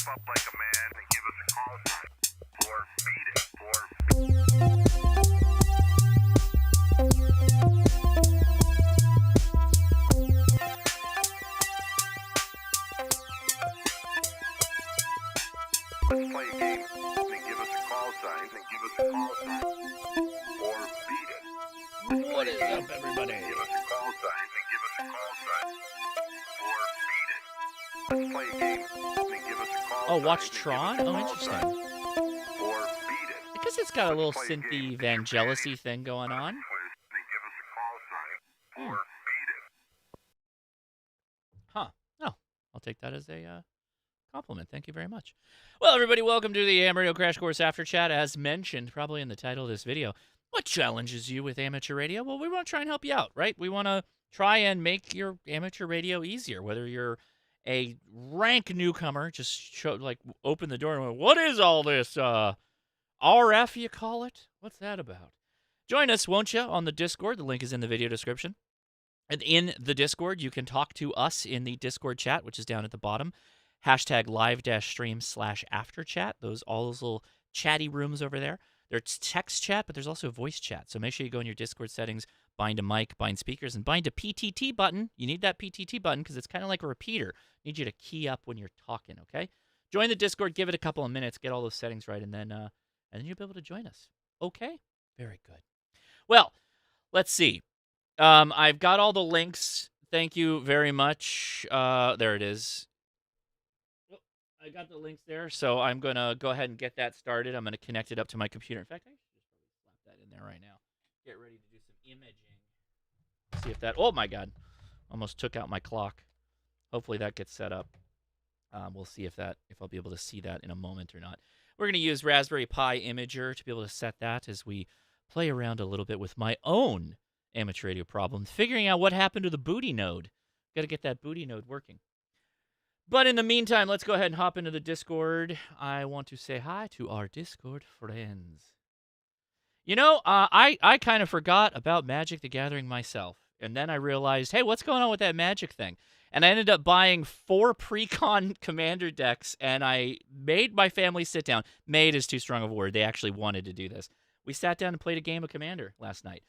up like a man and give us a call sign. Or beat it. Let's play a game and give us a call sign. Or beat it. What is up, everybody? Give us a call sign. Or beat it. Let's play a game and give us a call sign. Oh, watch Tron? Oh, interesting. Or beat it. I guess it's got a little synthy Vangelis-y thing going on. Give us a call sign. Or beat it. Huh. No, I'll take that as a compliment. Thank you very much. Well, everybody, welcome to the Ham Radio Crash Course After Chat. As mentioned, probably in the title of this video, what challenges you with amateur radio? Well, we want to try and help you out, right? We want to try and make your amateur radio easier, whether you're a rank newcomer, just open the door and go, what is all this RF, you call it? What's that about? Join us, won't you, on the Discord. The link is in the video description. And in the Discord, you can talk to us in the Discord chat, which is down at the bottom. Hashtag live-stream/afterchat. All those little chatty rooms over there. There's text chat, but there's also voice chat. So make sure you go in your Discord settings, bind a mic, bind speakers, and bind a PTT button. You need that PTT button because it's kind of like a repeater. Need you to key up when you're talking, okay? Join the Discord, give it a couple of minutes, get all those settings right, and then you'll be able to join us. Okay? Very good. Well, let's see. I've got all the links. Thank you very much. There it is. I got the links there, so I'm going to go ahead and get that started. I'm going to connect it up to my computer. In fact, I should just slap that in there right now. Get ready to do some imaging. See if that... Oh, my God. Almost took out my clock. Hopefully that gets set up. We'll see if I'll be able to see that in a moment or not. We're going to use Raspberry Pi Imager to be able to set that as we play around a little bit with my own amateur radio problem, figuring out what happened to the booty node. Got to get that booty node working. But in the meantime, let's go ahead and hop into the Discord. I want to say hi to our Discord friends. You know, I kind of forgot about Magic the Gathering myself. And then I realized, hey, what's going on with that Magic thing? And I ended up buying 4 pre-con commander decks, and I made my family sit down. Made is too strong of a word. They actually wanted to do this. We sat down and played a game of Commander last night.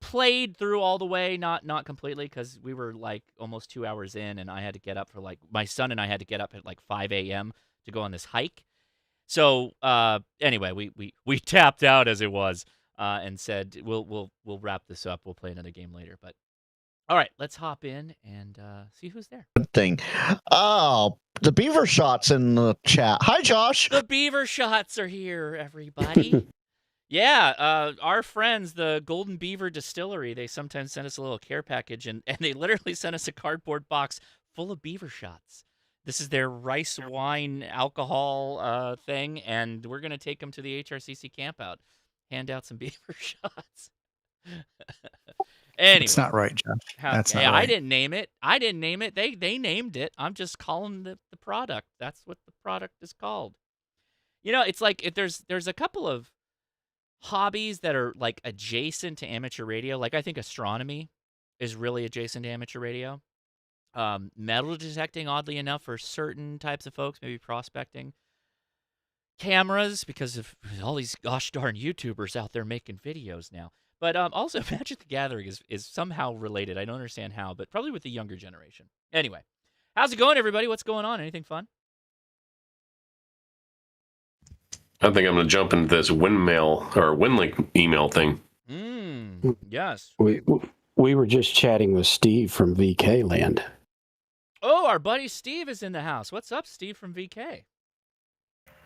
Played through all the way, not completely, because we were like almost 2 hours in, and I had to get up for my son and I had to get up at like 5 a.m. to go on this hike. So anyway, we tapped out as it was, and said we'll wrap this up. We'll play another game later. But all right, let's hop in and see who's there. Good thing. Oh, the Beaver Shots in the chat. Hi, Josh. The Beaver Shots are here, everybody. Yeah, our friends, the Golden Beaver Distillery, they sometimes send us a little care package, and they literally sent us a cardboard box full of beaver shots. This is their rice wine alcohol thing, and we're going to take them to the HRCC campout, hand out some beaver shots. Anyway. It's not right, Jeff. That's not right. I didn't name it. They named it. I'm just calling the product. That's what the product is called. You know, it's like there's a couple of hobbies that are like adjacent to amateur radio. Like I think astronomy is really adjacent to amateur radio. Metal detecting, oddly enough, for certain types of folks, maybe prospecting. Cameras, because of all these gosh darn YouTubers out there making videos now. But also Magic the Gathering is somehow related. I don't understand how, but probably with the younger generation. Anyway, how's it going, everybody? What's going on? Anything fun? I think I'm going to jump into this Windmail or Windlink email thing. Yes. We were just chatting with Steve from VK Land. Oh, our buddy Steve is in the house. What's up, Steve from VK?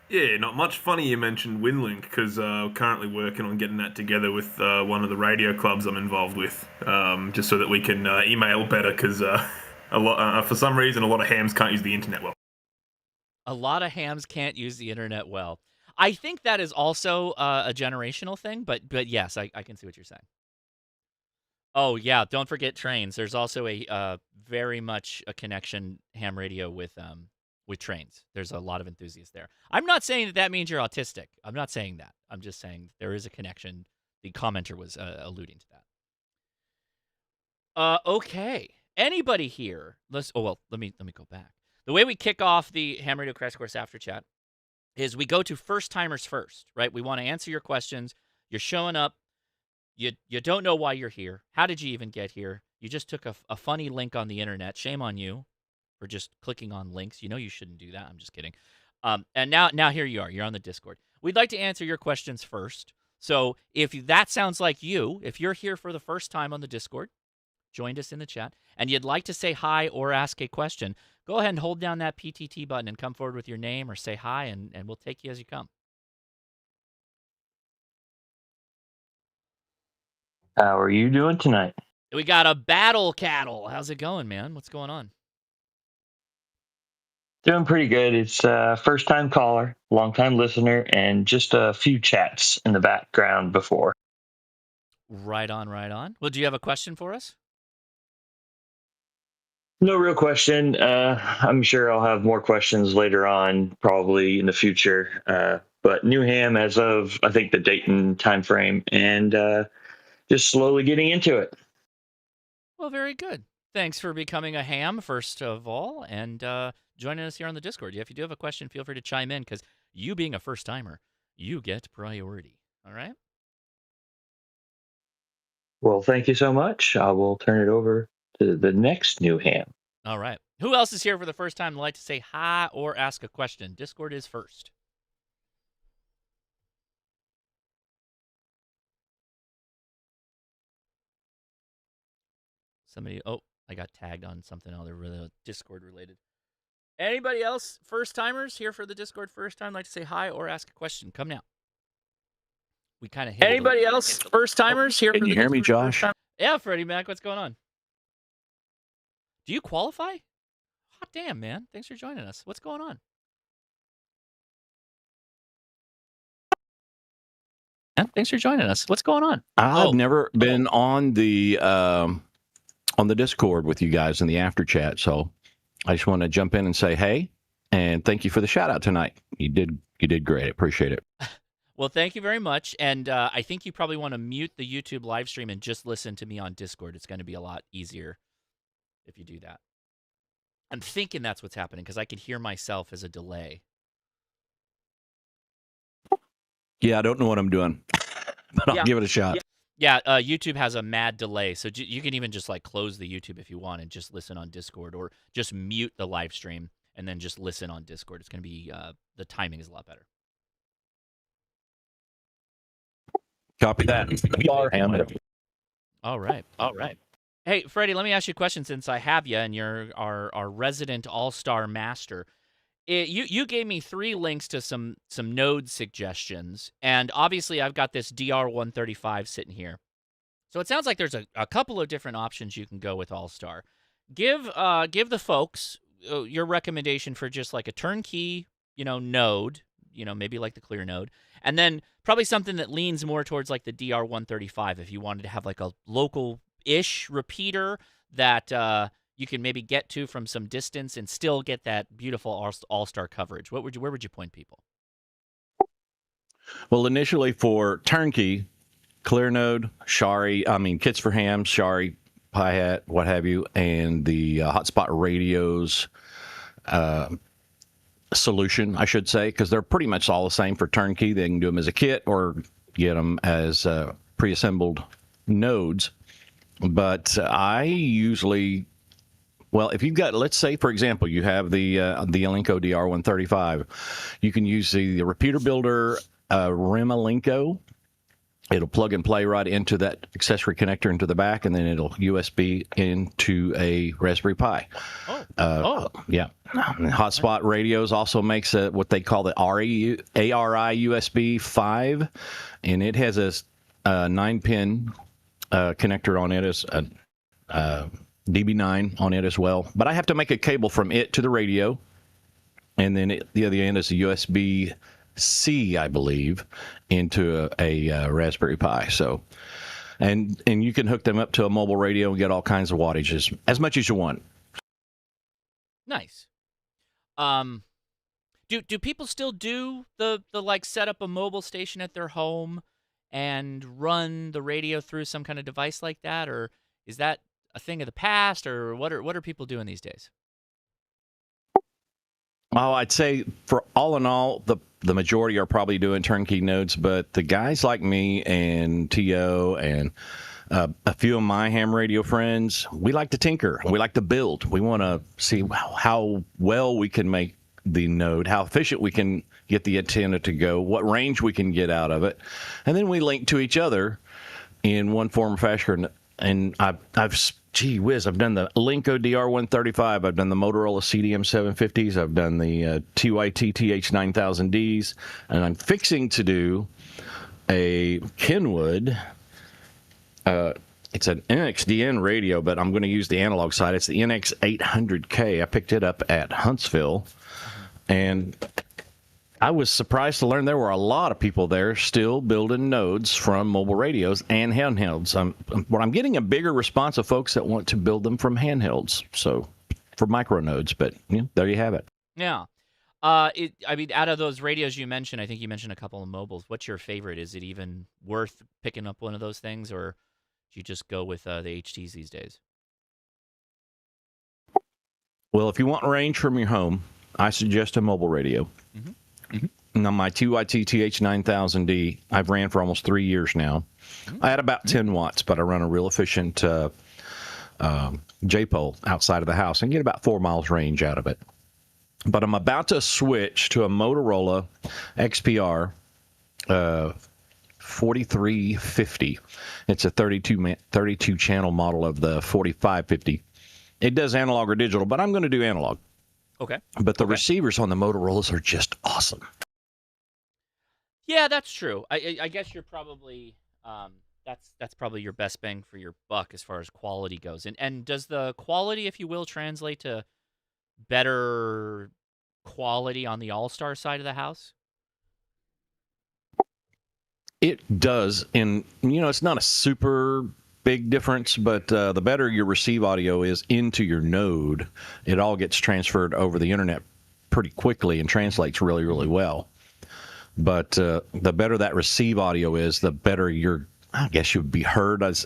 Yeah, not much. Funny you mentioned Windlink, because currently working on getting that together with one of the radio clubs I'm involved with, just so that we can email better, because for some reason a lot of hams can't use the internet well. A lot of hams can't use the internet well. I think that is also a generational thing, but yes, I can see what you're saying. Oh, yeah, don't forget trains. There's also a very much a connection ham radio with trains. There's a lot of enthusiasts there. I'm not saying that means you're autistic. I'm not saying that. I'm just saying there is a connection. The commenter was alluding to that. Okay. Anybody here? Let me go back. The way we kick off the Ham Radio Crash Course After Chat is we go to first timers first, right? We want to answer your questions. You're showing up. You don't know why you're here. How did you even get here? You just took a funny link on the internet. Shame on you for just clicking on links. You know you shouldn't do that. I'm just kidding. And now here you are. You're on the Discord. We'd like to answer your questions first. So if that sounds like you, if you're here for the first time on the Discord, joined us in the chat, and you'd like to say hi or ask a question, go ahead and hold down that PTT button and come forward with your name or say hi, and we'll take you as you come. How are you doing tonight? We got a Battle Cattle. How's it going, man? What's going on? Doing pretty good. It's first-time caller, long-time listener, and just a few chats in the background before. Right on, right on. Well, do you have a question for us? No real question. I'm sure I'll have more questions later on, probably in the future. But new ham as of, I think, the Dayton timeframe, and just slowly getting into it. Well, very good. Thanks for becoming a ham, first of all, and joining us here on the Discord. If you do have a question, feel free to chime in, because you being a first-timer, you get priority. All right? Well, thank you so much. I will turn it over to the next new ham. All right. Who else is here for the first time and like to say hi or ask a question? Discord is first. Somebody, oh, I got tagged on something other really Discord related. Anybody else, first timers here for the Discord first time, like to say hi or ask a question? Come now. We kind of hit Anybody else, first timers here? Can you hear me, Josh? Yeah, Freddie Mac, what's going on? Do you qualify? Hot damn, man. Thanks for joining us. What's going on? Thanks for joining us. What's going on? I've never been on the Discord with you guys in the after chat, so I just want to jump in and say hey, and thank you for the shout out tonight. You did great. I appreciate it. Well, thank you very much. And I think you probably want to mute the YouTube live stream and just listen to me on Discord. It's going to be a lot easier if you do that. I'm thinking that's what's happening because I could hear myself as a delay. Yeah, I don't know what I'm doing, but I'll give it a shot. Yeah, YouTube has a mad delay, so you can even just like close the YouTube if you want and just listen on Discord, or just mute the live stream and then just listen on Discord. It's going to be the timing is a lot better. Copy that. All right. Hey, Freddie, let me ask you a question since I have you and you're our resident Allstar master. You gave me 3 links to some node suggestions, and obviously I've got this DR135 sitting here. So it sounds like there's a couple of different options you can go with Allstar. Give the folks your recommendation for just like a turnkey, node, maybe like the clear node, and then probably something that leans more towards like the DR135 if you wanted to have like a local-ish repeater that you can maybe get to from some distance and still get that beautiful All-Star coverage. Where would you point people? Well, initially for turnkey, clear node, kits for hams, Shari, Pi-Hat, what have you, and the hotspot radios solution, I should say, because they're pretty much all the same for turnkey. They can do them as a kit or get them as pre-assembled nodes. But I usually, if you've got, let's say, for example, you have the Alinco DR135, you can use the repeater builder RIM Alinco. It'll plug and play right into that accessory connector into the back, and then it'll USB into a Raspberry Pi. Yeah. Hotspot Radios also makes what they call the ARI USB 5, and it has a 9-pin connector on it, as a DB9 on it as well. But I have to make a cable from it to the radio, and then the other end is a USB-C, I believe, into a Raspberry Pi. So, and you can hook them up to a mobile radio and get all kinds of wattages, as much as you want. Nice. Do people still do the like set up a mobile station at their home and run the radio through some kind of device like that, or is that a thing of the past, or what are people doing these days? Well, I'd say for all in all, the majority are probably doing turnkey nodes, but the guys like me and T.O. and a few of my ham radio friends, we like to tinker. We like to build. We want to see how well we can make the node, how efficient we can get the antenna to go, what range we can get out of it. And then we link to each other in one form or fashion. And gee whiz, I've done the Linko DR135. I've done the Motorola CDM 750s. I've done the TYT TH9000Ds. And I'm fixing to do a Kenwood. It's an NXDN radio, but I'm going to use the analog side. It's the NX800K. I picked it up at Huntsville. And I was surprised to learn there were a lot of people there still building nodes from mobile radios and handhelds. I'm getting a bigger response of folks that want to build them from handhelds, so for micro nodes. But there you have it. Yeah. I mean, out of those radios you mentioned, I think you mentioned a couple of mobiles. What's your favorite? Is it even worth picking up one of those things, or do you just go with the HTs these days? Well, if you want range from your home, I suggest a mobile radio. Now, my TYT TH9000D, I've ran for almost 3 years now. I had about 10 watts, but I run a real efficient J-pole outside of the house and get about 4 miles range out of it. But I'm about to switch to a Motorola XPR 4350. It's a 32 channel model of the 4550. It does analog or digital, but I'm going to do analog. Okay. But the receivers on the Motorola's are just awesome. Yeah, that's true. I guess you're probably that's probably your best bang for your buck as far as quality goes. And does the quality, if you will, translate to better quality on the Allstar side of the house? It does, and it's not a super big difference, but the better your receive audio is into your node, it all gets transferred over the internet pretty quickly and translates really, really well. But the better that receive audio is, the better I guess you would be heard, as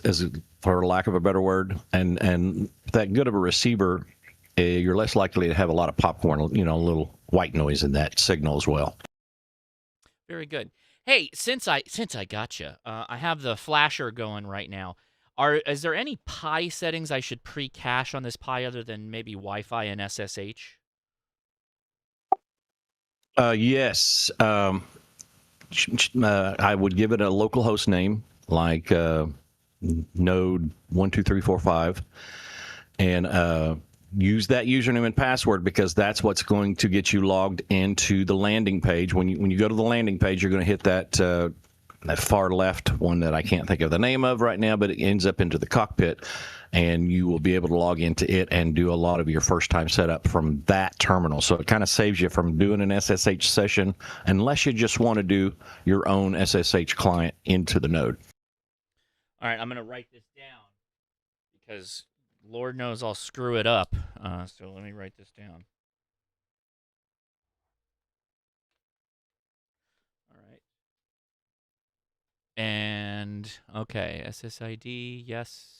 for lack of a better word. And that good of a receiver, you're less likely to have a lot of popcorn, a little white noise in that signal as well. Very good. Hey, since I got you, I have the flasher going right now. Is there any Pi settings I should pre-cache on this Pi other than maybe Wi-Fi and SSH? Yes. I would give it a local host name like node 12345 and use that username and password, because that's what's going to get you logged into the landing page. When you go to the landing page, you're going to hit that far left one that I can't think of the name of right now, but it ends up into the cockpit, and you will be able to log into it and do a lot of your first-time setup from that terminal. So it kind of saves you from doing an SSH session, unless you just want to do your own SSH client into the node. All right, I'm going to write this down because Lord knows I'll screw it up. So let me write this down. All right. And, okay, SSID, yes.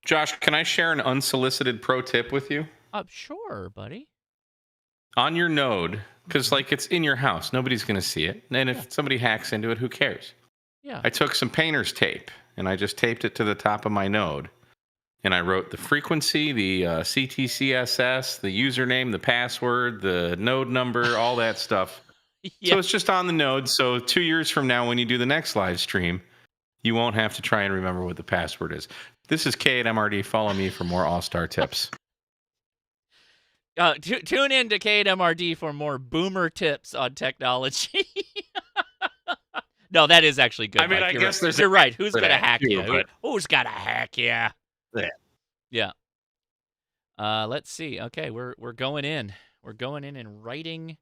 Josh, can I share an unsolicited pro tip with you? Sure, buddy. On your node, because it's in your house. Nobody's going to see it. And if somebody hacks into it, who cares? Yeah. I took some painter's tape, and I just taped it to the top of my node. And I wrote the frequency, the CTCSS, the username, the password, the node number, all that stuff. So it's just on the node. So 2 years from now, when you do the next live stream, you won't have to try and remember what the password is. This is K at MRD. Follow me for more Allstar tips. Tune in to K at MRD for more boomer tips on technology. No, that is actually good. I mean, Mike. I guess you're right. Who's gonna hack you? But... Who's gonna hack you? Yeah. Let's see. Okay, we're going in. We're going in and writing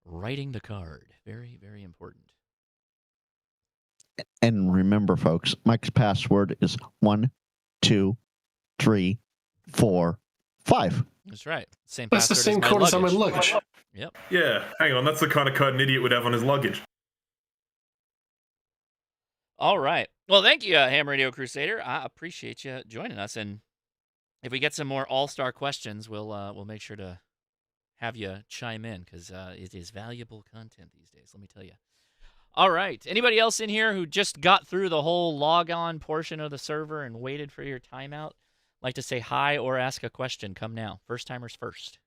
the card. Very, very important. And remember, folks, Mike's password is 1, 2, 3, 4, 5. That's right. Same. That's the same code as on my luggage. Yep. Yeah, hang on. That's the kind of code an idiot would have on his luggage. All right. Well, thank you, Ham Radio Crusader. I appreciate you joining us. And if we get some more All-Star questions, we'll make sure to have you chime in because it is valuable content these days. Let me tell you. All right. Anybody else in here who just got through the whole log-on portion of the server and waited for your timeout? Like to say hi or ask a question? Come now. First timers first.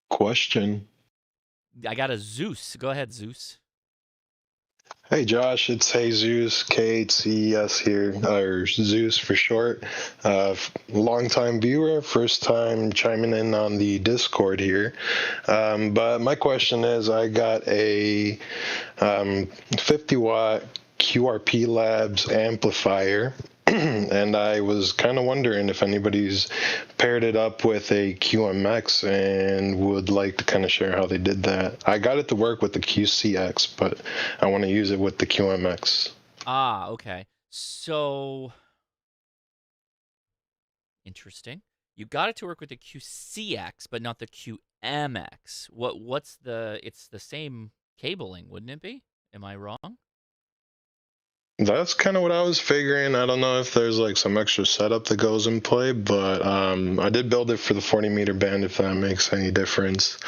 Question. I got a Zeus. Go ahead, Zeus. Hey Josh, it's Jesus, KCES here, or Zeus for short. Long-time viewer, first time chiming in on the Discord here. But my question is, I got a 50-watt QRP Labs amplifier, and I was kind of wondering if anybody's paired it up with a QMX and would like to kind of share how they did that. I got it to work with the QCX, but I want to use it with the QMX. Ah, okay. So, interesting. You got it to work with the QCX, but not the QMX. What's the? It's the same cabling, wouldn't it be? Am I wrong? That's kind of what I was figuring. I don't know if there's like some extra setup that goes in play, but I did build it for the 40-meter band, if that makes any difference.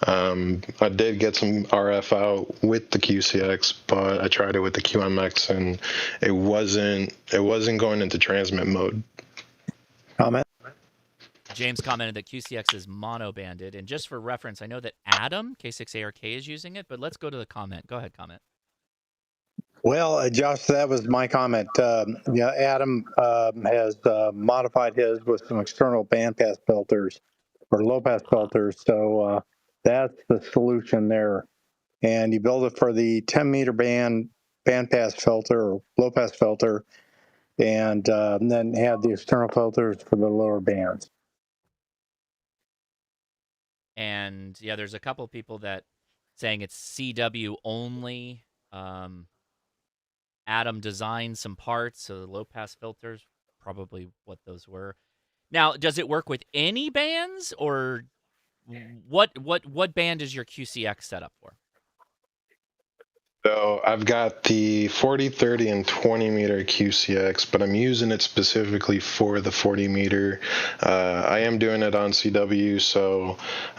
I did get some RF out with the QCX, but I tried it with the QMX, and it wasn't going into transmit mode. Comment? James commented that QCX is mono-banded, and just for reference, I know that Adam, K6ARK, is using it, but let's go to the comment. Go ahead, comment. Well, Josh, that was my comment. Adam has modified his with some external bandpass filters or low-pass filters, so that's the solution there. And you build it for the 10-meter bandpass filter or low-pass filter, and then have the external filters for the lower bands. And yeah, there's a couple people that saying it's CW only. Adam designed some parts, so the low-pass filters, probably what those were. Now, does it work with any bands, or what band is your QCX set up for? So I've got the 40, 30, and 20-meter QCX, but I'm using it specifically for the 40-meter. I am doing it on CW, so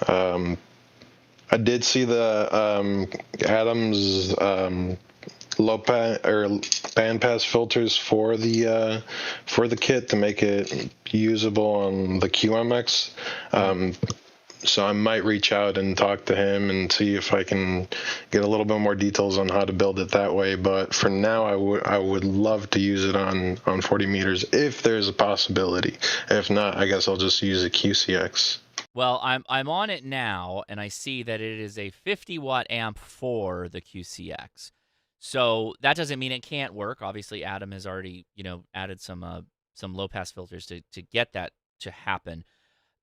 I did see the Adam's low pass or bandpass filters for the kit to make it usable on the QMX. So I might reach out and talk to him and see if I can get a little bit more details on how to build it that way. But for now, I would love to use it on 40 meters if there's a possibility. If not, I guess I'll just use a QCX. Well, I'm on it now, and I see that it is a 50-watt amp for the QCX. So that doesn't mean it can't work. Obviously, Adam has already, added some low-pass filters to get that to happen.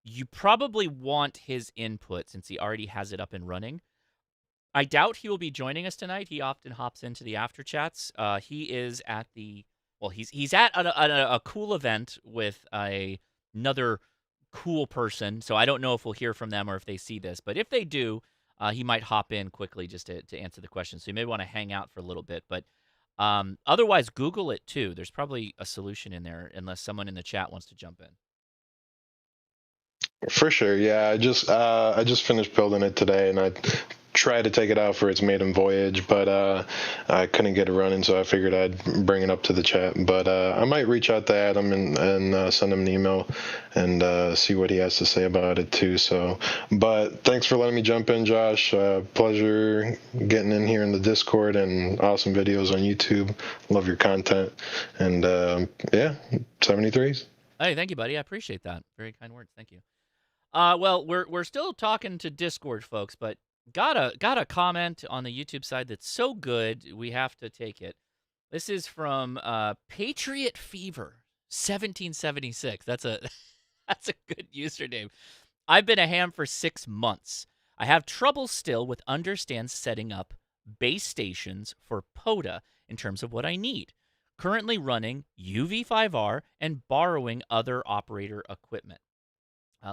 You probably want his input since he already has it up and running. I doubt he will be joining us tonight. He often hops into the after chats. He is at he's at a cool event with another cool person. So I don't know if we'll hear from them or if they see this. But if they do, he might hop in quickly just to answer the question. So you may want to hang out for a little bit. But otherwise, Google it too. There's probably a solution in there unless someone in the chat wants to jump in. For sure, yeah. I just finished building it today, and I tried to take it out for its maiden voyage, but I couldn't get it running, so I figured I'd bring it up to the chat. But I might reach out to Adam and send him an email and see what he has to say about it too. So, but thanks for letting me jump in, Josh. Pleasure getting in here in the Discord, and awesome videos on YouTube. Love your content, and 73s. Hey, thank you, buddy. I appreciate that. Very kind words. Thank you. Well, we're still talking to Discord folks, but got a comment on the YouTube side that's so good we have to take it. This is from Patriot Fever 1776. That's a good username. I've been a ham for 6 months. I have trouble still with understand setting up base stations for POTA in terms of what I need. Currently running UV5R and borrowing other operator equipment.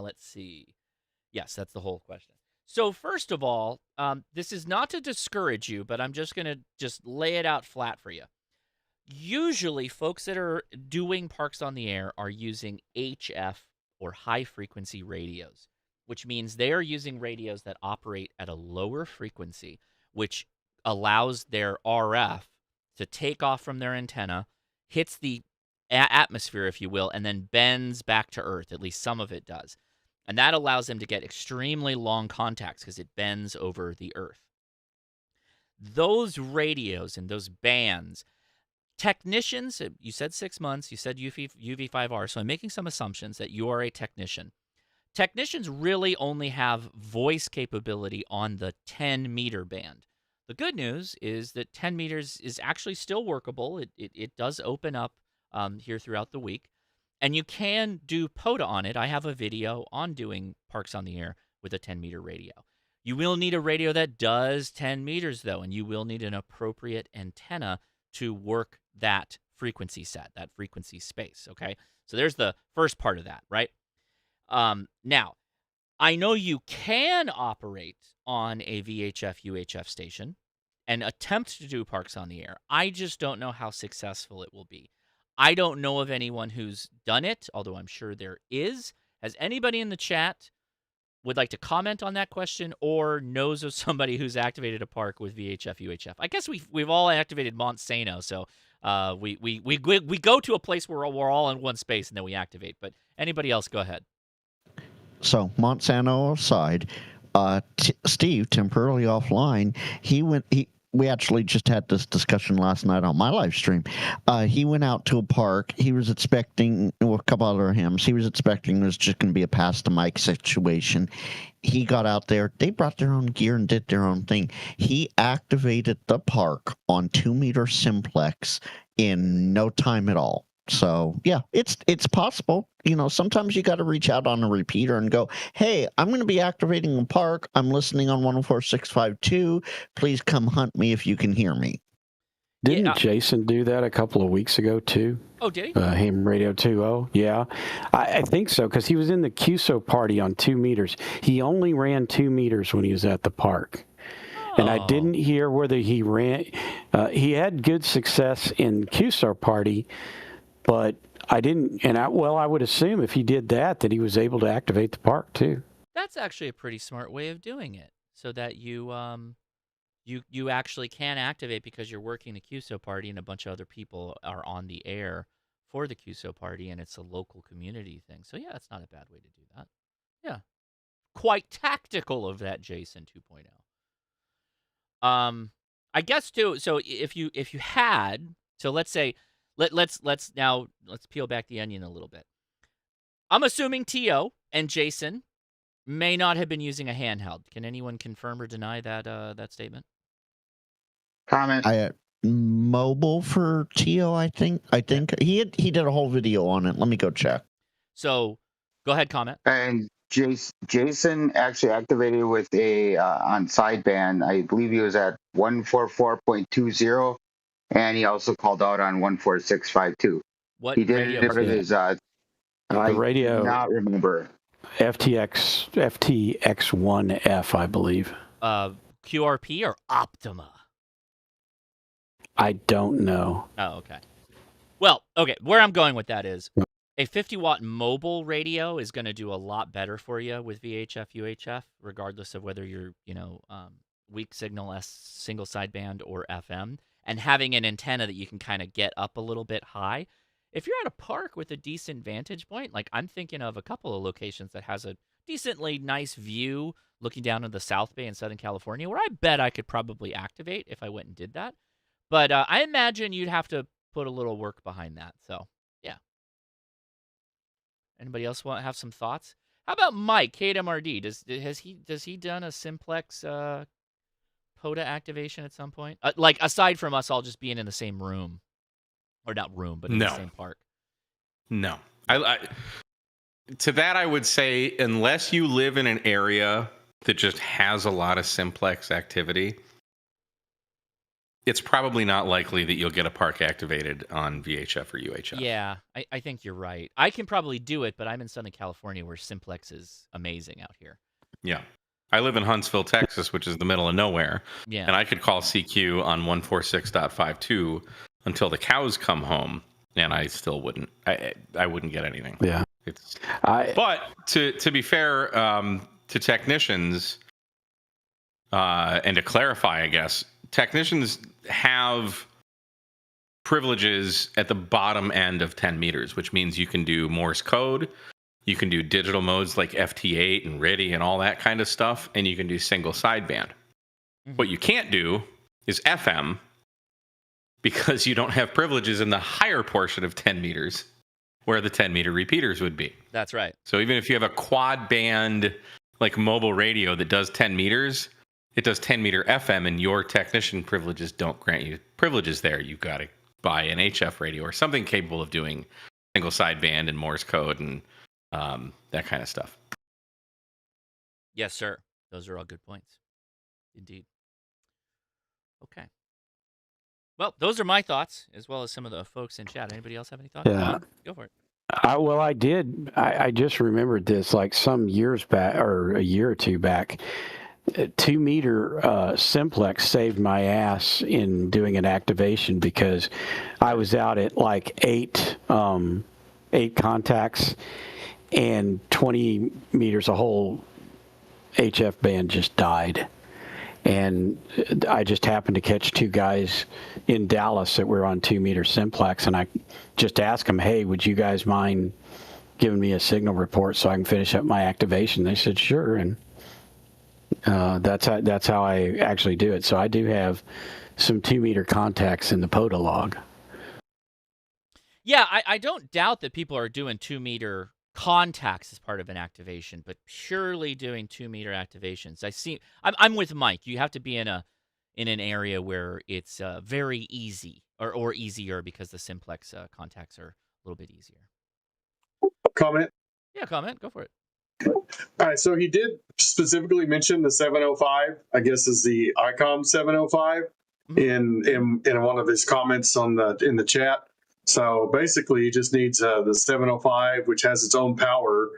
Let's see. Yes, that's the whole question. So first of all, this is not to discourage you, but I'm just going to lay it out flat for you. Usually, folks that are doing Parks on the Air are using HF or high-frequency radios, which means they are using radios that operate at a lower frequency, which allows their RF to take off from their antenna, hits the atmosphere, if you will, and then bends back to Earth. At least some of it does. And that allows them to get extremely long contacts because it bends over the Earth. Those radios and those bands, technicians, you said 6 months, you said UV5R, so I'm making some assumptions that you are a technician. Technicians really only have voice capability on the 10-meter band. The good news is that 10 meters is actually still workable. It does open up here throughout the week. And you can do POTA on it. I have a video on doing Parks on the Air with a 10-meter radio. You will need a radio that does 10 meters, though, and you will need an appropriate antenna to work that frequency set, that frequency space, okay? So there's the first part of that, right? Now, I know you can operate on a VHF UHF station and attempt to do Parks on the Air. I just don't know how successful it will be. I don't know of anyone who's done it, although I'm sure there is. Has anybody in the chat would like to comment on that question or knows of somebody who's activated a park with VHF UHF? I guess we've all activated Montsano, so we go to a place where we're all in one space and then we activate. But anybody else, go ahead. So Monsanto aside, Steve, temporarily offline, we actually just had this discussion last night on my live stream. He went out to a park. He was expecting, a couple other hams, he was expecting it was just going to be a pass the mic situation. He got out there. They brought their own gear and did their own thing. He activated the park on 2-meter simplex in no time at all. So, yeah, it's possible. You know, sometimes you got to reach out on a repeater and go, hey, I'm going to be activating a park. I'm listening on 104.652. Please come hunt me if you can hear me. Didn't Jason do that a couple of weeks ago, too? Oh, did he? Ham Radio 2.0, yeah. I think so, because he was in the QSO party on 2 meters. He only ran 2 meters when he was at the park. And I didn't hear whether he ran. He had good success in QSO party, but I didn't, and I would assume if he did that he was able to activate the park too. That's actually a pretty smart way of doing it, so that you actually can activate because you're working the QSO party and a bunch of other people are on the air for the QSO party, and it's a local community thing. So yeah, it's not a bad way to do that. Yeah, quite tactical of that, Jason 2.0. I guess too. So if you had, so let's say. Let's peel back the onion a little bit. I'm assuming T.O. and Jason may not have been using a handheld. Can anyone confirm or deny that statement? Comment. Mobile for T.O., I think. He did a whole video on it. Let me go check. So go ahead, comment. And Jason actually activated with a on sideband. I believe he was at 144.20. And he also called out on 14652. What he did radio it for his the radio? I do not remember. FTX1F, I believe. QRP or Optima? I don't know. Oh, okay. Well, okay. Where I'm going with that is a 50-watt mobile radio is going to do a lot better for you with VHF, UHF, regardless of whether you're, weak signal single sideband or FM. And having an antenna that you can kind of get up a little bit high. If you're at a park with a decent vantage point, like I'm thinking of a couple of locations that has a decently nice view looking down to the South Bay in Southern California, where I bet I could probably activate if I went and did that. But I imagine you'd have to put a little work behind that. So, yeah. Anybody else want to have some thoughts? How about Mike, KMRD? Does he done a simplex POTA activation at some point? Like aside from us all just being in the same room, or not room, but in the same park. No, to that I would say unless you live in an area that just has a lot of simplex activity, it's probably not likely that you'll get a park activated on VHF or UHF. Yeah, I think you're right. I can probably do it, but I'm in Southern California where simplex is amazing out here. Yeah. I live in Huntsville, Texas, which is the middle of nowhere. Yeah. And I could call CQ on 146.52 until the cows come home, and I still wouldn't. I wouldn't get anything. Yeah. But to be fair to technicians, and to clarify, I guess technicians have privileges at the bottom end of 10 meters, which means you can do Morse code, you can do digital modes like FT8 and RIDI and all that kind of stuff, and you can do single sideband. What you can't do is FM, because you don't have privileges in the higher portion of 10 meters where the 10 meter repeaters would be. That's right. So even if you have a quad band like mobile radio that does 10 meters, it does 10 meter FM, and your technician privileges don't grant you privileges there. You've got to buy an HF radio or something capable of doing single sideband and Morse code and that kind of stuff. Yes, sir. Those are all good points. Indeed. Okay. Well, those are my thoughts, as well as some of the folks in chat. Anybody else have any thoughts? Yeah. Go for it. Well, I did. I just remembered this like some years back, or a year or two back. 2 meter simplex saved my ass in doing an activation, because I was out at like eight contacts, and 20 meters, a whole HF band just died. And I just happened to catch two guys in Dallas that were on 2 meter simplex, and I just asked them, hey, would you guys mind giving me a signal report so I can finish up my activation? They said, sure. And that's how I actually do it. So I do have some 2 meter contacts in the POTA log. Yeah, I don't doubt that people are doing 2 meter contacts as part of an activation, but purely doing 2 meter activations. I'm with Mike. You have to be in an area where it's very easy or easier, because the simplex contacts are a little bit easier. Comment? Yeah, comment. Go for it. All right, so he did specifically mention the 705, I guess is the ICOM 705 in one of his comments in the chat. So basically, he just needs the 705, which has its own power,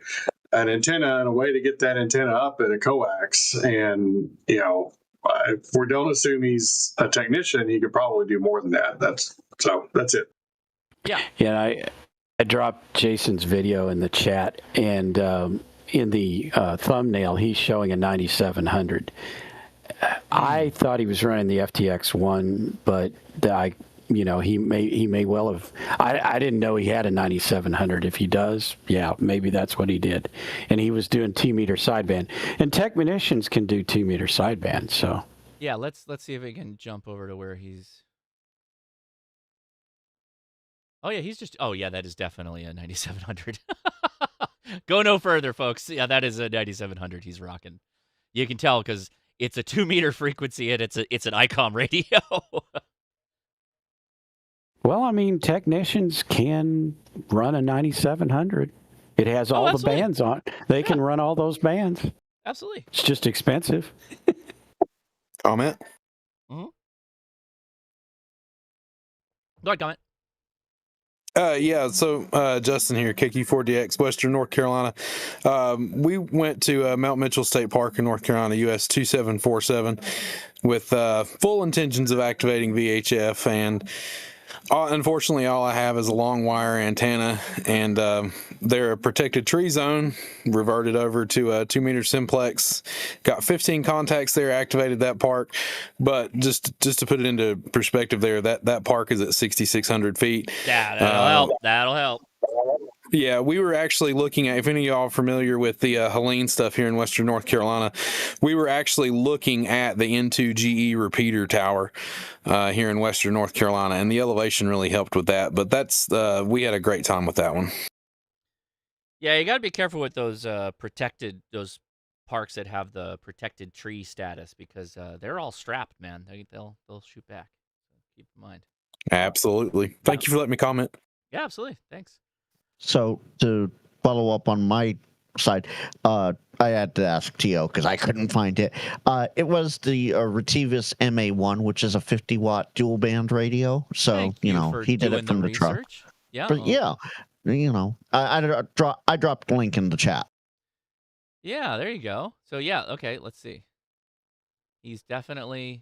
an antenna, and a way to get that antenna up in a coax. And, if we don't assume he's a technician, he could probably do more than that. That's it. Yeah. Yeah, I dropped Jason's video in the chat, and in the thumbnail, he's showing a 9700. I thought he was running the FTX1, but he may well have. I didn't know he had a 9700. If he does, yeah, maybe that's what he did. And he was doing 2 meter sideband. And technicians can do 2 meter sideband. So yeah, let's see if we can jump over to where he's. Oh yeah, that is definitely a 9700. Go no further, folks. Yeah, that is a 9700 he's rocking. You can tell because it's a 2 meter frequency and it's an ICOM radio. Well, I mean, technicians can run a 9700. It has all the bands on it. They can run all those bands. Absolutely. It's just expensive. Comment? Mm-hmm. Go ahead, comment. Yeah, so Justin here, KQ4DX, Western North Carolina. We went to Mount Mitchell State Park in North Carolina, US 2747, with full intentions of activating VHF, and unfortunately all I have is a long wire antenna, and they're a protected tree zone, reverted over to a 2 meter simplex, got 15 contacts there, activated that park, but just to put it into perspective there, that park is at 6,600 feet. Yeah, that'll help. Yeah, we were actually looking at, if any of y'all are familiar with the Helene stuff here in Western North Carolina, we were actually looking at the N2GE repeater tower here in Western North Carolina, and the elevation really helped with that, but we had a great time with that one. Yeah, you got to be careful with those those parks that have the protected tree status, because they're all strapped, man. They'll shoot back. So keep in mind. Absolutely. Thank you for letting me comment. Yeah, absolutely. Thanks. So to follow up on my side, I had to ask T.O. because I couldn't find it. It was the Retevis MA1, which is a 50-watt dual band radio. So, he did it from the truck. Yeah. But yeah, I dropped a link in the chat. Yeah, there you go. So yeah, okay, let's see. He's definitely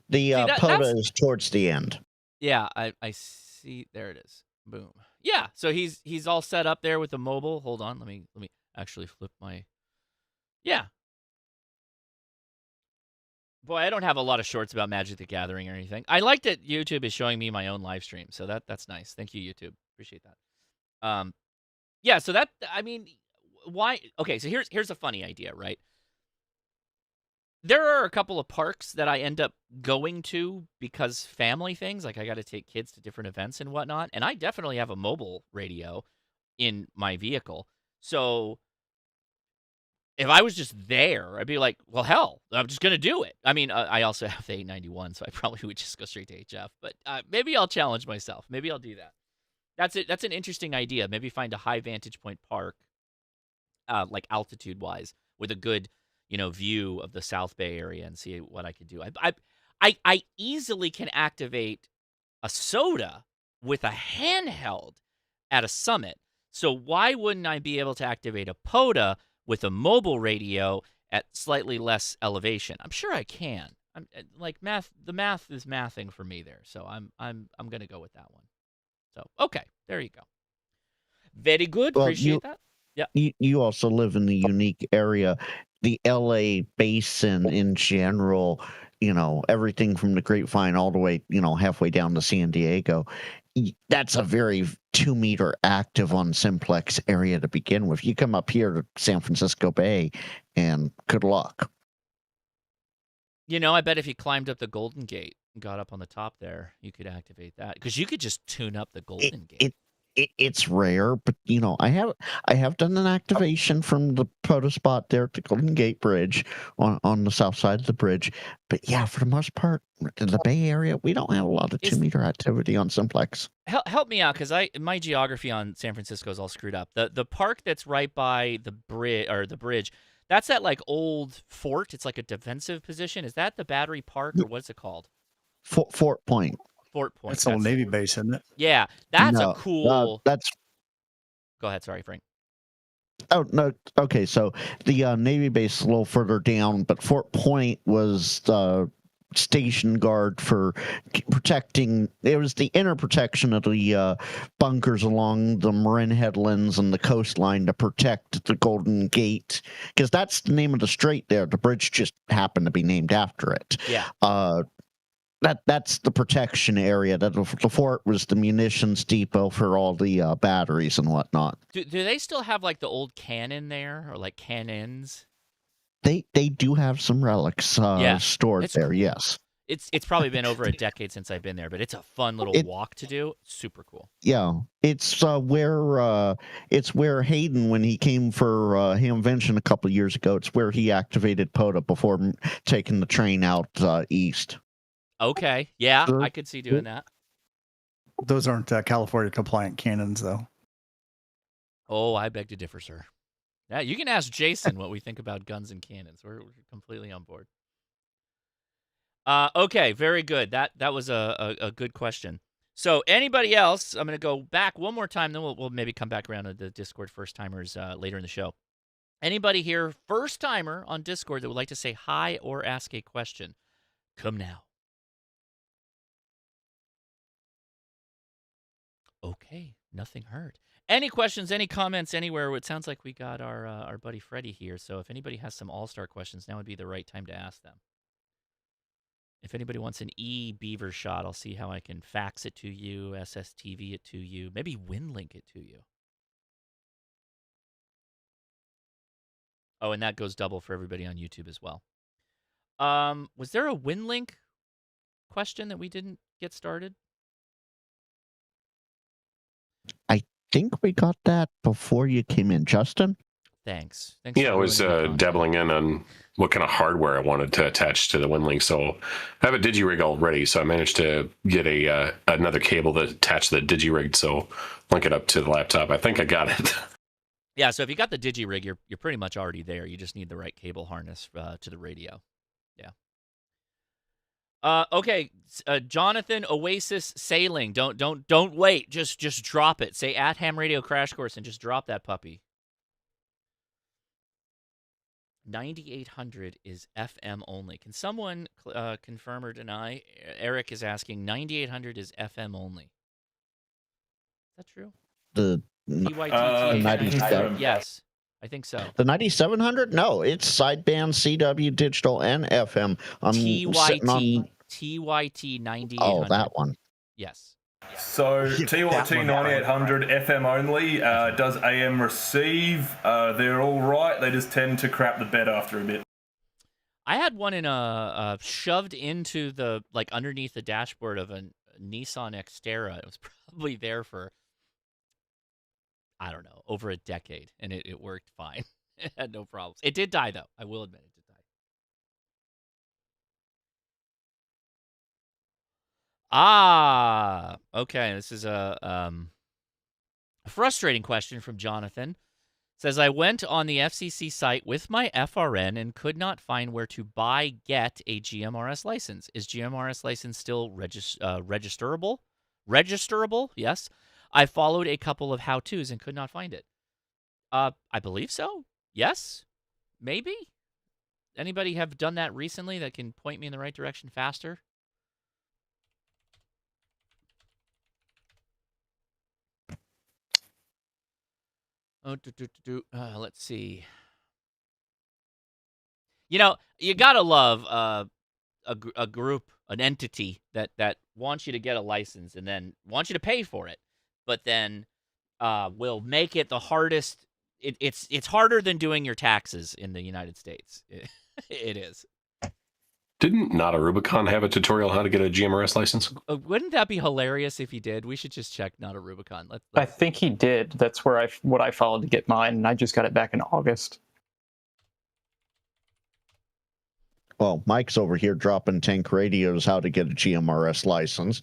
the POTA is towards the end. Yeah, I see. There it is. Boom. Yeah, so he's all set up there with the mobile. Hold on, let me actually flip my. Yeah. Boy, I don't have a lot of shorts about Magic the Gathering or anything. I like that YouTube is showing me my own live stream, so that's nice. Thank you, YouTube. Appreciate that. Yeah, so that, I mean, why? Okay, so here's a funny idea, right? There are a couple of parks that I end up going to because family things, like I got to take kids to different events and whatnot, and I definitely have a mobile radio in my vehicle. So if I was just there, I'd be like, well, hell, I'm just going to do it. I mean, I also have the 891, so I probably would just go straight to HF, but maybe I'll challenge myself. Maybe I'll do that. That's it. That's an interesting idea. Maybe find a high vantage point park, like altitude-wise, with a good, view of the South Bay area and see what I could do. I easily can activate a soda with a handheld at a summit. So why wouldn't I be able to activate a POTA with a mobile radio at slightly less elevation? I'm sure I can. I'm like math. The math is mathing for me there. So I'm gonna go with that one. So okay, there you go. Very good. Well, Appreciate that. Yeah. You also live in the unique area, the LA basin in general, everything from the Grapevine all the way, halfway down to San Diego. That's a very 2-meter active on simplex area to begin with. You come up here to San Francisco Bay and good luck. I bet if you climbed up the Golden Gate and got up on the top there, you could activate that because you could just tune up the Golden Gate. It's rare, but I have done an activation from the POTA spot there at the Golden Gate Bridge on the south side of the bridge. But yeah, for the most part, in the Bay Area, we don't have a lot of 2-meter activity on simplex. Help me out because my geography on San Francisco is all screwed up. The park that's right by the bridge, that's that like old fort. It's like a defensive position. Is that the Battery Park or what's it called? Fort Point. Fort Point. That's old Navy base, isn't it? Yeah, that's No, a cool. That's. Go ahead. Sorry, Frank. Oh no. Okay, so the Navy base is a little further down, but Fort Point was station guard for protecting. It was the inner protection of the bunkers along the Marin headlands and the coastline to protect the Golden Gate, because that's the name of the strait there. The bridge just happened to be named after it. Yeah. That's the protection area. That the fort was the munitions depot for all the batteries and whatnot. Do they still have like the old cannon there or like cannons? They do have some relics stored there. Cool. Yes. It's probably been over a decade since I've been there, but it's a fun little walk to do. Super cool. Yeah, it's where Hayden, when he came for Hamvention a couple of years ago, it's where he activated POTA before taking the train out east. Okay. Yeah, I could see doing that. Those aren't California compliant cannons, though. Oh, I beg to differ, sir. Yeah, you can ask Jason what we think about guns and cannons. We're completely on board. Okay, very good. That was a good question. So anybody else? I'm going to go back one more time, then we'll maybe come back around to the Discord first timers later in the show. Anybody here, first timer on Discord, that would like to say hi or ask a question? Come now. Okay, nothing heard. Any questions, any comments anywhere? It sounds like we got our buddy Freddie here. So if anybody has some Allstar questions, now would be the right time to ask them. If anybody wants an Beaver shot, I'll see how I can fax it to you, SSTV it to you, maybe WinLink it to you. Oh, and that goes double for everybody on YouTube as well. Was there a WinLink question that we didn't get started? I think we got that before you came in, Justin. Thanks. Yeah, I was dabbling in on what kind of hardware I wanted to attach to the WinLink. So I have a DigiRig already, so I managed to get another cable that attached the DigiRig, so link it up to the laptop. I think I got it. Yeah, so if you got the DigiRig, you're pretty much already there. You just need the right cable harness to the radio. Yeah. Okay, Jonathan Oasis Sailing. Don't wait. Just drop it. Say @Ham Radio Crash Course and just drop that puppy. 9800 is FM only. Can someone confirm or deny? Eric is asking, 9800 is FM only. Is that true? The TYT 97. Yes, I think so. The 9700? No, it's sideband, CW, digital, and FM. I'm sitting on. TYT 9800. Oh, that one. Yes. So TYT 9800 FM only, does AM receive? They're all right. They just tend to crap the bed after a bit. I had one in shoved into the underneath the dashboard of a Nissan Xterra. It was probably there for, I don't know, over a decade, and it worked fine. It had no problems. It did die though. I will admit it did die. Okay. This is a frustrating question from Jonathan. Says, I went on the FCC site with my FRN and could not find where to get a GMRS license. Is GMRS license still registerable? Registerable? Yes. I followed a couple of how-tos and could not find it. I believe so. Yes. Maybe. Anybody have done that recently that can point me in the right direction faster? Let's see. You gotta love a group, an entity that wants you to get a license and then wants you to pay for it, but then will make it the hardest. It's harder than doing your taxes in the United States. It is. Didn't Not a Rubicon have a tutorial how to get a GMRS license? Wouldn't that be hilarious if he did? We should just check Not a Rubicon. I think he did. That's where what I followed to get mine, and I just got it back in August. Well, Mike's over here dropping Tank Radios how to get a GMRS license.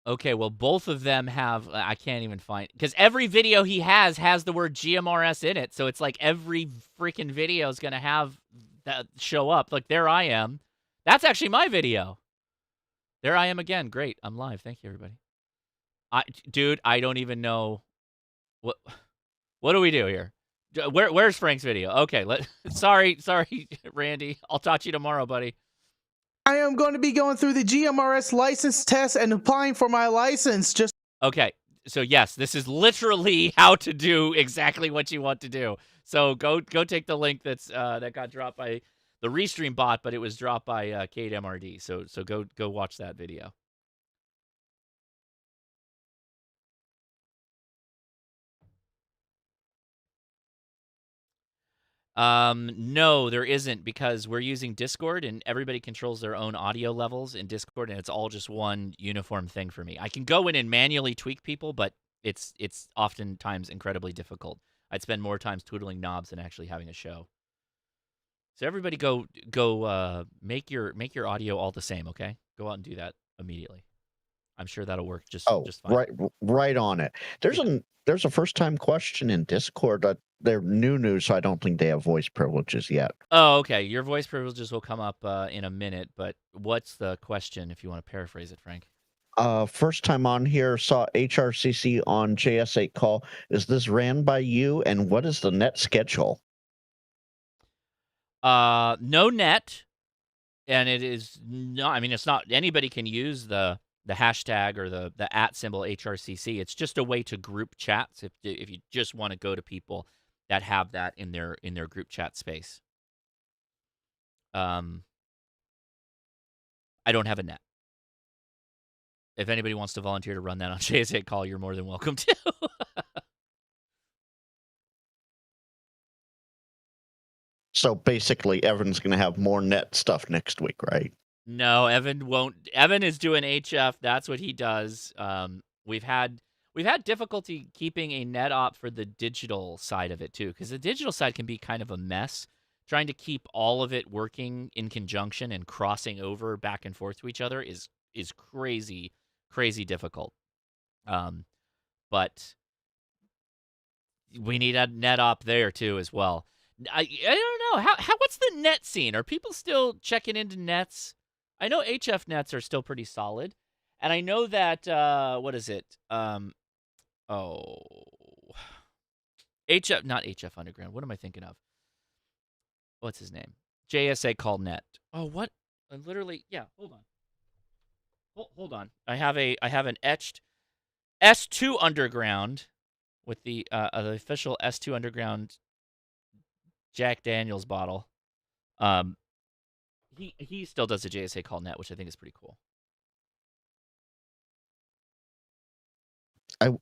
Okay, well, both of them have, I can't even find, because every video he has the word GMRS in it, so it's like every freaking video is going to have that show up. Like, there I am. That's actually my video. There I am again. Great. I'm live. Thank you, everybody. Dude, I don't even know. What do we do here? Where's Frank's video? Okay, sorry, Randy. I'll talk to you tomorrow, buddy. I am going to be going through the GMRS license test and applying for my license. Okay, so yes, this is literally how to do exactly what you want to do. So go take the link that got dropped by the Restream bot, but it was dropped by Kate MRD. So go watch that video. No, there isn't, because we're using Discord and everybody controls their own audio levels in Discord, and it's all just one uniform thing for me. I can go in and manually tweak people, but it's oftentimes incredibly difficult. I'd spend more time twiddling knobs than actually having a show. So everybody go make your audio all the same, okay? Go out and do that immediately. I'm sure that'll work just fine. Right on it. There's a first time question in Discord. They're new, so I don't think they have voice privileges yet. Oh, okay. Your voice privileges will come up in a minute, but what's the question if you want to paraphrase it, Frank? First time on here, saw HRCC on JS8 call. Is this ran by you, and what is the net schedule? No net, and it is not. I mean, it's not. Anybody can use the hashtag or the @ symbol HRCC. It's just a way to group chats if you just want to go to people that have that in their group chat space. I don't have a net. If anybody wants to volunteer to run that on JS8 call, you're more than welcome to. So basically, Evan's going to have more net stuff next week, right? No, Evan won't. Evan is doing HF. That's what he does. We've had difficulty keeping a net op for the digital side of it too, because the digital side can be kind of a mess. Trying to keep all of it working in conjunction and crossing over back and forth to each other is crazy difficult. But we need a net op there too as well. I don't know how what's the net scene? Are people still checking into nets? I know HF nets are still pretty solid, and I know that what is it? not HF Underground. What am I thinking of? What's his name? JSA Call Net. Oh, what? Literally, yeah. Hold on. Hold on. I have an etched S2 Underground with the official S2 Underground Jack Daniels bottle. He still does a JSA Call Net, which I think is pretty cool.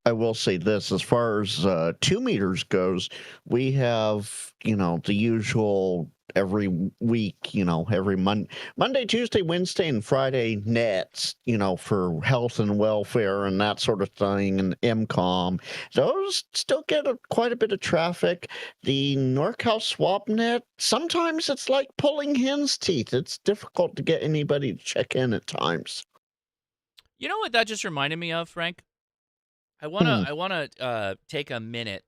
I will say this, as far as 2 meters goes, we have, the usual every week, every Monday, Tuesday, Wednesday, and Friday nets, for health and welfare and that sort of thing, and MCOM. Those still get quite a bit of traffic. The NorCal swap net, sometimes it's like pulling hen's teeth. It's difficult to get anybody to check in at times. You know what that just reminded me of, Frank? I wanna take a minute.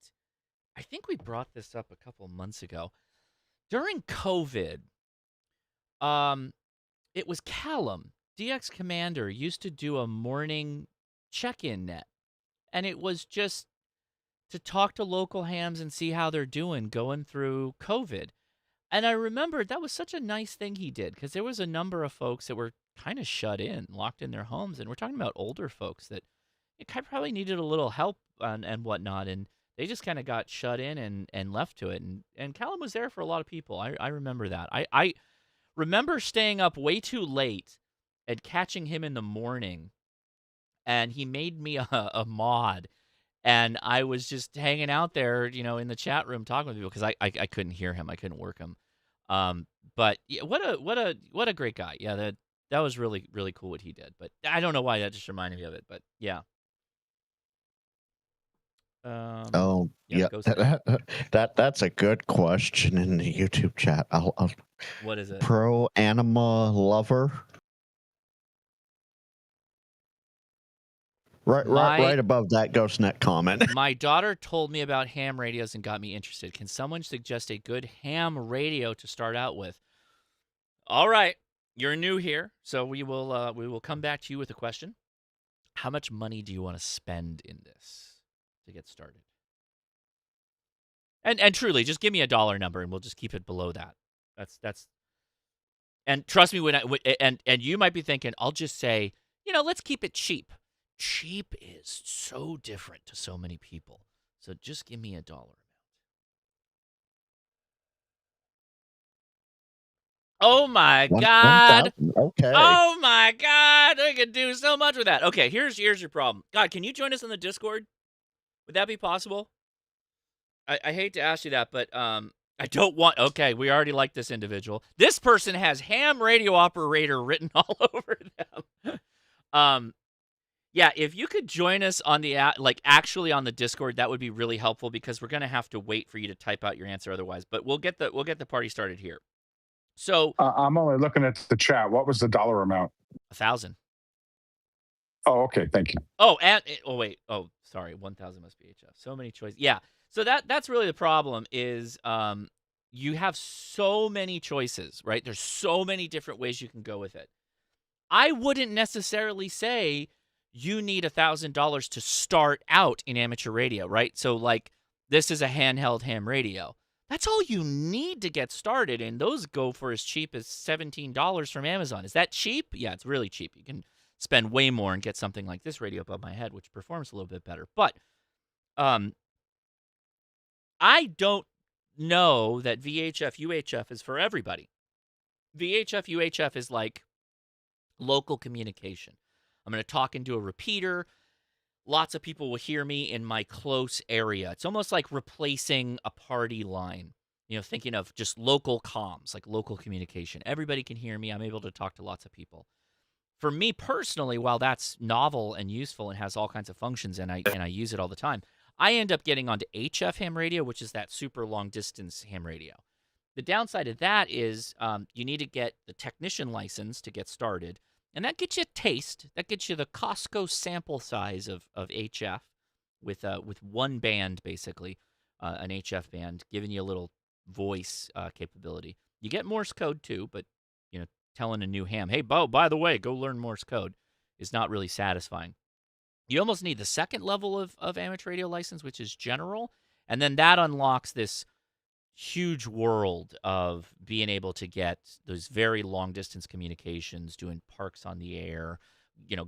I think we brought this up a couple months ago. During COVID, it was Callum, DX Commander, used to do a morning check-in net. And it was just to talk to local hams and see how they're doing going through COVID. And I remembered that was such a nice thing he did, because there was a number of folks that were kind of shut in, locked in their homes. And we're talking about older folks that probably needed a little help and whatnot, and they just kind of got shut in and left to it. And Callum was there for a lot of people. I remember that. I remember staying up way too late and catching him in the morning, and he made me a mod, and I was just hanging out there, in the chat room talking with people, because I couldn't hear him. I couldn't work him. But yeah, what a great guy. Yeah, that was really, really cool what he did. But I don't know why that just reminded me of it. But yeah. Yeah, that's a good question in the YouTube chat. I'll What is it? Pro Anima Lover. Right above that GhostNet comment. My daughter told me about ham radios and got me interested. Can someone suggest a good ham radio to start out with? All right, you're new here, so we will come back to you with a question. How much money do you want to spend in this to get started? And truly, just give me a dollar number, and we'll just keep it below that. That's. And trust me, and you might be thinking, I'll just say, let's keep it cheap. Cheap is so different to so many people. So just give me a dollar amount. Oh my God! 1,000. Okay. Oh my God! I could do so much with that. Okay, here's your problem. God, can you join us on the Discord? Would that be possible? I hate to ask you that, but I don't want. Okay, we already like this individual. This person has ham radio operator written all over them. Yeah, if you could join us on the actually on the Discord, that would be really helpful, because we're gonna have to wait for you to type out your answer otherwise. But we'll get the party started here. So I'm only looking at the chat. What was the dollar amount? 1,000. Oh, okay. Thank you. Oh, wait. Oh, sorry. 1,000 must be HF. So many choices. Yeah. So that's really the problem is you have so many choices, right? There's so many different ways you can go with it. I wouldn't necessarily say you need $1,000 to start out in amateur radio, right? So this is a handheld ham radio. That's all you need to get started, and those go for as cheap as $17 from Amazon. Is that cheap? Yeah, it's really cheap. You can spend way more and get something like this radio above my head, which performs a little bit better. But I don't know that VHF, UHF is for everybody. VHF, UHF is like local communication. I'm going to talk into a repeater. Lots of people will hear me in my close area. It's almost like replacing a party line. Thinking of just local comms, like local communication. Everybody can hear me. I'm able to talk to lots of people. For me personally, while that's novel and useful and has all kinds of functions, and I use it all the time, I end up getting onto HF ham radio, which is that super long distance ham radio. The downside of that is you need to get the technician license to get started. And that gets you a taste. That gets you the Costco sample size of HF with one band, basically, an HF band, giving you a little voice capability. You get Morse code, too, but, telling a new ham, hey, Bo, by the way, go learn Morse code, is not really satisfying. You almost need the second level of amateur radio license, which is general, And then that unlocks this huge world of being able to get those very long distance communications, doing parks on the air,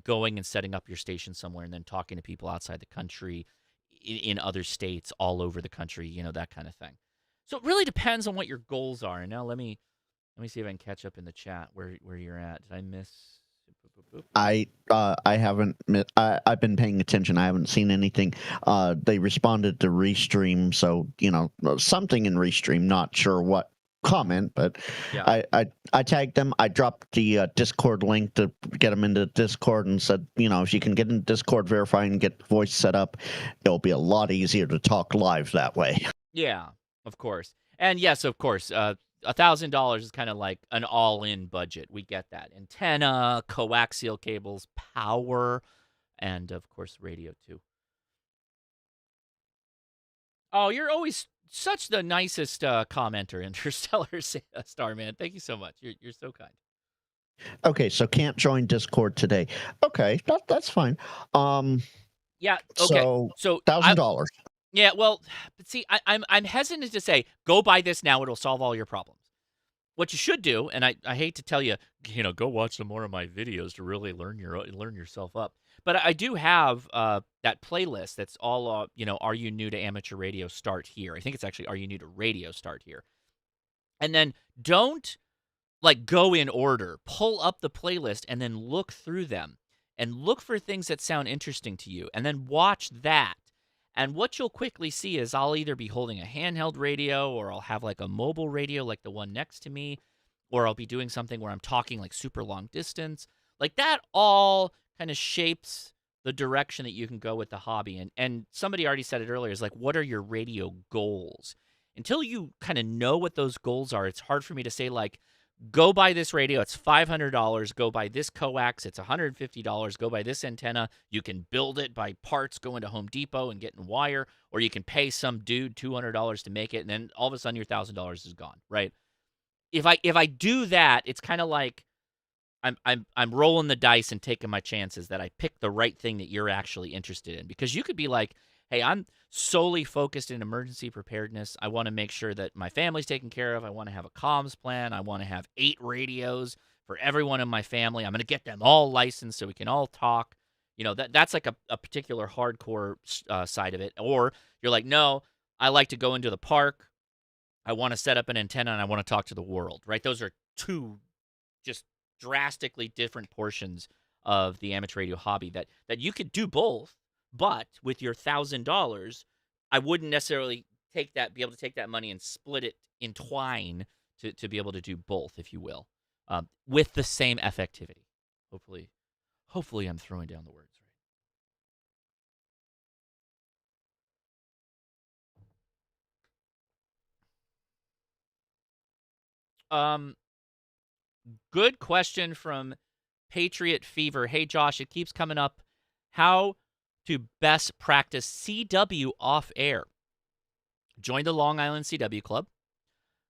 going and setting up your station somewhere and then talking to people outside the country, in other states, all over the country, that kind of thing. So it really depends on what your goals are. And now let me see if I can catch up in the chat where you're at. Did I miss? I haven't. I've been paying attention. I haven't seen anything. They responded to Restream, so something in Restream. Not sure what comment, but yeah. I tagged them. I dropped the Discord link to get them into Discord and said, if you can get in Discord, verify and get voice set up, it'll be a lot easier to talk live that way. Yeah, of course. And yes, of course. $1,000 is kind of like an all-in budget. We get that. Antenna, coaxial cables, power, and of course radio too. Oh, you're always such the nicest commenter, Interstellar Starman. Thank you so much. You're so kind. Okay, so can't join Discord today. Okay, that's fine. Yeah. Okay. So $1,000. Yeah, well, but see, I'm hesitant to say, go buy this now, it'll solve all your problems. What you should do, and I hate to tell you, go watch some more of my videos to really learn yourself up. But I do have that playlist that's all, Are You New to Amateur Radio? Start Here. I think it's actually Are You New to Radio? Start Here. And then don't, go in order. Pull up the playlist and then look through them. And look for things that sound interesting to you. And then watch that. And what you'll quickly see is I'll either be holding a handheld radio or I'll have a mobile radio like the one next to me, or I'll be doing something where I'm talking super long distance. That all kind of shapes the direction that you can go with the hobby. And somebody already said it earlier, is what are your radio goals? Until you kind of know what those goals are, it's hard for me to say go buy this radio, it's $500. Go buy this coax, it's $150. Go buy this antenna. You can build it by parts, go into Home Depot and get in wire, or you can pay some dude $200 to make it, and then all of a sudden your $1,000 is gone, right? If I do that, it's kind of like I'm rolling the dice and taking my chances that I pick the right thing that you're actually interested in, because you could be like, hey, I'm solely focused in emergency preparedness. I want to make sure that my family's taken care of. I want to have a comms plan. I want to have 8 radios for everyone in my family. I'm going to get them all licensed so we can all talk. That's a particular hardcore side of it. Or you're like, no, I like to go into the park. I want to set up an antenna and I want to talk to the world, right? Those are 2 just drastically different portions of the amateur radio hobby that you could do both. But with your $1,000, I wouldn't necessarily be able to take that money and split it, entwine to be able to do both, if you will, with the same effectivity. Hopefully I'm throwing down the words right. Good question from Patriot Fever. Hey, Josh, it keeps coming up. How to best practice CW off air? Join the Long Island CW Club.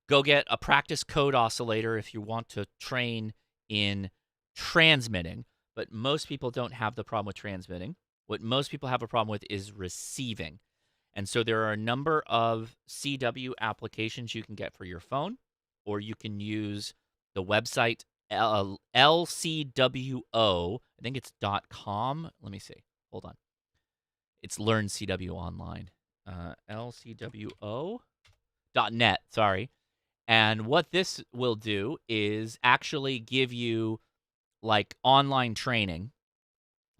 Go get a practice code oscillator if you want to train in transmitting. But most people don't have the problem with transmitting. What most people have a problem with is receiving. And so there are a number of CW applications you can get for your phone, or you can use the website LCWO. I think it's .com. Let me see. Hold on. It's Learn CW Online. LCWO.net, sorry. And what this will do is actually give you online training.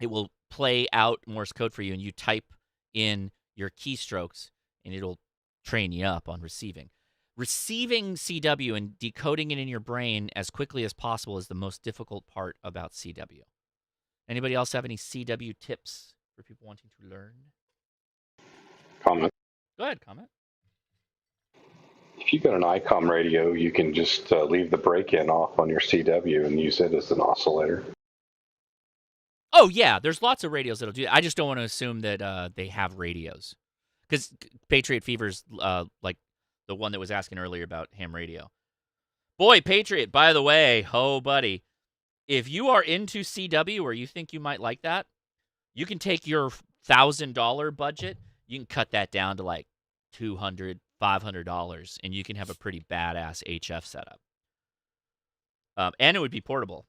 It will play out Morse code for you, and you type in your keystrokes, and it'll train you up on receiving. Receiving CW and decoding it in your brain as quickly as possible is the most difficult part about CW. Anybody else have any CW tips for people wanting to learn? Comment. Go ahead, comment. If you've got an ICOM radio, you can just leave the break-in off on your CW and use it as an oscillator. Oh, yeah, there's lots of radios that'll do that. I just don't want to assume that they have radios. Because Patriot Fever's the one that was asking earlier about ham radio. Boy, Patriot, by the way, buddy, if you are into CW or you think you might like that, you can take your $1,000 budget, you can cut that down to $200, $500, and you can have a pretty badass HF setup. And it would be portable.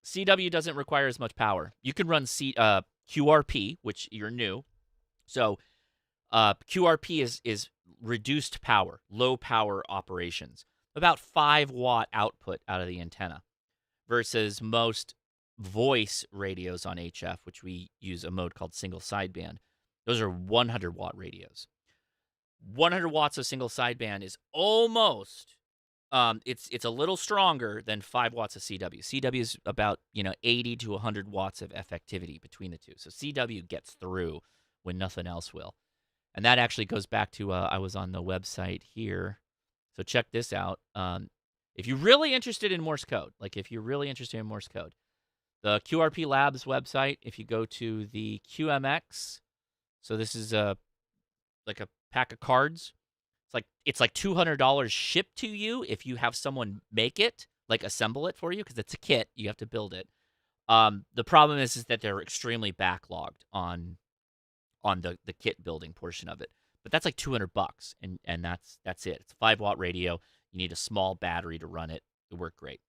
CW doesn't require as much power. You can run QRP, which you're new. So QRP is reduced power, low power operations. About 5 watt output out of the antenna versus most voice radios on HF, which we use a mode called single sideband. Those are 100 watt radios. 100 watts of single sideband is almost it's a little stronger than 5 watts of CW. CW is about 80 to 100 watts of effectivity between the two. So CW gets through when nothing else will. And that actually goes back to I was on the website here. So check this out. If you're really interested in Morse code, the QRP Labs website, if you go to the QMX, so this is like a pack of cards. It's like $200 shipped to you if you have someone make it, assemble it for you, because it's a kit. You have to build it. The problem is that they're extremely backlogged on the kit building portion of it. But that's like $200, and that's it. It's a 5 watt radio. You need a small battery to run it. It worked great.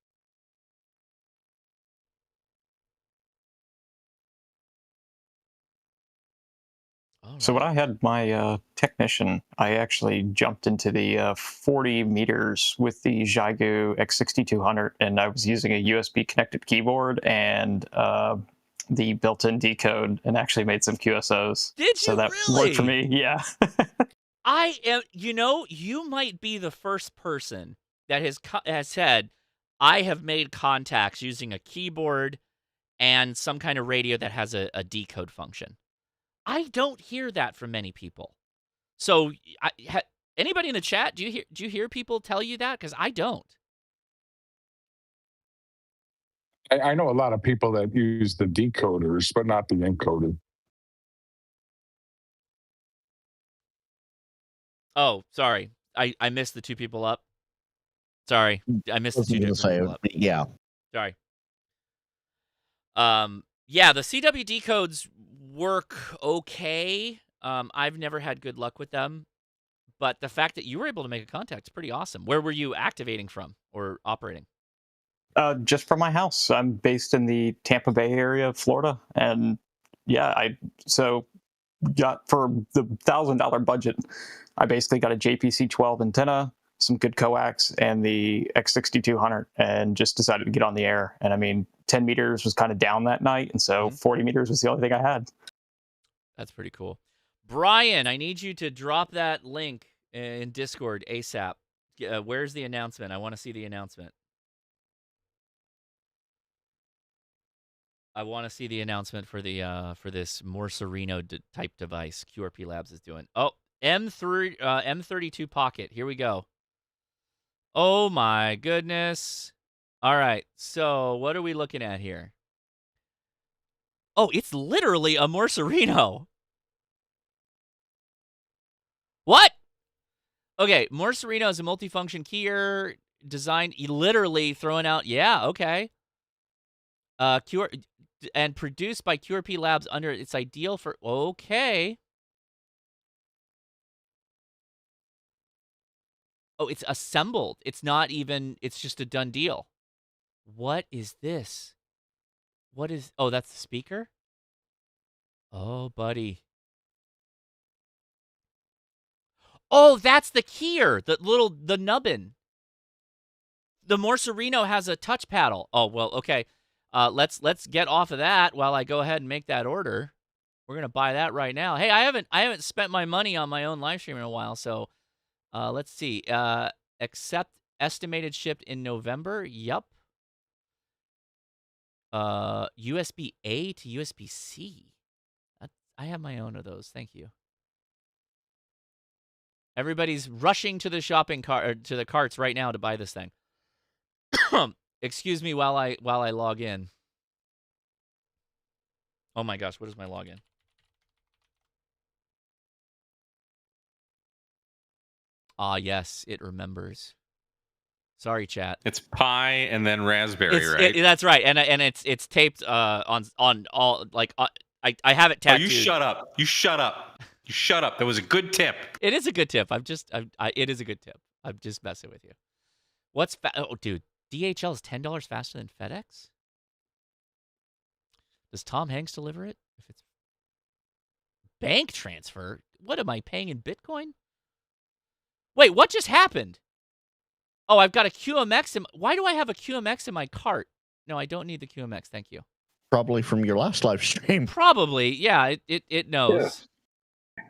So when I had my technician, I actually jumped into the 40 meters with the Xiegu X6200, and I was using a USB connected keyboard and the built-in decode, and actually made some QSOs. Did you so that really? worked for me, yeah. I am, you might be the first person that has said, I have made contacts using a keyboard and some kind of radio that has a decode function. I don't hear that from many people. So, anybody in the chat, do you hear people tell you that? Because I don't. I know a lot of people that use the decoders, but not the encoder. Oh, sorry. I missed the 2 people up. Sorry. I missed the 2 different people up. Yeah. Sorry. Yeah, the CW decodes work okay. I've never had good luck with them. But the fact that you were able to make a contact is pretty awesome. Where were you activating from or operating? Just from my house. I'm based in the Tampa Bay area of Florida. And yeah, so got for the $1,000 budget, I basically got a JPC-12 antenna, some good coax, and the X6200, and just decided to get on the air. And I mean, 10 meters was kind of down that night, and so 40 meters was the only thing I had. That's pretty cool. Brian, I need you to drop that link in Discord ASAP. Where's the announcement? I want to see the announcement. I want to see the announcement for the for this Morse-Cerritos type device QRP Labs is doing. Oh, M32 Pocket. Here we go. Oh my goodness. All right. So what are we looking at here? Oh, it's literally a Morse-Cerritos. What? Okay, Morse-Cerritos is a multifunction keyer designed, literally throwing out. Yeah, okay. And produced by QRP Labs under it's ideal for. Okay. Oh, it's assembled. It's not even. It's just a done deal. What is this? What is? Oh, that's the speaker? Oh, buddy. Oh, that's the keyer. The nubbin. The Morse-Cerritos has a touch paddle. Oh, well, okay. Let's get off of that while I go ahead and make that order. We're gonna buy that right now. Hey, I haven't spent my money on my own live stream in a while, so let's see. Accept estimated shipped in November. Yup. USB A to USB C. I have my own of those. Thank you. Everybody's rushing to the shopping cart to the carts right now to buy this thing. Excuse me while I log in. Oh my gosh, what is my login? Ah, yes, it remembers. Sorry, chat. It's Pi and then Raspberry, right? That's right, and it's taped on all like I have it tattooed. Oh, you shut up! You shut up! Shut up. That was a good tip. It is a good tip. It is a good tip. I'm just messing with you. Oh, dude, DHL is $10 faster than FedEx? Does Tom Hanks deliver it? If it's bank transfer, what am I paying in Bitcoin? Wait, what just happened? Oh, I've got a QMX why do I have a QMX in my cart? No, I don't need the QMX. Thank you. Probably from your last live stream. Probably, yeah. It knows. Yes.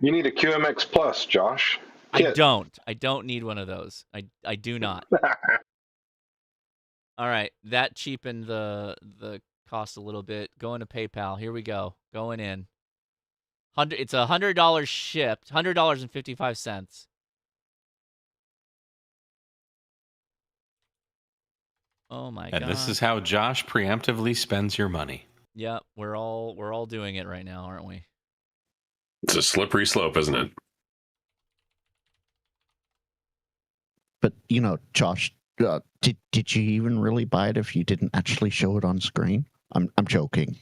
You need a QMX Plus, Josh. I don't need one of those. I do not. All right, that cheapened the cost a little bit. Going to PayPal. Here we go. Going in. It's $100 shipped. $100.55. Oh my god. And this is how Josh preemptively spends your money. Yeah, we're all doing it right now, aren't we? It's a slippery slope, isn't it? But Josh, did you even really buy it if you didn't actually show it on screen? I'm joking.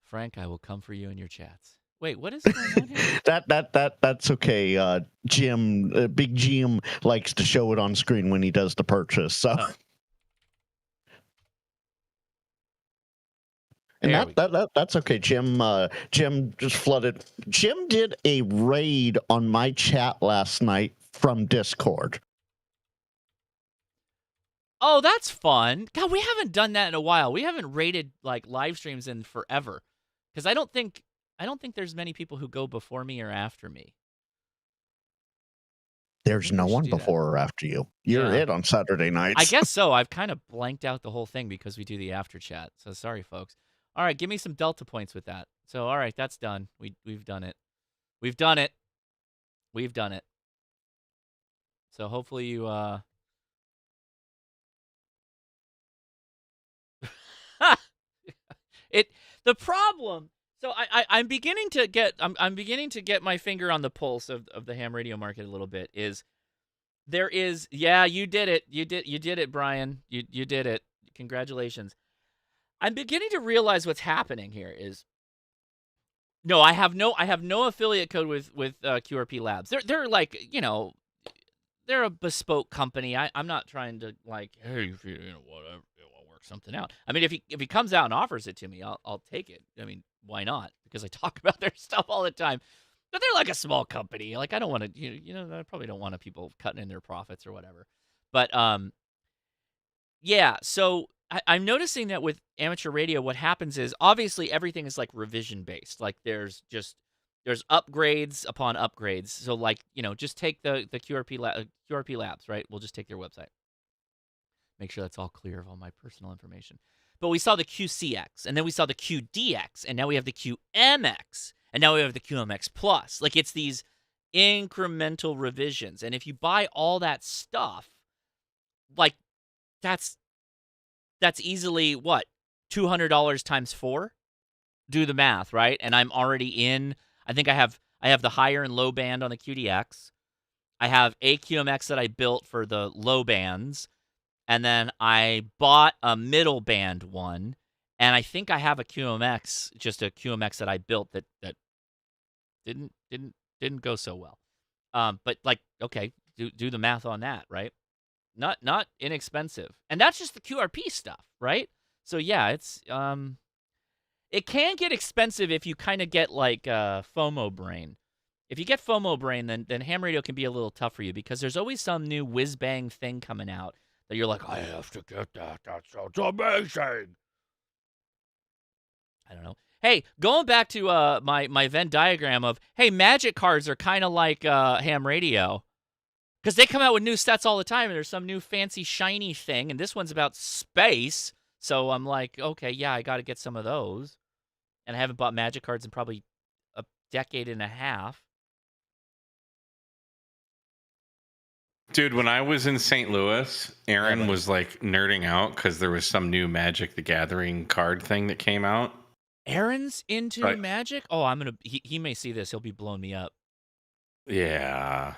Frank, I will come for you in your chats. Wait, what is going on here? That's okay. Jim, Big Jim likes to show it on screen when he does the purchase. So, and that's okay. Jim just flooded. Jim did a raid on my chat last night from Discord. Oh, that's fun. God, we haven't done that in a while. We haven't rated like live streams in forever. Because I don't think there's many people who go before me or after me. There's no one before or after you. You're it on Saturday nights. I guess so. I've kind of blanked out the whole thing because we do the after chat. So sorry, folks. All right, give me some Delta points with that. So all right, that's done. We've done it. We've done it. We've done it. So hopefully you the problem. So I'm beginning to get my finger on the pulse of the ham radio market a little bit. You did it, Brian. You did it. Congratulations. I'm beginning to realize what's happening here is. No, I have no affiliate code with QRP Labs. They're like, they're a bespoke company. I'm not trying to like, hey, whatever, we'll work something out. I mean, if he comes out and offers it to me, I'll take it. I mean, why not? Because I talk about their stuff all the time. But they're like a small company. Like I don't want to, I probably don't want people cutting in their profits or whatever. But yeah. So I'm noticing that with amateur radio, what happens is obviously everything is like revision based. Like there's upgrades upon upgrades. So like, just take the QRP Labs, right? We'll just take their website. Make sure that's all clear of all my personal information. But we saw the QCX, and then we saw the QDX, and now we have the QMX, and now we have the QMX Plus. Like it's these incremental revisions. And if you buy all that stuff, like that's easily what? $200 times 4? Do the math, right? And I'm already in. I think I have the higher and low band on the QDX. I have a QMX that I built for the low bands, and then I bought a middle band one, and I think I have a QMX, just a QMX that I built that didn't go so well. But like, okay, do the math on that, right? Not inexpensive, and that's just the QRP stuff, right? So yeah, it's it can get expensive if you kind of get like FOMO brain. If you get FOMO brain, then ham radio can be a little tough for you because there's always some new whiz bang thing coming out that you're like, I have to get that. That sounds amazing. I don't know. Hey, going back to my Venn diagram of, hey, magic cards are kind of like ham radio. Because they come out with new sets all the time, and there's some new fancy shiny thing, and this one's about space. So I'm like, okay, yeah, I got to get some of those. And I haven't bought magic cards in probably a decade and a half. Dude, when I was in St. Louis, Aaron was like nerding out because there was some new Magic the Gathering card thing that came out. Aaron's into Magic? Oh, he may see this. He'll be blowing me up. Yeah.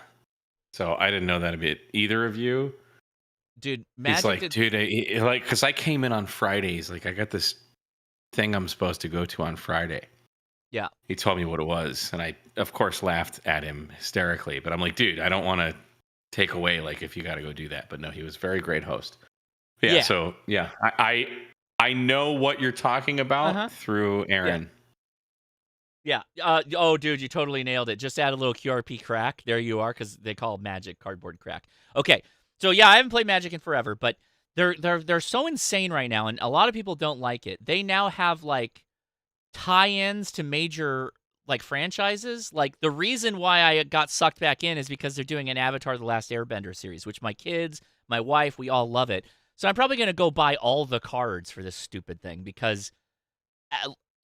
So I didn't know that about either of you. Dude, Magic. He's like, dude, because I came in on Fridays. Like, I got this thing I'm supposed to go to on Friday. Yeah. He told me what it was, and I, of course, laughed at him hysterically. But I'm like, dude, I don't want to take away, like, if you got to go do that. But no, he was a very great host. Yeah. So, yeah, I know what you're talking about through Aaron. Yeah. Oh, dude, you totally nailed it. Just add a little QRP crack. There you are, because they call Magic cardboard crack. Okay. So, yeah, I haven't played Magic in forever, but they're so insane right now, and a lot of people don't like it. They now have, like, tie-ins to major, like, franchises. Like, the reason why I got sucked back in is because they're doing an Avatar: The Last Airbender series, which my kids, my wife, we all love it. So I'm probably going to go buy all the cards for this stupid thing, because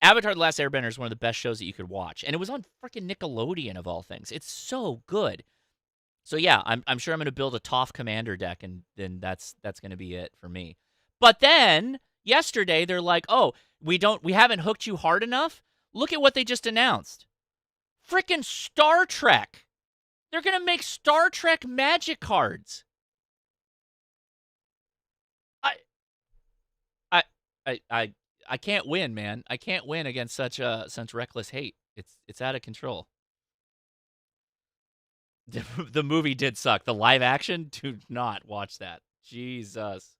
Avatar: The Last Airbender is one of the best shows that you could watch, and it was on freaking Nickelodeon of all things. It's so good. So yeah, I'm sure I'm going to build a Toph Commander deck, and then that's going to be it for me. But then yesterday they're like, "Oh, we haven't hooked you hard enough. Look at what they just announced. Freaking Star Trek. They're going to make Star Trek Magic cards." I can't win, man. I can't win against such reckless hate. It's out of control. The movie did suck. The live action, do not watch that. Jesus.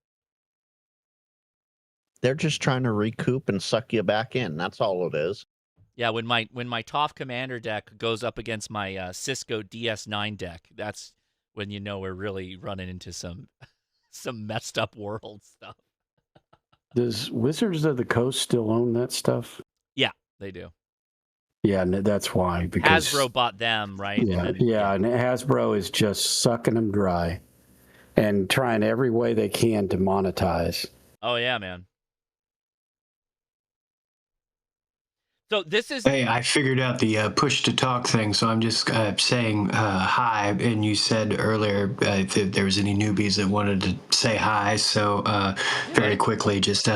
They're just trying to recoup and suck you back in. That's all it is. Yeah, when my Toph Commander deck goes up against my Cisco DS9 deck, that's when you know we're really running into some messed up world stuff. Does Wizards of the Coast still own that stuff? Yeah, they do. Yeah, that's why. Because Hasbro bought them, right? Yeah, and Hasbro is just sucking them dry and trying every way they can to monetize. Oh, yeah, man. So this is... Hey, I figured out the push to talk thing, so I'm just saying hi. And you said earlier if there was any newbies that wanted to say hi, so very quickly, just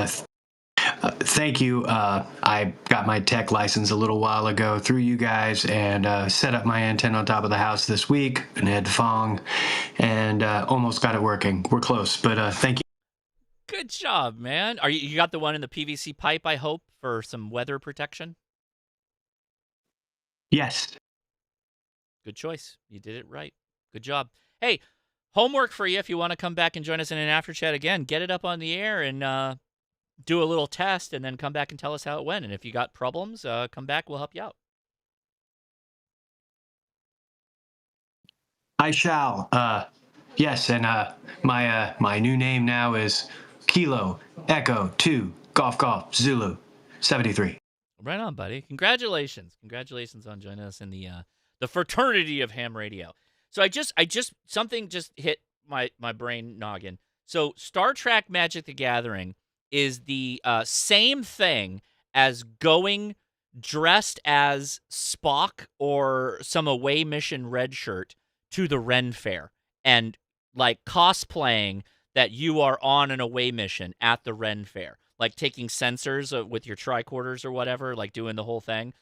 thank you. I got my tech license a little while ago through you guys, and set up my antenna on top of the house this week, and had Fong, and almost got it working. We're close, but thank you. Good job, man. You got the one in the PVC pipe, I hope, for some weather protection? Yes. Good choice. You did it right. Good job. Hey, homework for you if you want to come back and join us in an after chat again. Get it up on the air and do a little test, and then come back and tell us how it went. And if you got problems, come back. We'll help you out. I shall. Yes, and my new name now is Kilo Echo 2 Golf Zulu 73. Right on, buddy. Congratulations. Congratulations on joining us in the fraternity of ham radio. So I just something just hit my brain noggin. So Star Trek Magic the Gathering is the same thing as going dressed as Spock or some away mission red shirt to the Ren Fair and like cosplaying that you are on an away mission at the Ren Fair, like taking sensors with your tricorders or whatever, like doing the whole thing.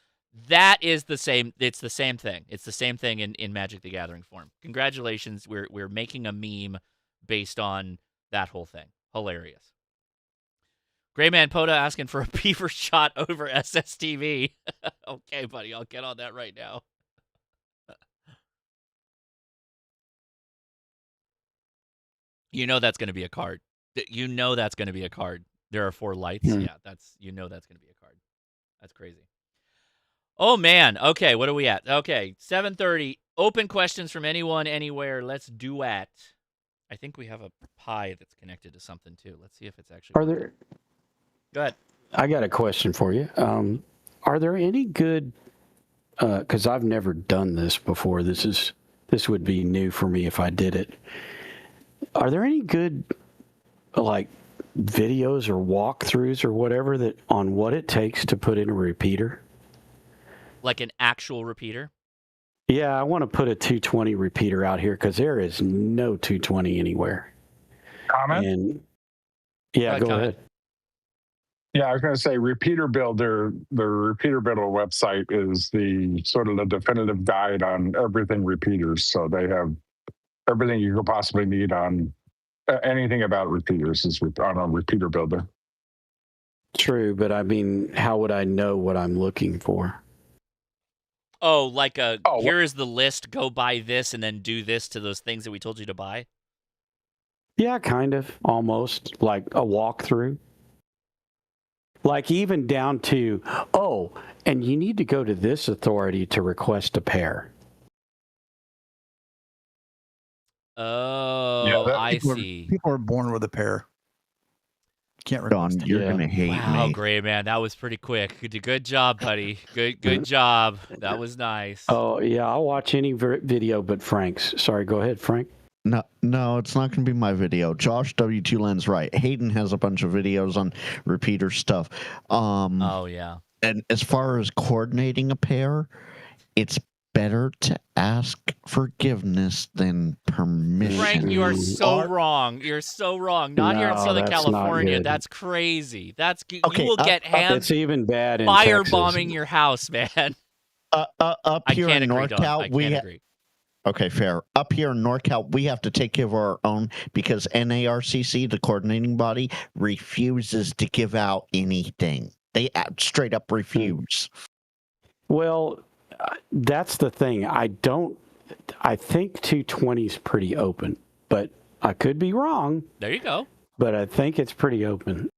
That is the same. It's the same thing. It's the same thing in Magic the Gathering form. Congratulations. We're making a meme based on that whole thing. Hilarious. Grayman POTA asking for a beaver shot over SSTV. Okay, buddy, I'll get on that right now. You know that's going to be a card. You know that's going to be a card. There are 4 lights. Yeah, that's going to be a card. That's crazy. Oh man. Okay, what are we at? Okay, 7:30. Open questions from anyone, anywhere. Let's duet. I think we have a pie that's connected to something too. Let's see if it's actually. Are there? Go ahead. I got a question for you. Are there any good? Because I've never done this before. This would be new for me if I did it. Are there any good, like, videos or walkthroughs or whatever that on what it takes to put in a repeater? Like an actual repeater? Yeah, I want to put a 220 repeater out here because there is no 220 anywhere. Comment? And yeah, go ahead. Yeah, I was going to say Repeater Builder, the Repeater Builder website is the sort of the definitive guide on everything repeaters. So they have everything you could possibly need on anything about repeaters is on a Repeater Builder. True, but I mean, how would I know what I'm looking for? Oh, like here is the list, go buy this, and then do this to those things that we told you to buy? Yeah, kind of, almost, like a walkthrough. Like even down to, and you need to go to this authority to request a pair. Oh, I see. People are born with a pair. Can't request Don, you're gonna hate Wow, me. great, man. That was pretty quick. Good job, buddy. Good job. That was nice. Oh, yeah, I'll watch any video but Frank's. Sorry, go ahead, Frank. No, it's not going to be my video. Josh W2 Len's right. Hayden has a bunch of videos on repeater stuff. Oh, yeah. And as far as coordinating a pair, it's better to ask forgiveness than permission. Frank, you are so wrong. You're so wrong. Not here in Southern California. That's crazy. You will get hands. It's even bad in firebombing Texas. your house, man. Up here in NorCal, we agree. Okay, fair. Up here in NorCal, we have to take care of our own because NARCC, the coordinating body, refuses to give out anything. They straight up refuse. Well, that's the thing. I think 220 is pretty open, but I could be wrong. There you go. But I think it's pretty open.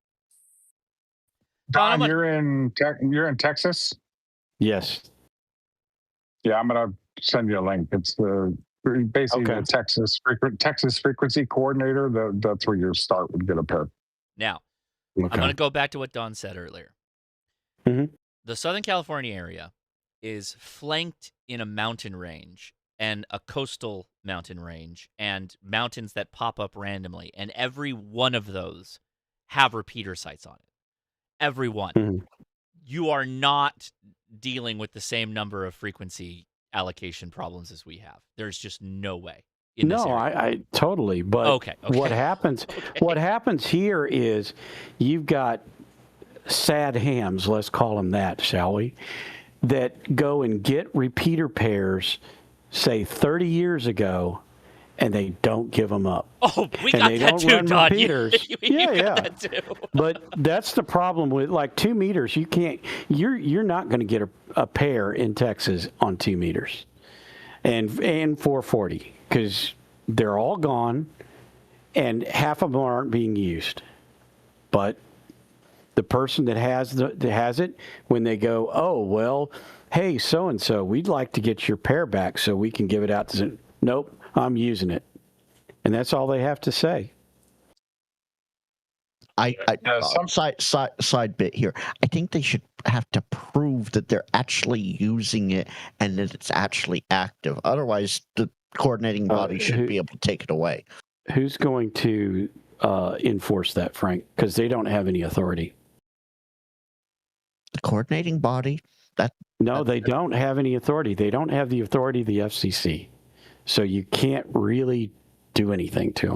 Don, you're in Texas? Yes. Yeah, I'm gonna send you a link. It's basically the Texas frequency coordinator. That's where you start with get a pair. Now, I'm going to go back to what Don said earlier. Mm-hmm. The Southern California area is flanked in a mountain range and a coastal mountain range and mountains that pop up randomly, and every one of those have repeater sites on it. Every one. Mm-hmm. You are not dealing with the same number of frequency allocation problems as we have. There's just no way. No, I totally. But okay. What happens? What happens here is you've got sad hams. Let's call them that, shall we? That go and get repeater pairs, say 30 years ago, and they don't give them up. Oh, we and got they that don't too, run Don. Repeaters. You yeah. got that too. But that's the problem with like 2 meters. You can't. You're not going to get a pair in Texas on 2 meters, and 440 because they're all gone, and half of them aren't being used. But the person that has it, when they go, oh well, hey, so and so, we'd like to get your pair back so we can give it out to. Nope. I'm using it. And that's all they have to say. Side bit here. I think they should have to prove that they're actually using it and that it's actually active. Otherwise, the coordinating body should be able to take it away. Who's going to enforce that, Frank? Because they don't have any authority. The coordinating body? They don't have any authority. They don't have the authority of the FCC. So you can't really do anything to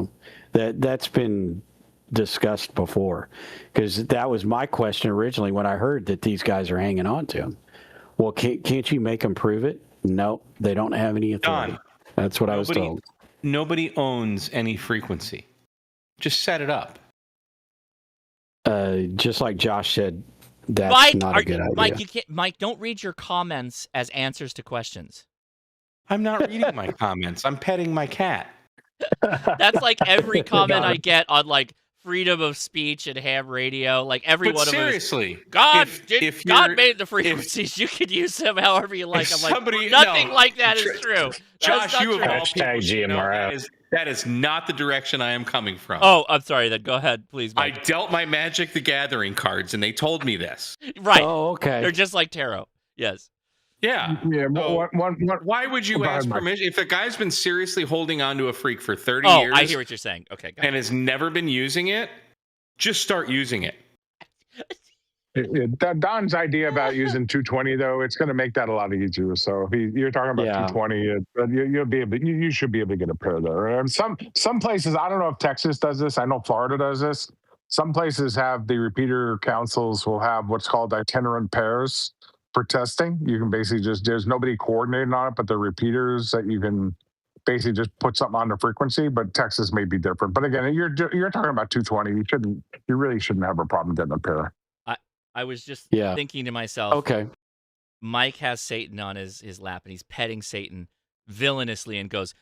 them. That's been discussed before, because that was my question originally when I heard that these guys are hanging on to them. Well, can't you make them prove it? No, they don't have any authority. Don, that's what I was told. Nobody owns any frequency. Just set it up. Just like Josh said, that's not a good idea. Mike, don't read your comments as answers to questions. I'm not reading my comments. I'm petting my cat. That's like every comment I get on like freedom of speech and ham radio. Like every one of them. Seriously, God made the frequencies. You can use them however you like. I'm like, nothing like that is true. Josh, you have all hashtag GMRF. That is not the direction I am coming from. Oh, I'm sorry. Then go ahead, please, Mike. I dealt my Magic the Gathering cards, and they told me this. Right. Oh, okay. They're just like tarot. Yes. Yeah. Yeah. So, why would you ask permission if a guy's been seriously holding on to a freak for 30 years? Oh, I hear what you're saying. Okay. And has never been using it. Just start using it. Don's idea about using 220 though, it's going to make that a lot easier. So if you're talking about 220, you should be able to get a pair there. And some places, I don't know if Texas does this. I know Florida does this. Some places have the repeater councils will have what's called itinerant pairs for testing. You can basically there's nobody coordinating on it, but the repeaters that you can basically just put something on the frequency. But Texas may be different. But again, you're talking about 220. You really shouldn't have a problem getting a pair. I was just thinking to myself, okay, Mike has Satan on his lap, and he's petting Satan villainously and goes,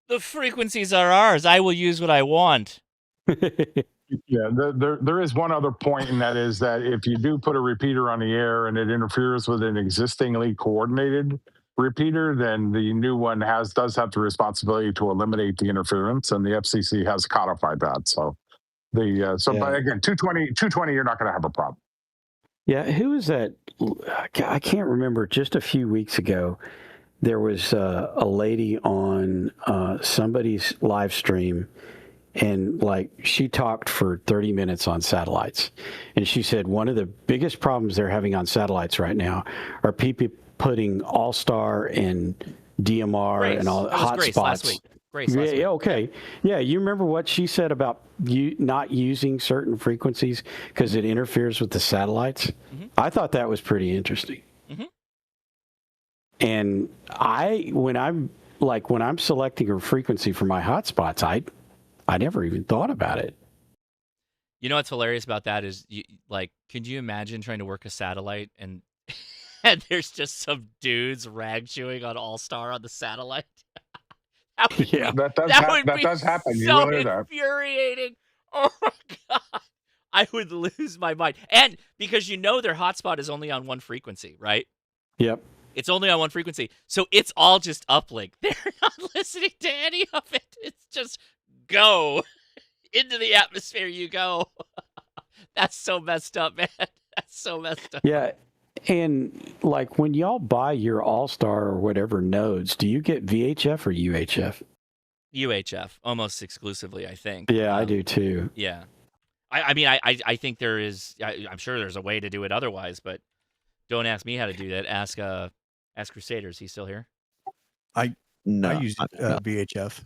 "The frequencies are ours. I will use what I want." Yeah, there is one other point, and that is that if you do put a repeater on the air and it interferes with an existingly coordinated repeater, then the new one does have the responsibility to eliminate the interference, and the FCC has codified that. So but again, 220, you're not going to have a problem. Yeah, who is that? I can't remember. Just a few weeks ago, there was a lady on somebody's live stream, and she talked for 30 minutes on satellites. And she said one of the biggest problems they're having on satellites right now are people putting Allstar and DMR and all hotspots. Grace last week. Grace last week. Okay. Yeah, you remember what she said about you not using certain frequencies because it interferes with the satellites? Mm-hmm. I thought that was pretty interesting. Mm-hmm. And when I'm selecting a frequency for my hotspots, I never even thought about it. You know what's hilarious about that is, could you imagine trying to work a satellite and and there's just some dudes rag chewing on Allstar on the satellite? That does happen. You So will hear that. infuriating. Oh my god, I would lose my mind. And because their hotspot is only on one frequency, right? Yep. It's only on one frequency, so it's all just uplink. They're not listening to any of it. It's just go into the atmosphere. You go. That's so messed up, man. That's so messed up. Yeah. And when y'all buy your Allstar or whatever nodes, do you get VHF or UHF? UHF, almost exclusively, I think. Yeah, I do too. Yeah. I think there is. I'm sure there's a way to do it otherwise, but don't ask me how to do that. Ask Crusaders. He's still here? I use VHF,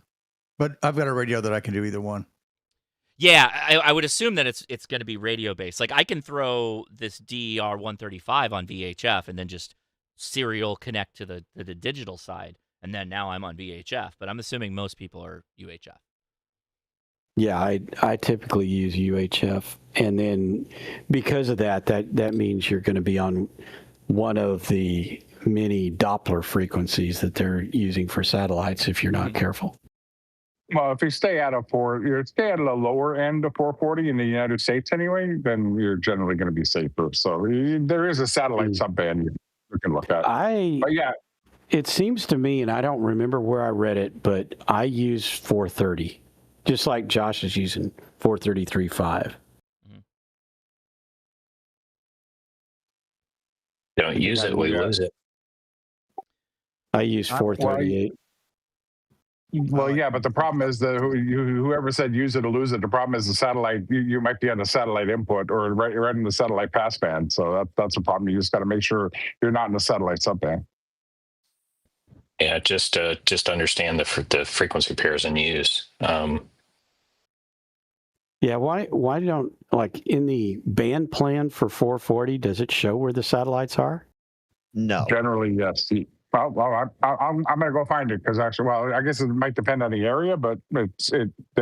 but I've got a radio that I can do either one. Yeah, I would assume that it's going to be radio based. I can throw this DER 135 on VHF and then just serial connect to the digital side, and then now I'm on VHF. But I'm assuming most people are UHF. Yeah, I typically use UHF, and then because of that means you're going to be on one of the many Doppler frequencies that they're using for satellites if you're not careful. Well, if you stay at a lower end of 440 in the United States anyway, then you're generally going to be safer. So there is a satellite subband you can look at. But yeah, it seems to me, and I don't remember where I read it, but I use 430, just like Josh is using 433.5. Don't use it, we lose it. I use 438. Well, yeah, but the problem is that whoever said use it or lose it, the problem is the satellite, you might be on the satellite input or right in the satellite passband. So that's a problem. You just got to make sure you're not in the satellite subband. Yeah, just understand the frequency pairs in use. Yeah, why don't, in the band plan for 440, does it show where the satellites are? No. Generally, yes. Well, I'm going to go find it because actually, I guess it might depend on the area, but they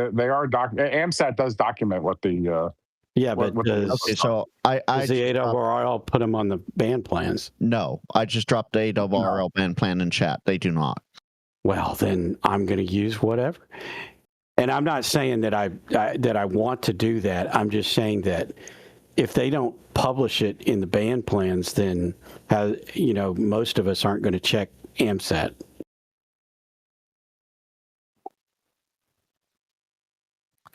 are AMSAT does document what the does the ARRL put them on the band plans? No, I just dropped the ARRL band plan in chat. They do not. Well, then I'm going to use whatever. And I'm not saying that I want to do that. I'm just saying that if they don't publish it in the band plans, then most of us aren't going to check AMSAT.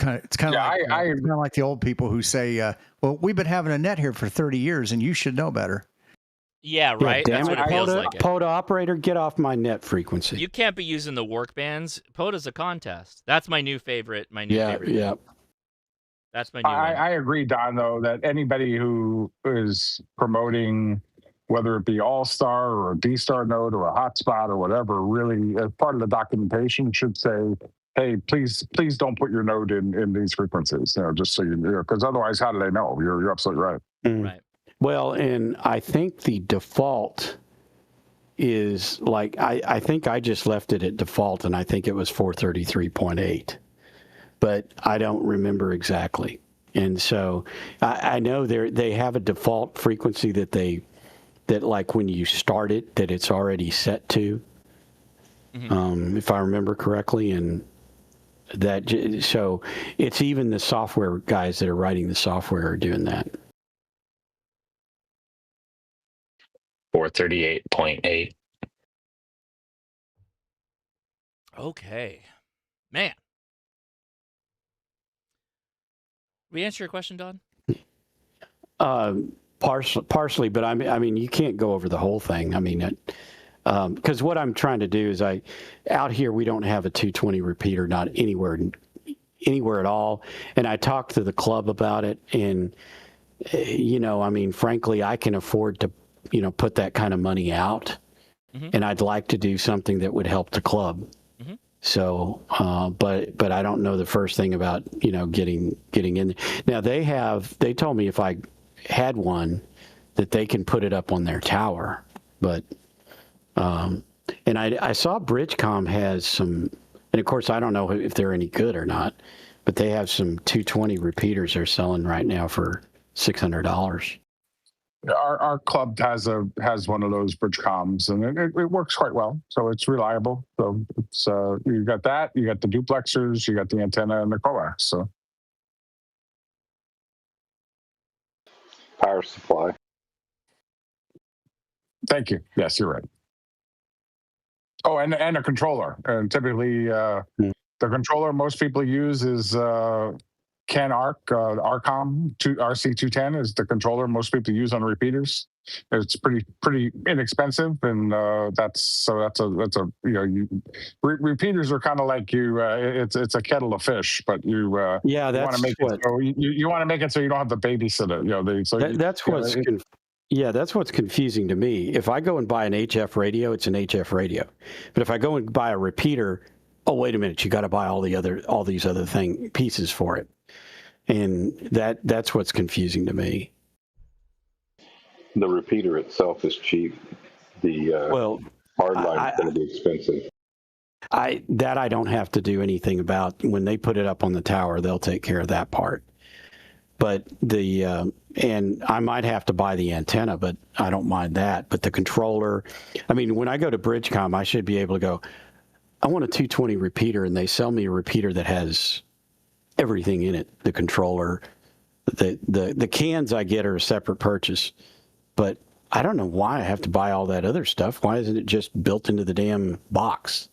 It's kind of like the old people who say, "Well, we've been having a net here for 30 years, and you should know better." Yeah, right. Yeah, that's what it feels like. POTA operator, get off my net frequency. You can't be using the work bands. POTA's a contest. That's my new favorite. Yeah. That's my new one. I agree, Don, though, that anybody who is promoting, whether it be Allstar or a D-Star node or a hotspot or whatever, really, as part of the documentation should say, hey, please don't put your node in these frequencies, just so you know, because otherwise, how do they know? You're absolutely right. Right. Well, and I think the default is I think I just left it at default, and I think it was 433.8. But I don't remember exactly. And so I know they have a default frequency that they that like when you start it, that it's already set to, if I remember correctly, and so it's even the software guys that are writing the software are doing that. 438.8. Okay, man. We answer your question, Don? Partially, but I mean, you can't go over the whole thing. I mean, because what I'm trying to do is out here we don't have a 220 repeater, not anywhere at all. And I talked to the club about it, and I mean, frankly, I can afford to, put that kind of money out, and I'd like to do something that would help the club. So, but I don't know the first thing about, getting in. Now they told me if I had one that they can put it up on their tower, but, and I saw Bridgecom has some, and of course I don't know if they're any good or not, but they have some 220 repeaters they're selling right now for $600. Our club has one of those Bridgecoms, and it works quite well. So it's reliable. So it's you got that, you got the duplexers, you got the antenna and the coax. So power supply. Thank you. Yes, you're right. Oh, and a controller. And typically, the controller most people use is CanArc, Arcom RC210 is the controller most people use on repeaters. It's pretty inexpensive, and repeaters are kind of like it's a kettle of fish, but you want to make it so you want to make it so you don't have to babysit it. That's what's confusing to me. If I go and buy an HF radio, it's an HF radio. But if I go and buy a repeater, oh wait a minute, you got to buy all these other pieces for it. And that's what's confusing to me. The repeater itself is cheap. The hardline is going to be expensive. I don't have to do anything about. When they put it up on the tower, they'll take care of that part. But and I might have to buy the antenna, but I don't mind that. But the controller, I mean, when I go to Bridgecom, I should be able to go, I want a 220 repeater, and they sell me a repeater that has everything in it. The controller, the cans I get are a separate purchase, but I don't know why I have to buy all that other stuff. Why isn't it just built into the damn box?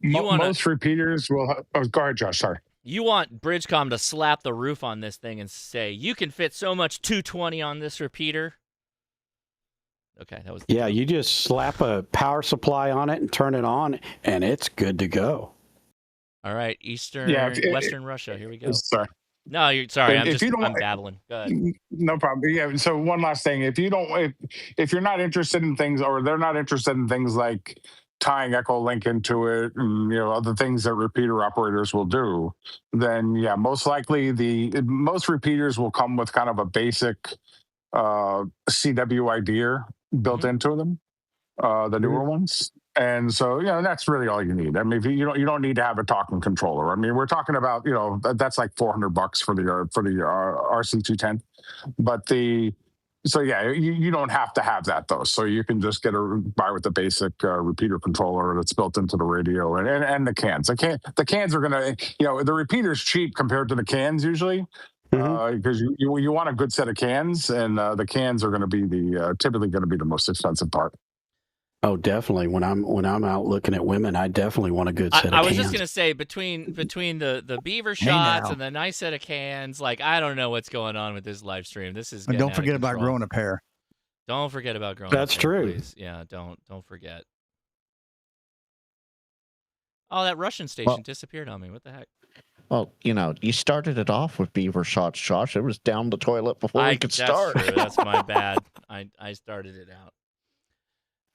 Most repeaters will go ahead, Josh, sorry. You want Bridgecom to slap the roof on this thing and say, you can fit so much 220 on this repeater? Okay, that was... Yeah, you just slap a power supply on it and turn it on, and it's good to go. All right, Western Russia, here we go. Sorry. No, you're sorry. I'm babbling. Go ahead. No problem. Yeah. So one last thing: if you're not interested in things, or they're not interested in things like tying Echolink into it, and other things that repeater operators will do, then yeah, most likely most repeaters will come with kind of a basic CW idea built into them, the newer ones. And so, that's really all you need. I mean, you don't need to have a talking controller. I mean, we're talking about, that's like $400 for the RC210. But you don't have to have that though. So you can just buy with the basic repeater controller that's built into the radio and the cans. The cans are gonna, the repeater's cheap compared to the cans usually. Because you want a good set of cans, and the cans are going to be typically going to be the most expensive part. Oh, definitely. When I'm out looking at women, I definitely want a good set of cans. I was just gonna say between the beaver shots and the nice set of cans, like I don't know what's going on with this live stream. This is don't forget about growing a pair. Don't forget about growing. That's true. Please. Yeah, don't forget. Oh, that Russian station disappeared on me. What the heck? Well, you started it off with beaver shots, Josh. It was down the toilet before we could start. That's true. That's my bad. I started it out.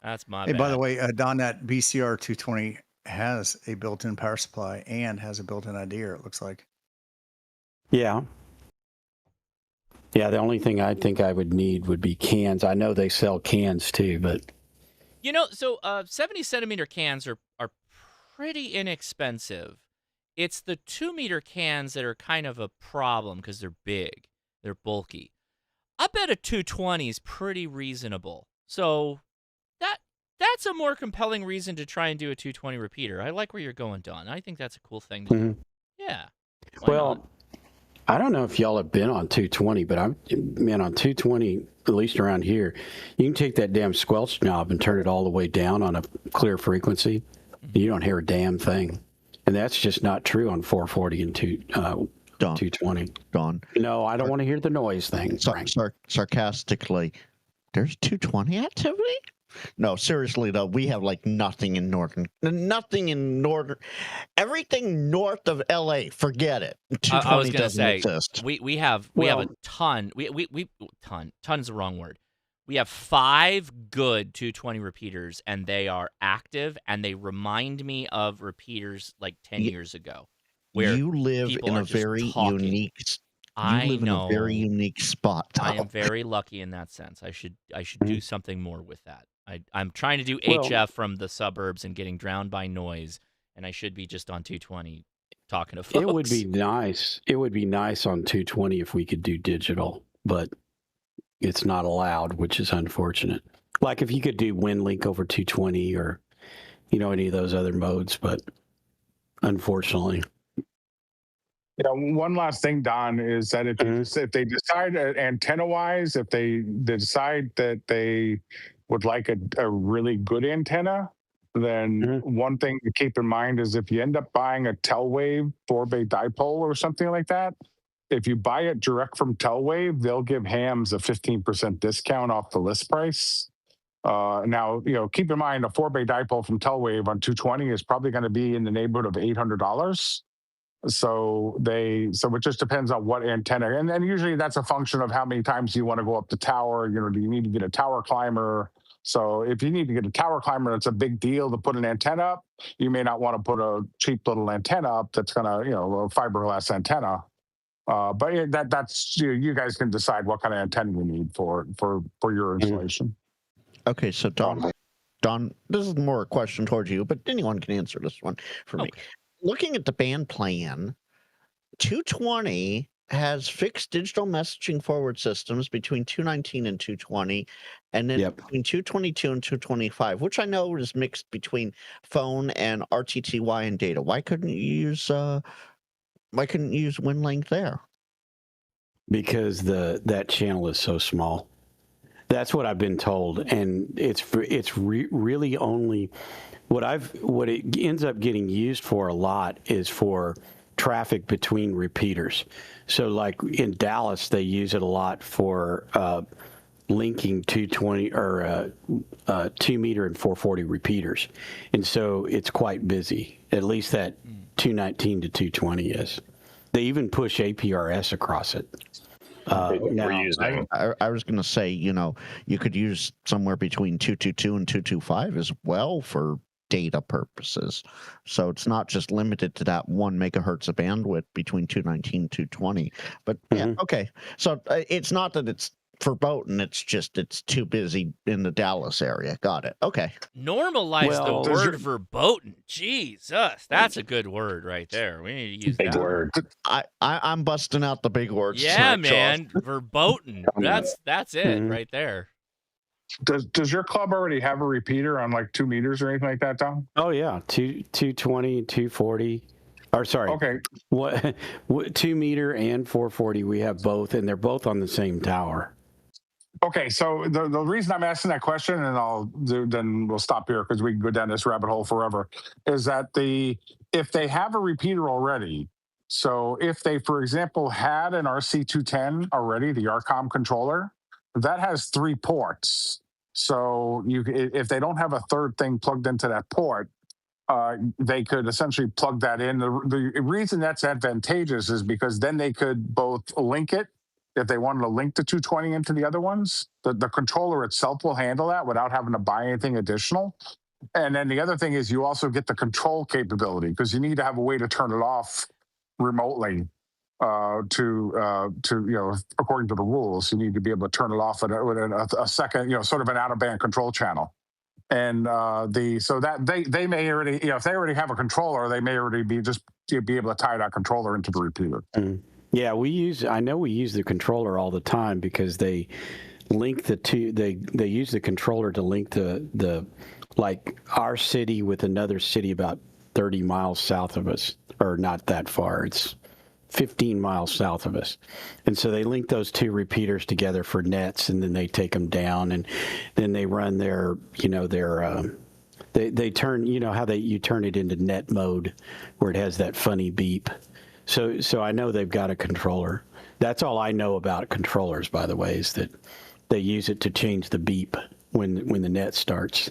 That's my bad. Hey, by the way, Don, that BCR 220 has a built-in power supply and has a built-in IDR, it looks like. Yeah. Yeah, the only thing I think I would need would be cans. I know they sell cans too, but... So 70-centimeter cans are pretty inexpensive. It's the 2-meter cans that are kind of a problem because they're big. They're bulky. I bet a 220 is pretty reasonable. So that's a more compelling reason to try and do a 220 repeater. I like where you're going, Don. I think that's a cool thing to do. Yeah. Well, I don't know if y'all have been on 220, but on 220, at least around here, you can take that damn squelch knob and turn it all the way down on a clear frequency. You don't hear a damn thing. And that's just not true on 440 and 220. Don. No, I don't want to hear the noise thing. Sarcastically, there's 220 activity? No, seriously though, we have like nothing in northern. Everything north of LA, forget it. 220 I was going to doesn't say exist. we have a ton. Ton's the wrong word. We have 5 good 220 repeaters, and they are active, and they remind me of repeaters like 10 years ago. Where you live people in are a just very talking. unique. I live know. in a very unique spot. I am Tom. very lucky in that sense. I should do something more with that. I'm trying to do HF from the suburbs and getting drowned by noise, and I should be just on 220 talking to folks. It would be nice. It would be nice on 220 if we could do digital, but it's not allowed, which is unfortunate. Like if you could do WinLink over 220 or, any of those other modes, but unfortunately. One last thing, Don, is that if they decide antenna-wise, if they decide that they would like a really good antenna, then one thing to keep in mind is if you end up buying a Telwave 4-bay dipole or something like that, if you buy it direct from Telwave, they'll give hams a 15% discount off the list price. Now, keep in mind a 4-bay dipole from Telwave on 220 is probably going to be in the neighborhood of $800. So it just depends on what antenna, and then usually that's a function of how many times you want to go up the tower. Do you need to get a tower climber? So if you need to get a tower climber, it's a big deal to put an antenna up. You may not want to put a cheap little antenna up that's gonna, a fiberglass antenna. But that's you guys can decide what kind of antenna you need for your installation. Okay, so Don, this is more a question towards you, but anyone can answer this one for me. Looking at the band plan, 220 has fixed digital messaging forward systems between 219 and 220, and then between 222 and 225, which I know is mixed between phone and RTTY and data. Why couldn't you use WinLink there? Because that channel is so small. That's what I've been told, and it's really only what it ends up getting used for a lot is for traffic between repeaters. So like in Dallas, they use it a lot for linking 220 or 2 meter and 440 repeaters, and so it's quite busy. At least that 219 to 220 is. They even push APRS across it. I was going to say, you could use somewhere between 222 and 225 as well for data purposes. So it's not just limited to that 1 megahertz of bandwidth between 219 and 220. But yeah, okay. So it's not that it's verboten, it's just it's too busy in the Dallas area. Got it. Okay. Normalize the word verboten. Jesus, that's a good word right there. We need to use big that word. I'm busting out the big words. Yeah, tonight, man. Verboten. That's it right there. Does your club already have a repeater on like 2 meters or anything like that, Tom? Oh yeah, 220, 240. Or sorry. Okay. What 2 meter and 440? We have both, and they're both on the same tower. Okay, so the reason I'm asking that question, and then we'll stop here because we can go down this rabbit hole forever, is that if they have a repeater already, so if they, for example, had an RC210 already, the RCOM controller, that has 3 ports. So if they don't have a third thing plugged into that port, they could essentially plug that in. The reason that's advantageous is because then they could both link it. If they wanted to link the 220 into the other ones, the controller itself will handle that without having to buy anything additional. And then the other thing is you also get the control capability because you need to have a way to turn it off remotely to according to the rules. You need to be able to turn it off with a second, sort of an out-of-band control channel. And so that they may already, if they already have a controller, they may already be able to tie that controller into the repeater. Yeah, I know we use the controller all the time because they link the two. They use the controller to link the like our city with another city about 30 miles south of us, or not that far. It's 15 miles south of us. And so they link those two repeaters together for nets, and then they take them down, and then they run their they turn, how you turn it into net mode where it has that funny beep. So I know they've got a controller. That's all I know about controllers, by the way, is that they use it to change the beep when the net starts.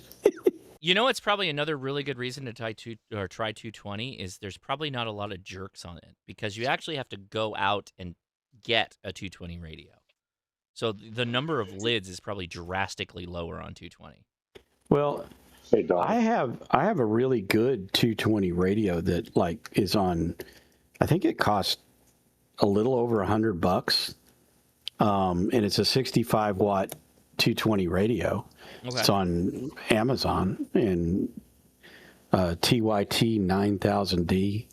It's probably another really good reason to try 220 is there's probably not a lot of jerks on it because you actually have to go out and get a 220 radio. So the number of lids is probably drastically lower on 220. Well, I have a really good 220 radio that is on. I think it costs a little over $100, and it's a 65 watt 220 radio. Okay. It's on Amazon and TYT 9000D.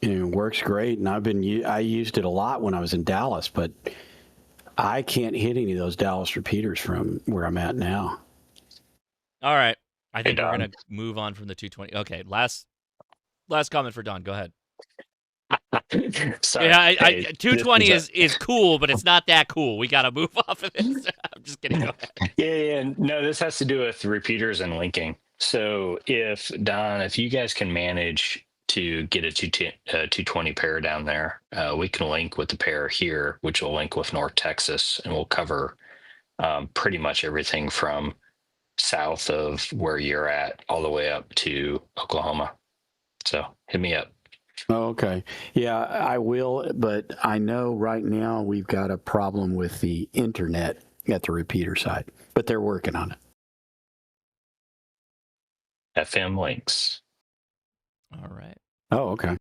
It works great, and I used it a lot when I was in Dallas, but I can't hit any of those Dallas repeaters from where I'm at now. All right, I think we're gonna move on from the 220. Okay, last comment for Don. Go ahead. Sorry. Yeah, 220 is cool, but it's not that cool. We got to move off of this. I'm just kidding. Go ahead. Yeah. No, this has to do with repeaters and linking. So if you guys can manage to get a 220 pair down there, we can link with the pair here, which will link with North Texas, and we'll cover pretty much everything from south of where you're at all the way up to Oklahoma. So hit me up. Oh, okay. Yeah, I will, but I know right now we've got a problem with the internet at the repeater side, but they're working on it. FM links. All right. Oh, okay.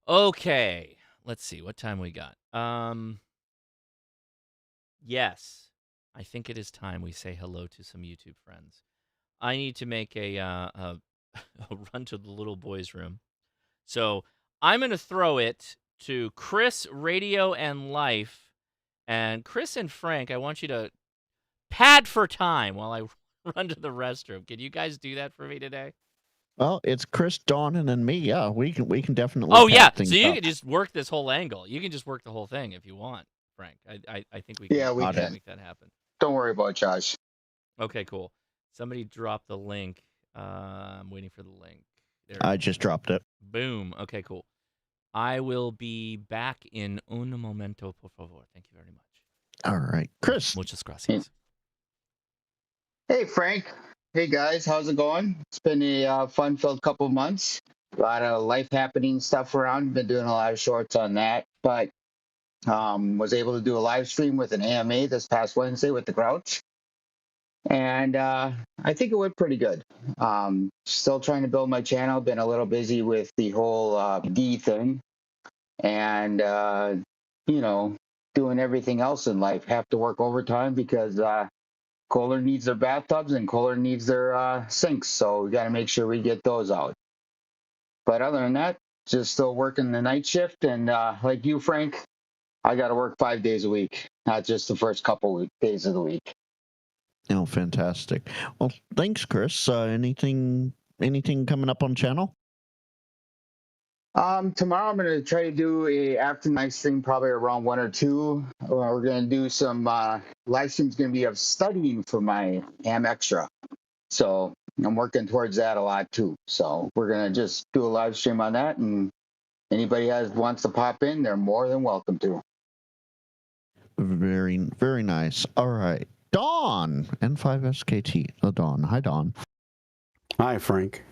Okay. Let's see what time we got. Yes, I think it is time we say hello to some YouTube friends. I need to make a run to the little boys' room. So I'm going to throw it to Chris, Radio, and Life. And Chris and Frank, I want you to pad for time while I run to the restroom. Can you guys do that for me today? Well, it's Chris, Dawn, and then me. Yeah, we can definitely. Oh, yeah. Things So you up. can just work this whole angle. You can just work the whole thing if you want, Frank. I think we can, we can make that happen. Don't worry about it, Josh. Okay, cool. Somebody dropped the link. I'm waiting for the link. I just dropped it. Boom. Okay, cool. I will be back in un momento, por favor. Thank you very much. All right, Chris. Muchas gracias. Hey, Frank. Hey, guys. How's it going? It's been a fun-filled couple of months. A lot of life-happening stuff around. Been doing a lot of shorts on that, but was able to do a live stream with an AMA this past Wednesday with the Grouch. And I think it went pretty good. Still trying to build my channel. Been a little busy with the whole D thing. And, doing everything else in life. Have to work overtime because Kohler needs their bathtubs and Kohler needs their sinks. So we got to make sure we get those out. But other than that, just still working the night shift. And like you, Frank, I got to work 5 days a week, not just the first couple days of the week. Oh, fantastic. Well, thanks, Chris. Anything coming up on channel? Tomorrow I'm going to try to do a after night stream, probably around 1 or 2. We're going to do some live streams going to be of studying for my AM Extra. So I'm working towards that a lot too. So we're going to just do a live stream on that, and anybody wants to pop in, they're more than welcome to. Very, very nice. All right. Dawn, N5SKT. Dawn. Hi, Dawn. Hi, Frank.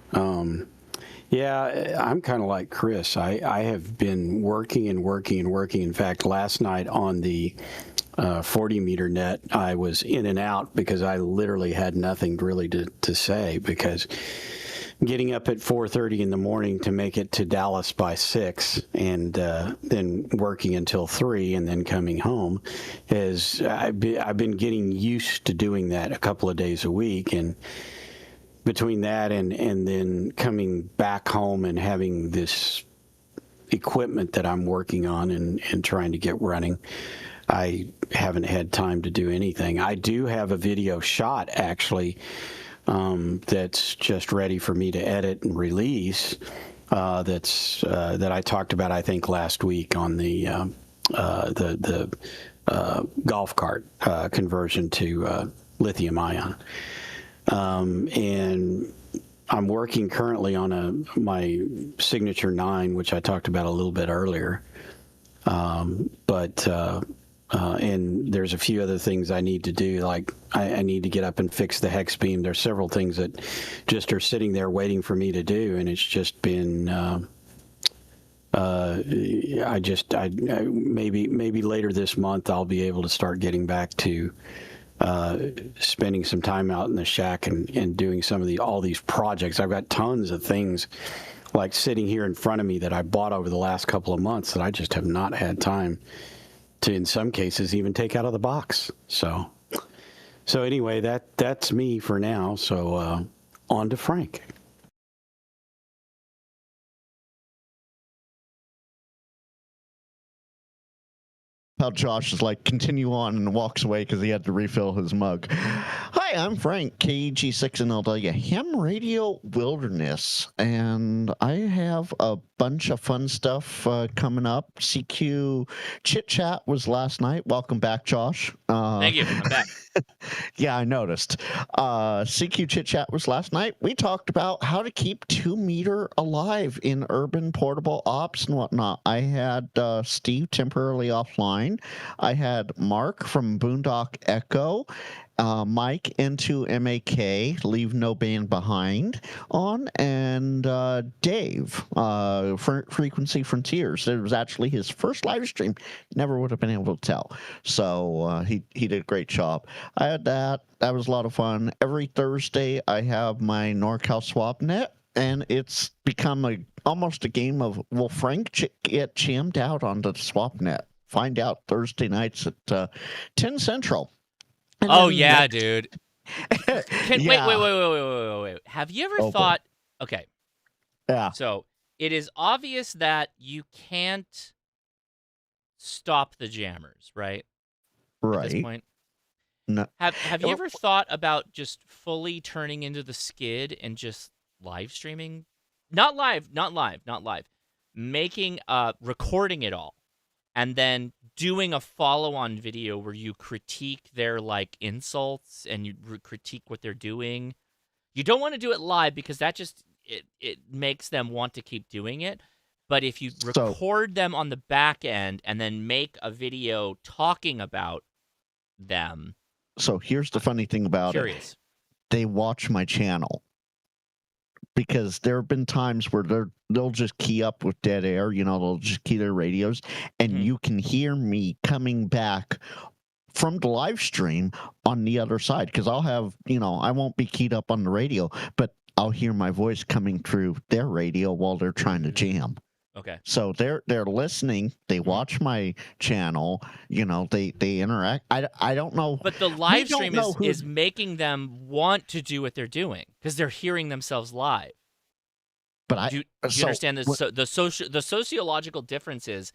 Yeah, I'm kind of like Chris. I have been working. In fact, last night on the 40-meter net, I was in and out because I literally had nothing really to say, because getting up at 4:30 in the morning to make it to Dallas by 6, and then working until 3, and then coming home, I've been getting used to doing that a couple of days a week, and between that and then coming back home and having this equipment that I'm working on and trying to get running. I haven't had time to do anything. I do have a video shot, actually, that's just ready for me to edit and release. That I talked about, I think, last week on the golf cart conversion to lithium ion, and I'm working currently on my Signature 9, which I talked about a little bit earlier. And there's a few other things I need to do, like I need to get up and fix the hex beam. There's several things that just are sitting there waiting for me to do, and it's just been maybe later this month I'll be able to start getting back to spending some time out in the shack and doing some of all these projects. I've got tons of things like sitting here in front of me that I bought over the last couple of months that I just have not had time to, in some cases, even take out of the box. So anyway, that's me for now. So on to Frank. How Josh is like, continue on, and walks away because he had to refill his mug. Hi, I'm Frank, KG6 and LW Ham Radio Wilderness, and I have a bunch of fun stuff coming up. CQ Chit Chat was last night. Welcome back, Josh. Thank you. I'm back. Yeah, I noticed. CQ Chit Chat was last night. We talked about how to keep 2 meter alive in urban portable ops and whatnot. I had Steve temporarily offline. I had Mark from Boondock Echo, Mike into MAK, Leave No Band Behind on, and Dave, Frequency Frontiers. It was actually his first live stream. Never would have been able to tell. So he did a great job. I had that. That was a lot of fun. Every Thursday, I have my NorCal SwapNet, and it's become almost a game of, will Frank get jammed out on the SwapNet? Find out Thursday nights at 10 Central. Oh, yeah, dude. Wait. Have you ever thought, okay. Yeah. So it is obvious that you can't stop the jammers, right? Right. At this point. No. Have you ever thought about just fully turning into the skid and just live streaming? Not live. Making, recording it all. And then doing a follow-on video where you critique their like insults and you critique what they're doing. You don't want to do it live because that just it makes them want to keep doing it. But if you record them on the back end and then make a video talking about them. So here's the funny thing about it. They watch my channel. Because there have been times where they'll just key up with dead air, they'll just key their radios, and you can hear me coming back from the live stream on the other side. Because I'll have, I won't be keyed up on the radio, but I'll hear my voice coming through their radio while they're trying to jam. Okay. So they're listening. They watch my channel. They interact. I don't know. But the live stream is making them want to do what they're doing because they're hearing themselves live. But do you understand this? The sociological difference is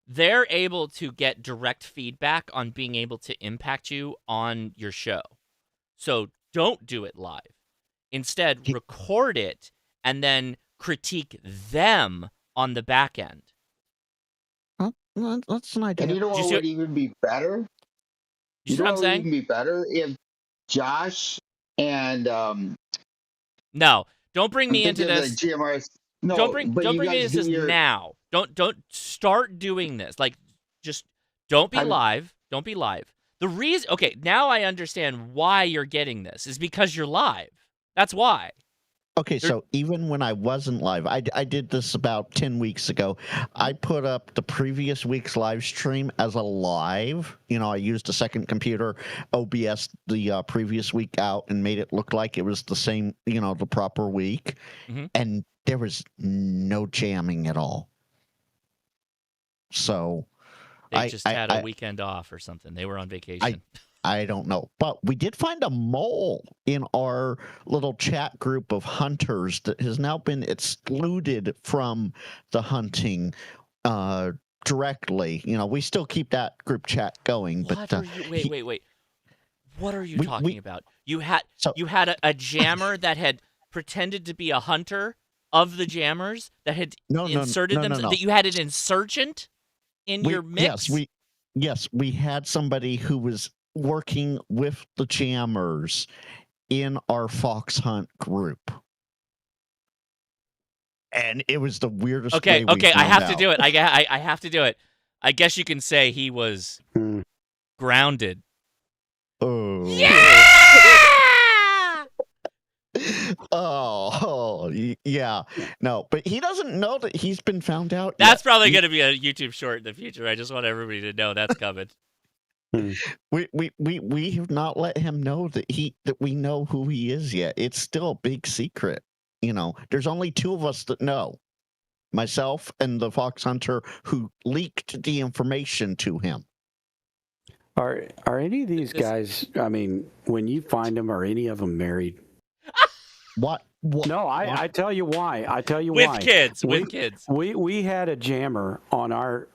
they're able to get direct feedback on being able to impact you on your show. So don't do it live. Instead, record it and then critique them on the back end. That's an idea. And you know what would even be better? You know what I'm saying? Would even be better if Josh and no, don't bring me into this. GMRS. No, don't bring me into this now. Don't start doing this. Like, just don't be live. Don't be live. The reason, okay, now I understand why you're getting this is because you're live. That's why. Okay, so even when I wasn't live, I did this about 10 weeks ago. I put up the previous week's live stream as a live. I used a second computer, OBS the previous week out, and made it look like it was the same, the proper week. Mm-hmm. And there was no jamming at all. So they just had a weekend off or something. They were on vacation. I don't know. But we did find a mole in our little chat group of hunters that has now been excluded from the hunting directly. We still keep that group chat going. What but are you? Wait. What are you talking about? You had a jammer that had pretended to be a hunter of the jammers that had inserted them. No. That you had an insurgent in your mix. Yes, we had somebody who was working with the jammers in our fox hunt group. And it was the weirdest way we I found have out. to do it. I have to do it. I guess you can say he was grounded. Oh. Oh, yeah. No, but he doesn't know that he's been found out. That's probably going to be a YouTube short in the future. I just want everybody to know that's coming. We have not let him know that we know who he is yet. It's still a big secret. There's only 2 of us that know. Myself and the fox hunter who leaked the information to him. Are any of these guys, I mean, when you find them, are any of them married? What? No, I tell you why. With kids. We had a jammer on our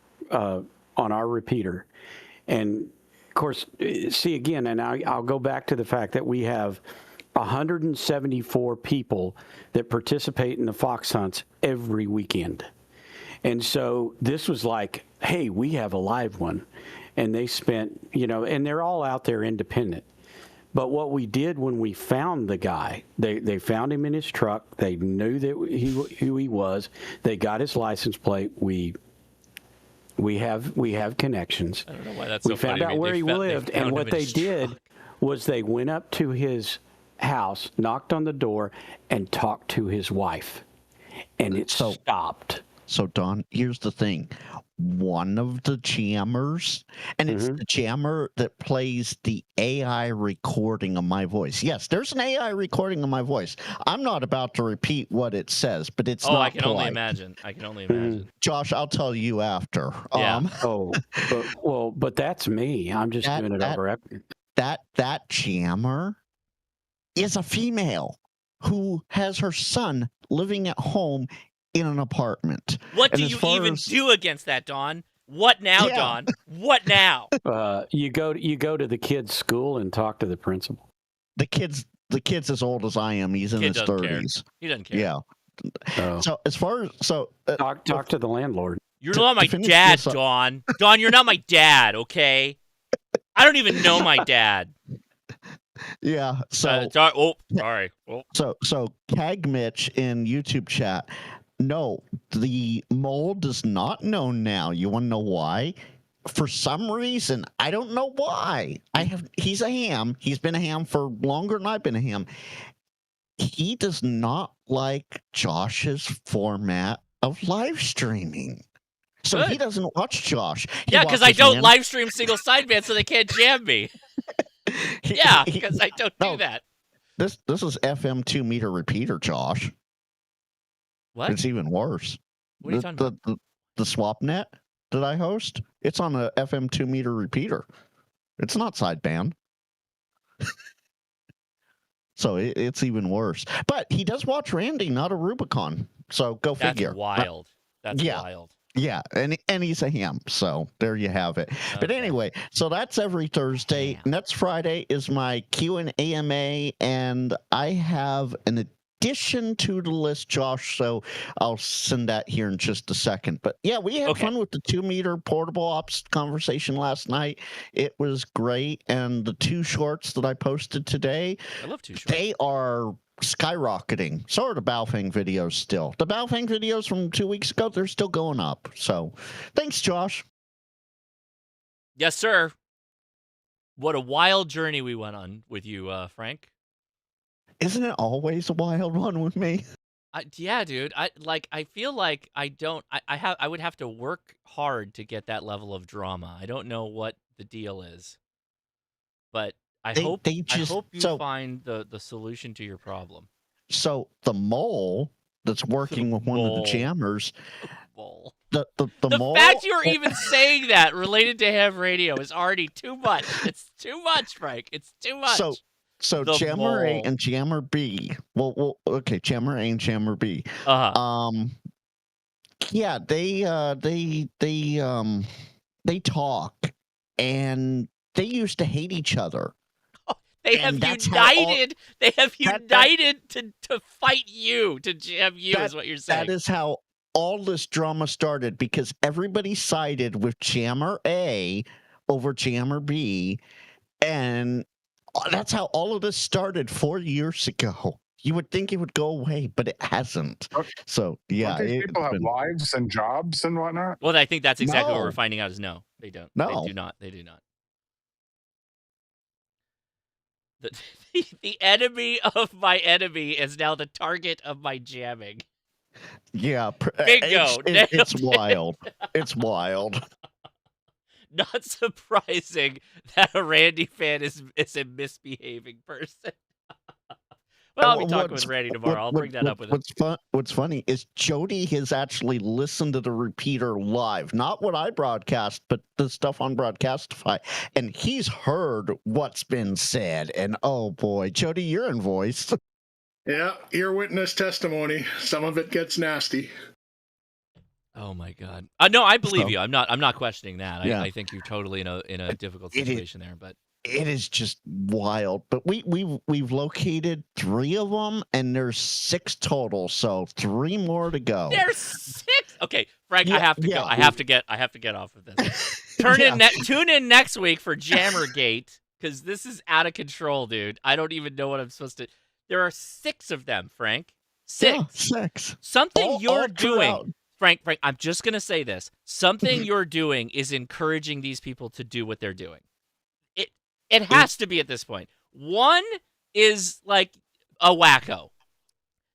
repeater, and of course, see again, and I'll go back to the fact that we have 174 people that participate in the fox hunts every weekend, and so this was like, hey, we have a live one, and they spent, and they're all out there independent. But what we did when we found the guy, they found him in his truck. They knew that who he was. They got his license plate. We have connections. I don't know why that's we so funny. found out where he lived, and what they did was they went up to his house, knocked on the door, and talked to his wife, and it stopped. So, Don, here's the thing. One of the jammers, and it's the jammer that plays the AI recording of my voice. Yes, there's an AI recording of my voice. I'm not about to repeat what it says, but it's not I can polite. only imagine. Josh, I'll tell you after. Yeah. But that's me. I'm just doing it over. That jammer is a female who has her son living at home in an apartment. What do you even do against that, Don? What now, Don? What now? You go to the kid's school and talk to the principal. The kid's as old as I am. He's in his 30s. He doesn't care. Yeah. So as far as talk to the landlord. You're not my dad, Don. Don, you're not my dad. Okay. I don't even know my dad. Yeah. So sorry. Oh. So Kag Mitch in YouTube chat. No, the mole does not know now. You want to know why? For some reason, I don't know why. He's a ham. He's been a ham for longer than I've been a ham. He does not like Josh's format of live streaming. So Good. He doesn't watch Josh. Yeah, because I don't live stream single sideband, so they can't jam me. Yeah, because I don't do that. This is FM 2-meter repeater, Josh. What? It's even worse. What are you talking about? The SwapNet that I host, it's on a FM 2-meter repeater. It's not sideband. So it's even worse. But he does watch Randy, not a Rubicon. So go figure. That's wild. That's wild. Yeah, and he's a ham, so there you have it. Okay. But anyway, so that's every Thursday. Next Friday is my Q&AMA, and I have an addition to the list, Josh, so I'll send that here in just a second. But yeah, we had fun with the 2-meter portable ops conversation last night. It was great, and the 2 shorts that I posted today, I love 2 shorts. They are skyrocketing. So are the Baofeng videos still. The Baofeng videos from 2 weeks ago, they're still going up. So thanks, Josh. Yes, sir. What a wild journey we went on with you, Frank. Isn't it always a wild one with me? Yeah, dude. I feel like I would have to work hard to get that level of drama. I don't know what the deal is. But I hope you find the solution to your problem. So the mole that's working with one of the jammers, The moral, fact you're even saying that related to ham radio is already too much. It's too much, Frank. It's too much. So The Jammer A mole. and Jammer B. Well, okay, Jammer A and Jammer B. Yeah, they talk, and they used to hate each other. They have united. They have united to fight you, to jam you, is what you're saying. That is how all this drama started, because everybody sided with Jammer A over Jammer B, and that's how all of this started 4 years ago. You would think it would go away, but it hasn't. So yeah, Don't these people have lives and jobs and whatnot? Well, I think that's exactly what No. we're finding out. Is no, they don't. No. They do not. They do not. The enemy of my enemy is now the target of my jamming. Yeah, Bingo. It's wild. It's wild. Not surprising that a Randy fan is a misbehaving person. Well, I'll be talking with Randy tomorrow. I'll bring that up with him. What's funny is Jody has actually listened to the repeater live, not what I broadcast, but the stuff on Broadcastify, and he's heard what's been said. And oh boy, Jody, you're in voice. Yeah, ear witness testimony. Some of it gets nasty. Oh my God! No, I believe you. I'm not questioning that. Yeah. I think you're totally in a difficult situation there, but. It is just wild. But we've located 3 of them, and there's 6 total, so 3 more to go. There's 6. Okay, Frank, Yeah, I have to yeah, go. I have to get off of this. Tune in next week for Jammergate, because this is out of control, dude. I don't even know what I'm supposed to. There are 6 of them, Frank. 6. Yeah, 6. Something you're all doing. throughout. Frank, I'm just gonna say this. Something you're doing is encouraging these people to do what they're doing. It has to be at this point. 1 is like a wacko.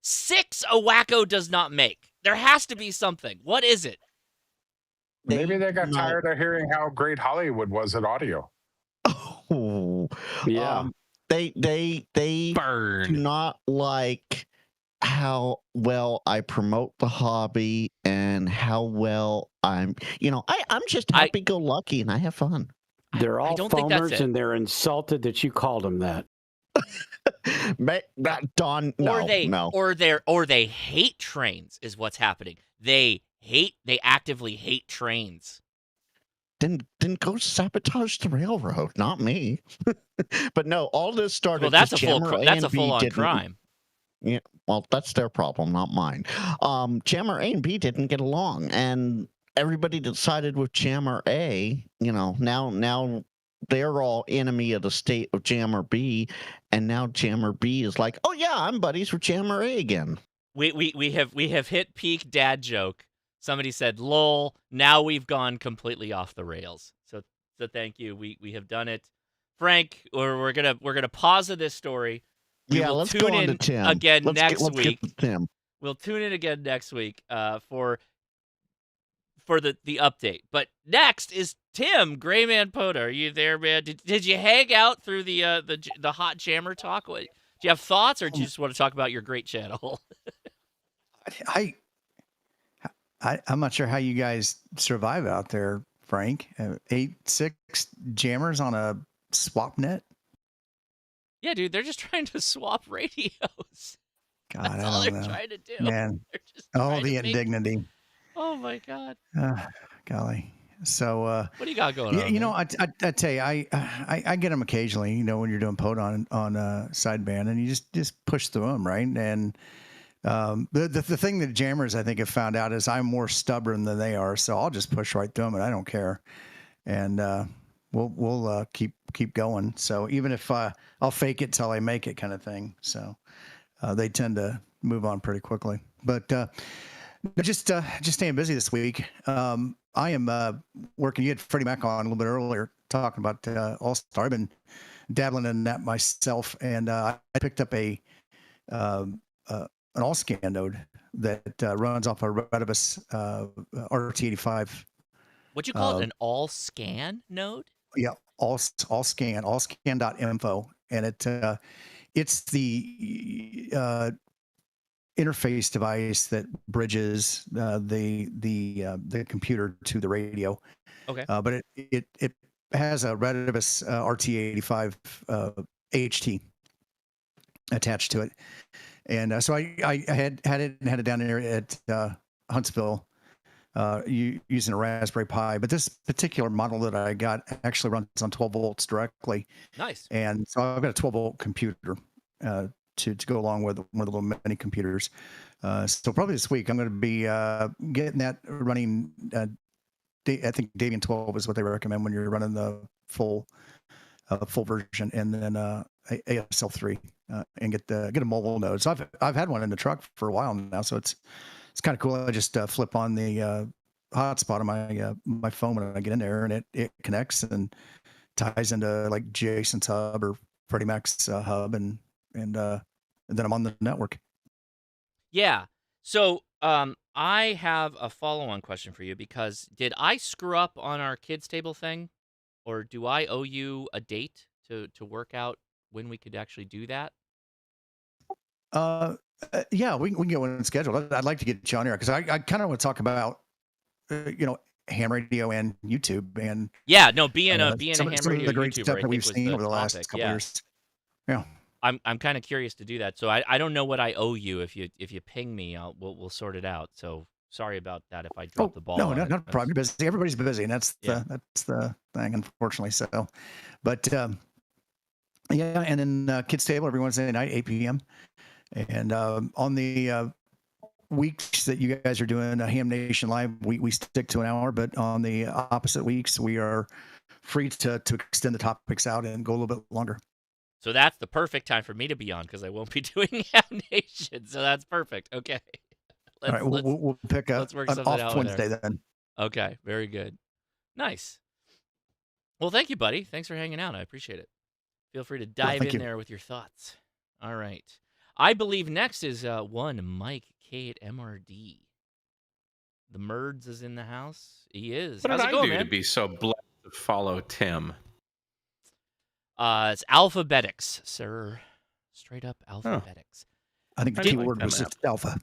6 a wacko does not make. There has to be something. What is it? Maybe they got tired of hearing how great Hollywood was at audio. Oh, yeah. They do not like how well I promote the hobby and how well I'm just happy-go-lucky and I have fun. They're all don't think that's foamers, it. and they're insulted that you called them that. Don, no. Or they hate trains is what's happening. They actively hate trains. Then go sabotage the railroad, not me. But no, all this started. Well, that's a because full-on crime. Yeah, well, that's their problem, not mine. Jammer A and B didn't get along, and everybody decided with Jammer A, now they're all enemy of the state of Jammer B, and now Jammer B is like, oh yeah, I'm buddies with Jammer A again. We have hit peak dad joke. Somebody said, "Lol." Now we've gone completely off the rails. So thank you. We have done it, Frank. We're gonna pause this story. Let's tune go on in to Tim again next let's week. Get to Tim. We'll tune in again next week for the update. But next is Tim, Grayman POTA. Are you there, man? Did you hang out through the hot jammer talk? Do you have thoughts, or do you just want to talk about your great channel? I'm not sure how you guys survive out there, Frank. 8-6 jammers on a swap net. Yeah, dude, they're just trying to swap radios. God, That's all they're trying to do. Man, all the indignity. Oh my God. Golly. So what do you got going on? I tell you, I get them occasionally. When you're doing POTA on sideband, and you just push through them, right? And the thing that jammers I think have found out is I'm more stubborn than they are, so I'll just push right through them, and I don't care. And we'll keep going. So even if I'll fake it till I make it, kind of thing. So they tend to move on pretty quickly. But just staying busy this week. I am working. You had Freddie Mac on a little bit earlier talking about Allstar. I've been dabbling in that myself, and I picked up an all-scan node that runs off a Retevis RT85. What you call it? An all-scan node? Yeah, allscan.info, and it's the interface device that bridges the computer to the radio. Okay. But it has a Redibus RT85 HT attached to it, and so I had it down there at Huntsville using a Raspberry Pi. But this particular model that I got actually runs on 12 volts directly. Nice. And so I've got a 12 volt computer to go along with one of the little mini computers. So probably this week I'm going to be getting that running. I think Debian 12 is what they recommend when you're running the full version, and then ASL3 and get a mobile node. So I've had one in the truck for a while now, so it's kind of cool. I just flip on the hotspot on my phone when I get in there, and it connects and ties into like Jason's hub or Freddie Mac's hub, and then I'm on the network. Yeah. So I have a follow-on question for you, because did I screw up on our kids table thing, or do I owe you a date to work out when we could actually do that? Yeah, we can get one scheduled. I'd like to get you on here because I kind of want to talk about ham radio and YouTube and being a ham some radio of the great YouTuber, stuff I that we've think, was seen the over the last topic. couple years. Yeah. I'm kind of curious to do that. So I don't know what I owe you. If you ping me, we'll sort it out. So sorry about that if I dropped the ball. No, not a problem. You're busy. Everybody's busy, and that's the thing, unfortunately. So, but yeah, and then Kids Table every Wednesday night, 8 p.m. And on the weeks that you guys are doing Ham Nation Live, we stick to an hour, but on the opposite weeks, we are free to extend the topics out and go a little bit longer. So that's the perfect time for me to be on, because I won't be doing Ham Nation. So that's perfect. Okay. All right, we'll pick up an off Wednesday then. Okay, very good. Nice. Well, thank you, buddy. Thanks for hanging out. I appreciate it. Feel free to dive in there with your thoughts. All right. I believe next is one Mike K at MRD. The Merds is in the house. He is. What How's did it going, I do man? to be so blessed to follow Tim? It's alphabetics, sir. Straight up alphabetics. I think the keyword was just alpha.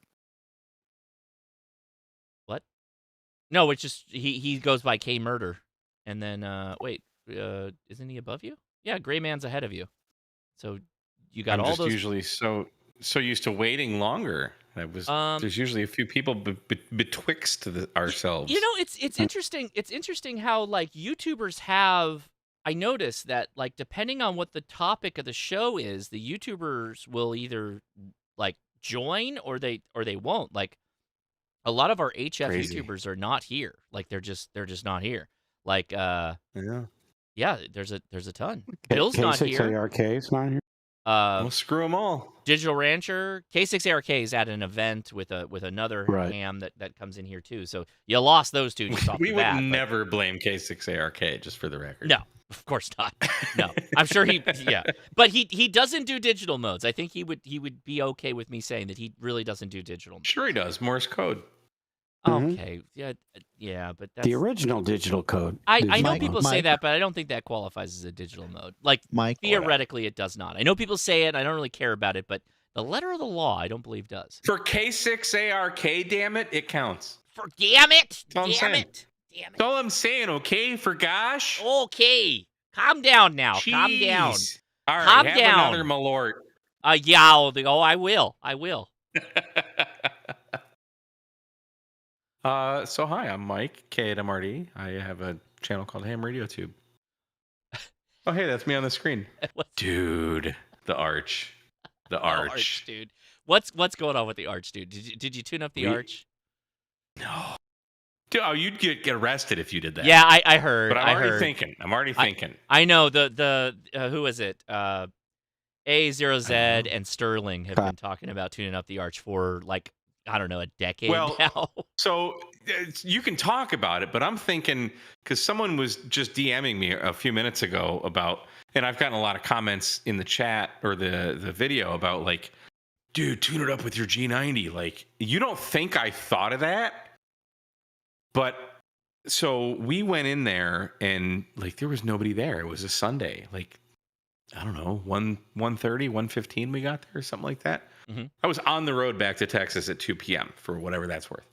What? No, it's just he goes by K Murder, and then wait, isn't he above you? Yeah, Gray Man's ahead of you. So you got I'm all just those. usually so used to waiting longer. There's usually a few people betwixt ourselves. It's interesting. It's interesting how like YouTubers have. I noticed that, like, depending on what the topic of the show is, the YouTubers will either like join or they won't. Like, a lot of our HF YouTubers are not here. Like, they're just not here. Like, there's a ton. Bill's not here. K6ARK's not here. Well, screw them all. Digital Rancher, K6ARK is at an event with another ham that comes in here too. So you lost those two. Just off We the would bat, never blame K6ARK, just for the record. No, of course not. No, I'm sure but he doesn't do digital modes. I think he would be okay with me saying that he really doesn't do digital modes. Sure he does. Morse code. Okay, yeah, but that's The original digital code. I know people say that, but I don't think that qualifies as a digital mode. Like, theoretically, it does not. I know people say it. I don't really care about it, but the letter of the law, I don't believe does. For K6ARK, damn it, it counts. For damn it, That's all I'm saying, okay? For gosh. Okay, calm down now. Jeez. Calm down. All right, calm have down. another Malort. I will. So hi, I'm Mike K at MRD. I have a channel called Ham Radio Tube. Oh hey, that's me on the screen. Dude, the arch. The arch. Dude. What's going on with the arch, dude? Did you tune up the arch? No. Dude, you'd get arrested if you did that. Yeah, I heard. But I'm already thinking. I know the who is it? A0Z and Sterling have been talking about tuning up the arch for like, I don't know, a decade now. So you can talk about it, but I'm thinking, because someone was just DMing me a few minutes ago about, and I've gotten a lot of comments in the chat or the video about like, dude, tune it up with your G90. Like, you don't think I thought of that? But so we went in there and like there was nobody there. It was a Sunday. Like, I don't know, 1:30, 1:15 we got there or something like that. Mm-hmm. I was on the road back to Texas at 2 p.m. for whatever that's worth.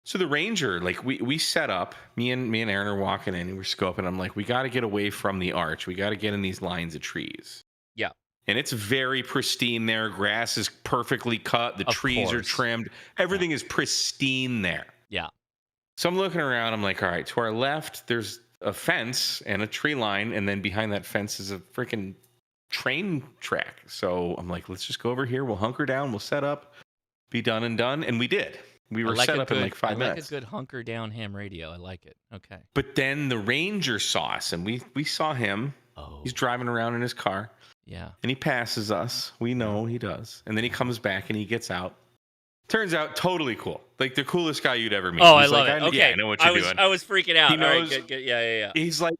So the Ranger, like we set up, me and Aaron are walking in and we're scoping. I'm like, we got to get away from the arch. We got to get in these lines of trees. Yeah. And it's very pristine there. Grass is perfectly cut. The trees are trimmed. Everything is pristine there. Yeah. So I'm looking around. I'm like, all right, to our left, there's a fence and a tree line. And then behind that fence is a freaking train track. So I'm like, let's just go over here. We'll hunker down. We'll set up, be done and done. And we did. We were set up in like 5 minutes. I like a good hunker down ham radio. I like it. Okay. But then the Ranger saw us, and we saw him. Oh. He's driving around in his car. Yeah. And he passes us. We know he does. And then he comes back and he gets out. Turns out totally cool. Like the coolest guy you'd ever meet. Oh, He's I love like, it. Okay. Yeah, I know what you're doing. I was freaking out. He knows, all right, good. Yeah. He's like,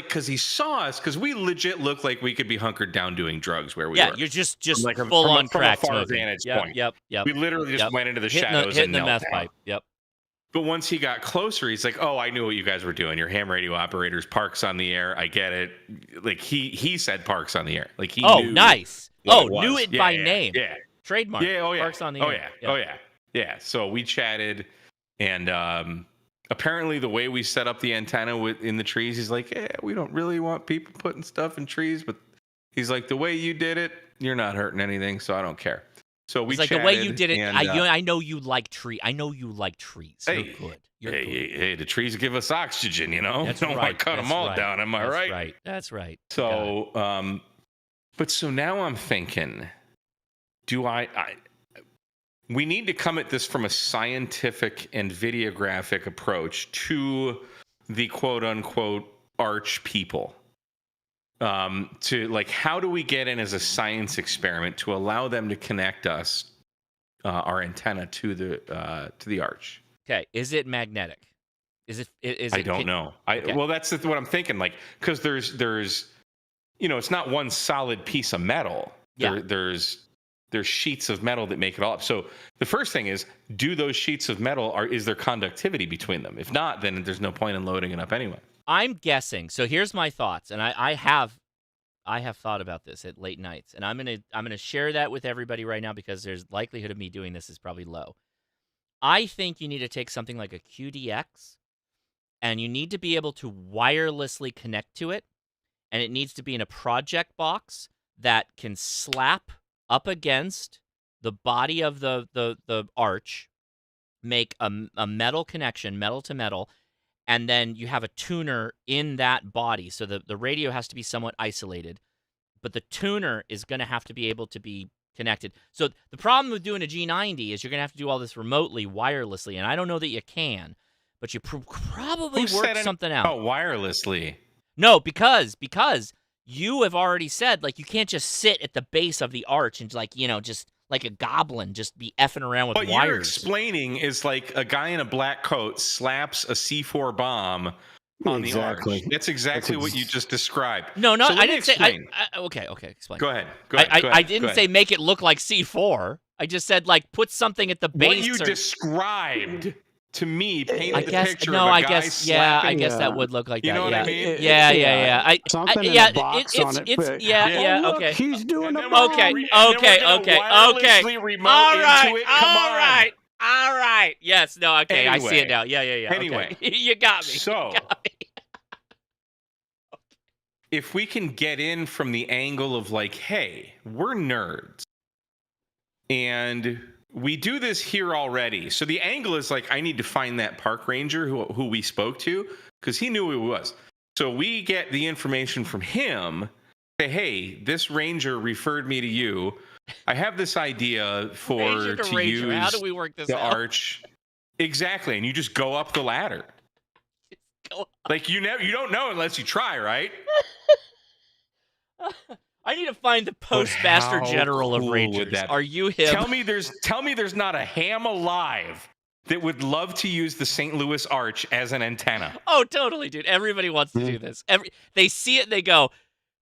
because he saw us, because we legit look like we could be hunkered down doing drugs where we were. Yeah, you're just like full on crack from a far smoking. vantage point. Yep. We literally just went into the shadows hitting and the knelt meth down. pipe. Yep. But once he got closer, he's like, "Oh, I knew what you guys were doing. Your ham radio operators, Parks on the air. I get it." Like he said, Parks on the air. Like he. Oh, knew nice. what Oh, it was. knew it by name. Yeah. Trademark. Yeah. Oh yeah. Parks on the air. Yeah. So we chatted, and apparently the way we set up the antenna in the trees, he's like, "Yeah, we don't really want people putting stuff in trees," but he's like, "The way you did it, you're not hurting anything, so I don't care." So we It's like chatted, the way you did it. and, I know you like trees. You're good. You're good. Hey, the trees give us oxygen, you know? That's Don't right. want to cut them all down, am I That's right? Right. That's right. So, but so now I'm thinking, we need to come at this from a scientific and videographic approach to the quote unquote arch people. To like, how do we get in as a science experiment to allow them to connect us, our antenna to the arch? Okay. Is it magnetic? I don't know. Okay. Well, that's what I'm thinking. Like, because there's, it's not one solid piece of metal. Yeah. There's sheets of metal that make it all up. So the first thing is, do those sheets of metal is there conductivity between them? If not, then there's no point in loading it up anyway. I'm guessing. So here's my thoughts, and I have thought about this at late nights, and I'm gonna share that with everybody right now because there's likelihood of me doing this is probably low. I think you need to take something like a QDX, and you need to be able to wirelessly connect to it, and it needs to be in a project box that can slap up against the body of the arch, make a metal connection, metal to metal. And then you have a tuner in that body. So the radio has to be somewhat isolated. But the tuner is going to have to be able to be connected. So the problem with doing a G90 is you're going to have to do all this remotely, wirelessly. And I don't know that you can. But you probably work something out. Oh, wirelessly. No, because you have already said, like, you can't just sit at the base of the arch and, like, just like a goblin, just be effing around with what wires. What you're explaining is like a guy in a black coat slaps a C4 bomb on the arch. That's exactly what you just described. No, so I didn't say. Okay, explain. Go ahead. I didn't say make it look like C4. I just said, like, put something at the base. What you described to me painted the picture of a I guy guess slapping. that would look like you that. know what I mean? Yeah. Something in a box on it. Yeah. Okay. He's doing a Okay. All right. Yes. No. Okay. Anyway, I see it now. Yeah. Anyway, okay. You got me. So, if we can get in from the angle of like, hey, we're nerds, and we do this here already. So the angle is like, I need to find that park ranger who we spoke to because he knew who he was. So we get the information from him. Say, hey, this ranger referred me to you. I have this idea for to use how do we work this the out? arch. Exactly, and you just go up the ladder. Like you don't know unless you try, right? I need to find the postmaster general of Rangers. Are you him? Tell me there's not a ham alive that would love to use the St. Louis Arch as an antenna. Oh, totally, dude. Everybody wants to do this. They see it and they go,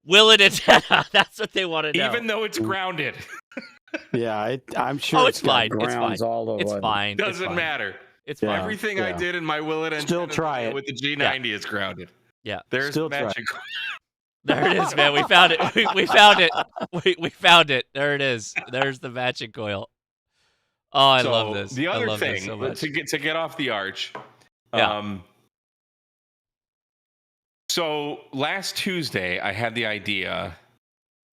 will it antenna? That's what they want to know. Even though it's grounded. Yeah, I'm sure it's fine. Grounds all over. It's fine. Doesn't matter. It's fine. Everything I did in my Willet antenna still try it with the G90 is grounded. Yeah. There's still magic. There it is, man. We found it. We found it. We found it. There it is. There's the matching coil. Oh, I love this. The I other love this thing, so much. to get off the arch. Yeah. So last Tuesday, I had the idea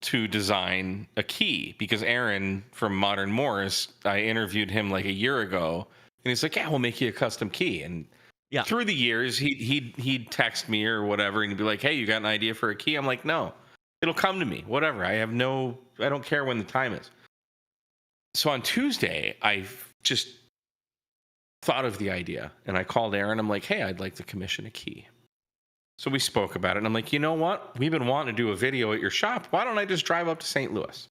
to design a key because Aaron from Modern Morse, I interviewed him like a year ago, and he's like, "Yeah, we'll make you a custom key." And through the years, he'd text me or whatever, and he'd be like, "Hey, you got an idea for a key?" I'm like, "No, it'll come to me. Whatever. I don't care when the time is." So on Tuesday, I just thought of the idea, and I called Aaron. I'm like, "Hey, I'd like to commission a key." So we spoke about it, and I'm like, "You know what? We've been wanting to do a video at your shop. Why don't I just drive up to St. Louis?"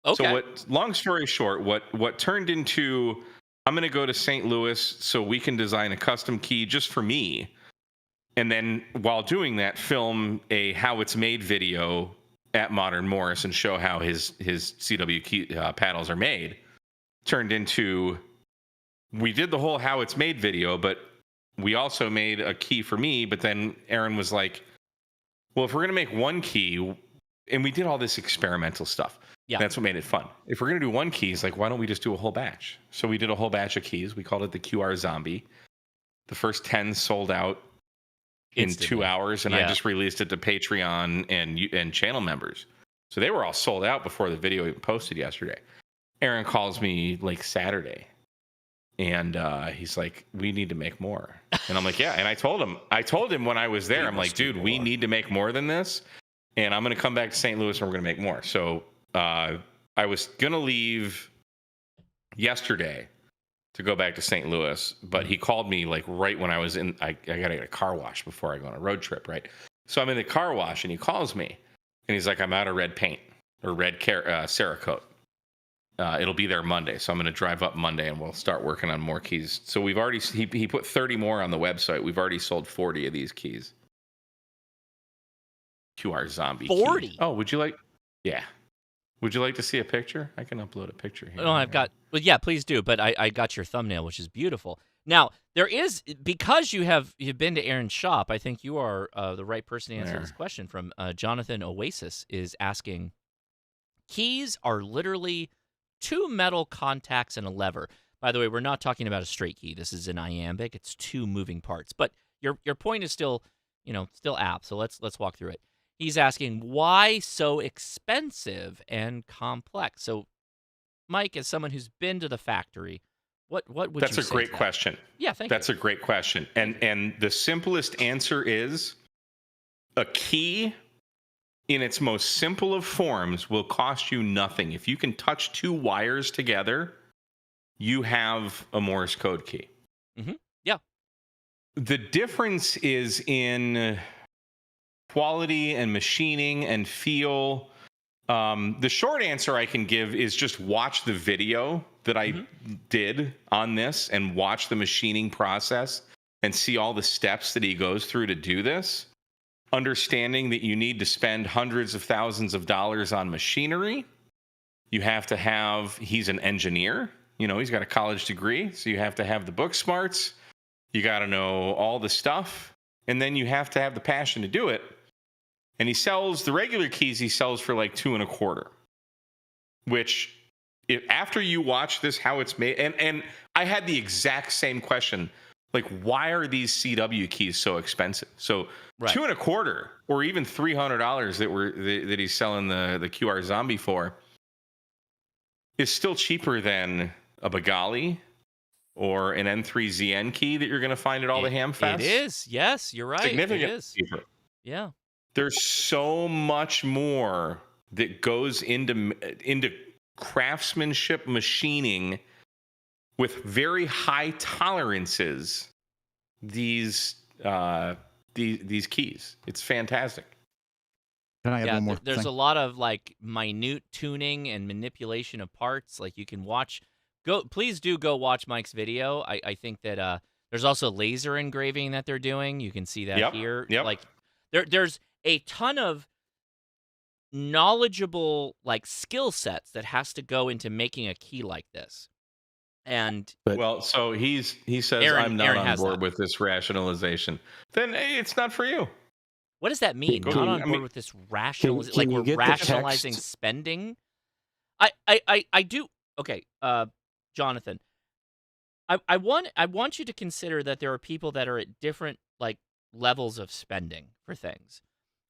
Okay. So long story short, what turned into, I'm going to go to St. Louis so we can design a custom key just for me. And then while doing that, film a how it's made video at Modern Morse and show how his CW key paddles are made. Turned into, we did the whole how it's made video, but we also made a key for me. But then Aaron was like, well, if we're going to make one key, and we did all this experimental stuff. Yeah. That's what made it fun. If we're going to do one key, it's like, why don't we just do a whole batch? So we did a whole batch of keys. We called it the QR Zombie. The first 10 sold out in 2 hours, and I just released it to Patreon and channel members. So they were all sold out before the video even posted yesterday. Aaron calls me like Saturday, and he's like, "We need to make more." And I'm like, "Yeah." And I told him when I was there, I'm like, "Dude, we need to make more than this, and I'm going to come back to St. Louis and we're going to make more." So I was going to leave yesterday to go back to St. Louis, but he called me like right when I was in, I got to get a car wash before I go on a road trip, right? So I'm in the car wash, and he calls me, and he's like, "I'm out of red paint or red Cerritos. It'll be there Monday." So I'm going to drive up Monday, and we'll start working on more keys. So we've already, he put 30 more on the website. We've already sold 40 of these keys. QR Zombie 40? Key. Oh, would you like to see a picture? I can upload a picture here. No, I've got. Well, yeah, please do. But I got your thumbnail, which is beautiful. Now there is, because you've been to Aaron's shop. I think you are the right person to answer this question. From Jonathan Oasis is asking, keys are literally 2 metal contacts and a lever. By the way, we're not talking about a straight key. This is an iambic. It's 2 moving parts. But your point is still apt. So let's walk through it. He's asking, why so expensive and complex? So, Mike, as someone who's been to the factory, what would you say? That's a great question. Yeah, thank you. That's a great question. And the simplest answer is, a key in its most simple of forms will cost you nothing. If you can touch 2 wires together, you have a Morse code key. Mm-hmm. Yeah. The difference is in quality and machining and feel. The short answer I can give is just watch the video that I did on this and watch the machining process and see all the steps that he goes through to do this. Understanding that you need to spend hundreds of thousands of dollars on machinery. You have to have, he's an engineer, he's got a college degree, so you have to have the book smarts. You got to know all the stuff, and then you have to have the passion to do it. And he sells the regular keys, he sells for like $2.25, which after you watch this, how it's made, and I had the exact same question, like, why are these CW keys so expensive? So $2.25 or even $300 that he's selling the QR Zombie for is still cheaper than a Bagali or an N3ZN key that you're going to find at all the ham fests. It is. Yes, you're right. Significantly it is. cheaper. Yeah. There's so much more that goes into craftsmanship machining with very high tolerances. These keys, it's fantastic. Can I have one more there's thing? a lot of like minute tuning and manipulation of parts. Like you can watch. Please do go watch Mike's video. I think that there's also laser engraving that they're doing. You can see that here. Yep. Like there's a ton of knowledgeable like skill sets that has to go into making a key like this. And so he says, I'm not on board with this rationalization. Then it's not for you. What does that mean? Can- Not I on board mean, with this rational. can Like you we're get the rationalizing text? spending. I do. Okay, Jonathan. I want you to consider that there are people that are at different like levels of spending for things.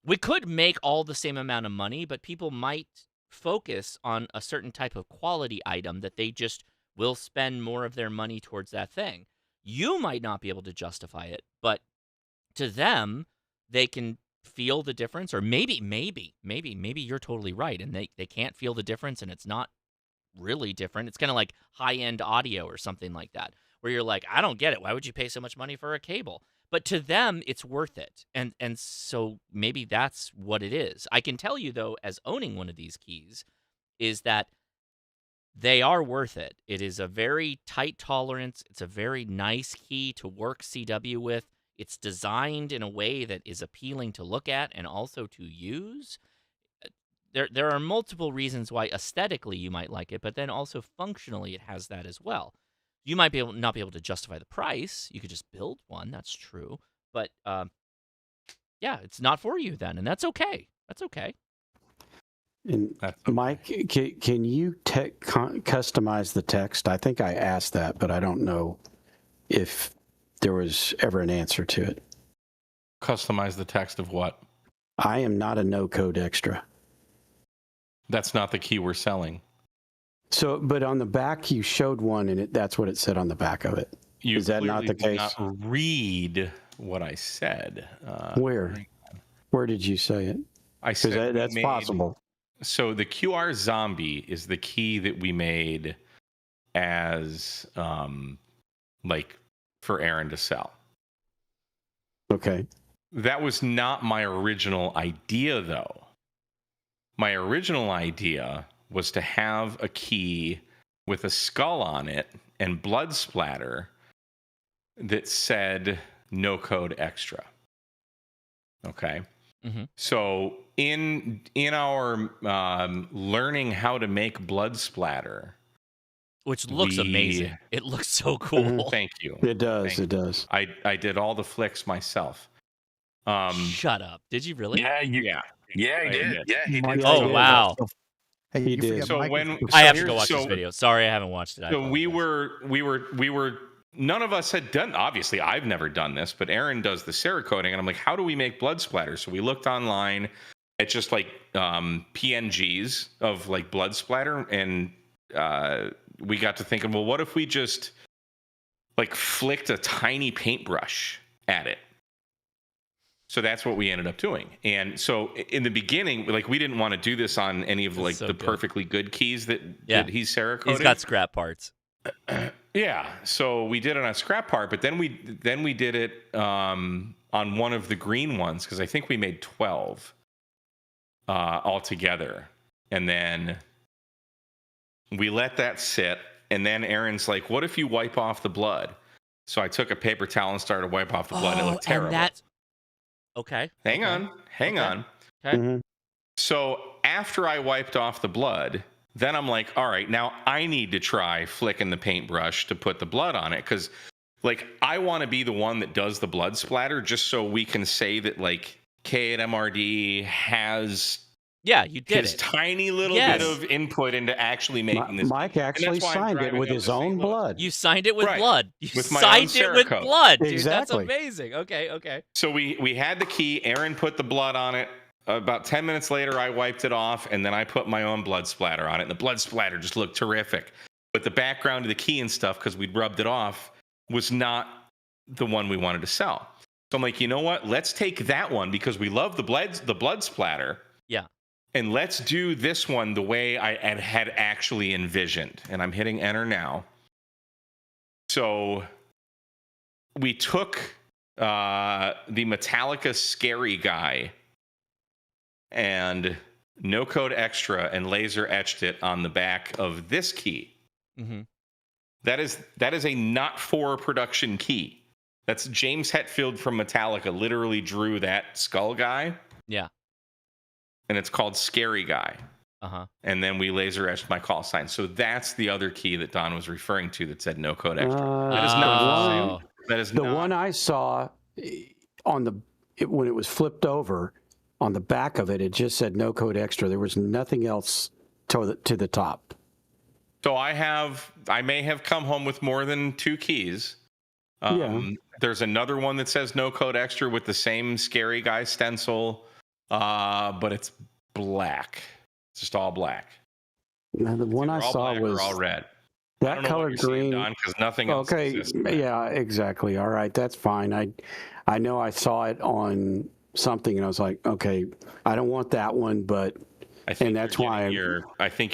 We could make all the same amount of money, but people might focus on a certain type of quality item that they just will spend more of their money towards that thing. You might not be able to justify it, but to them, they can feel the difference, or maybe you're totally right, and they can't feel the difference, and it's not really different. It's kind of like high-end audio or something like that, where you're like, I don't get it. Why would you pay so much money for a cable? But to them, it's worth it. And so maybe that's what it is. I can tell you, though, as owning one of these keys, is that they are worth it. It is a very tight tolerance. It's a very nice key to work CW with. It's designed in a way that is appealing to look at and also to use. There are multiple reasons why aesthetically you might like it, but then also functionally it has that as well. You might not be able to justify the price. You could just build one. That's true. But yeah, it's not for you then, and that's okay. That's okay. And Mike, can you customize the text? I think I asked that, but I don't know if there was ever an answer to it. Customize the text of what? I am not a no-code extra. That's not the key we're selling. So, but on the back, you showed one, and that's what it said on the back of it. Is that not the clearly case? did not read what I said. Where did you say it? I said that's possible. So the QR Zombie is the key that we made as like for Aaron to sell. Okay. That was not my original idea, though. My original idea was to have a key with a skull on it and blood splatter that said no code extra. Okay. Mm-hmm. So in our learning how to make blood splatter, which looks amazing. It looks so cool. Thank you. It does. It does. I did all the flicks myself. Shut up. Did you really? Yeah, he did. Yeah, he did. Oh, wow. Hey, He you did. forget So Mike when was- I have to go watch this video. Sorry, I haven't watched it. I So apologize. we were none of us had done, obviously I've never done this, but Aaron does the Cerritos, and I'm like, how do we make blood splatter? So we looked online at just like PNGs of like blood splatter, and we got to thinking, well, what if we just like flicked a tiny paintbrush at it? So that's what we ended up doing. And so in the beginning, like we didn't want to do this on any of like the perfectly good keys that he's Cerritos. He's got scrap parts. Yeah, so we did it on a scrap part, but then we did it on one of the green ones because I think we made 12 altogether, and then we let that sit. And then Aaron's like, "What if you wipe off the blood?" So I took a paper towel and started to wipe off the blood. And it looked terrible. And that's okay. Hang on. Okay. So after I wiped off the blood, then I'm like, all right, now I need to try flicking the paintbrush to put the blood on it. Because, like, I want to be the one that does the blood splatter just so we can say that, like, K at MRD has you did his it. tiny little bit of input into actually making this. Mike actually signed it with his own blood. You signed it with blood. You With my signed own it with Cerritos. blood, dude. Exactly. That's amazing. Okay. So we had the key. Aaron put the blood on it. About 10 minutes later, I wiped it off, and then I put my own blood splatter on it. And the blood splatter just looked terrific. But the background of the key and stuff, because we'd rubbed it off, was not the one we wanted to sell. So I'm like, you know what? Let's take that one because we love the blood splatter. Yeah. And let's do this one the way I had actually envisioned. And I'm hitting enter now. So we took the Metallica Scary Guy and no code extra and laser etched it on the back of this key. Mm-hmm. That is a not for production key. That's James Hetfield from Metallica literally drew that skull guy. Yeah. And it's called Scary Guy. Uh-huh. And then we laser etched my call sign. So that's the other key that Don was referring to that said no code extra. That is not. That is the not. one I saw on when it was flipped over on the back of it, it just said no code extra. There was nothing else to the top. So I may have come home with more than 2 keys. There's another one that says no code extra with the same scary guy stencil, but it's black. It's just all black. Now, the one I saw was all red. That color green. Because nothing else exists. Yeah, exactly. All right, that's fine. I know I saw it on something, and I was like, okay, I don't want that one, but I think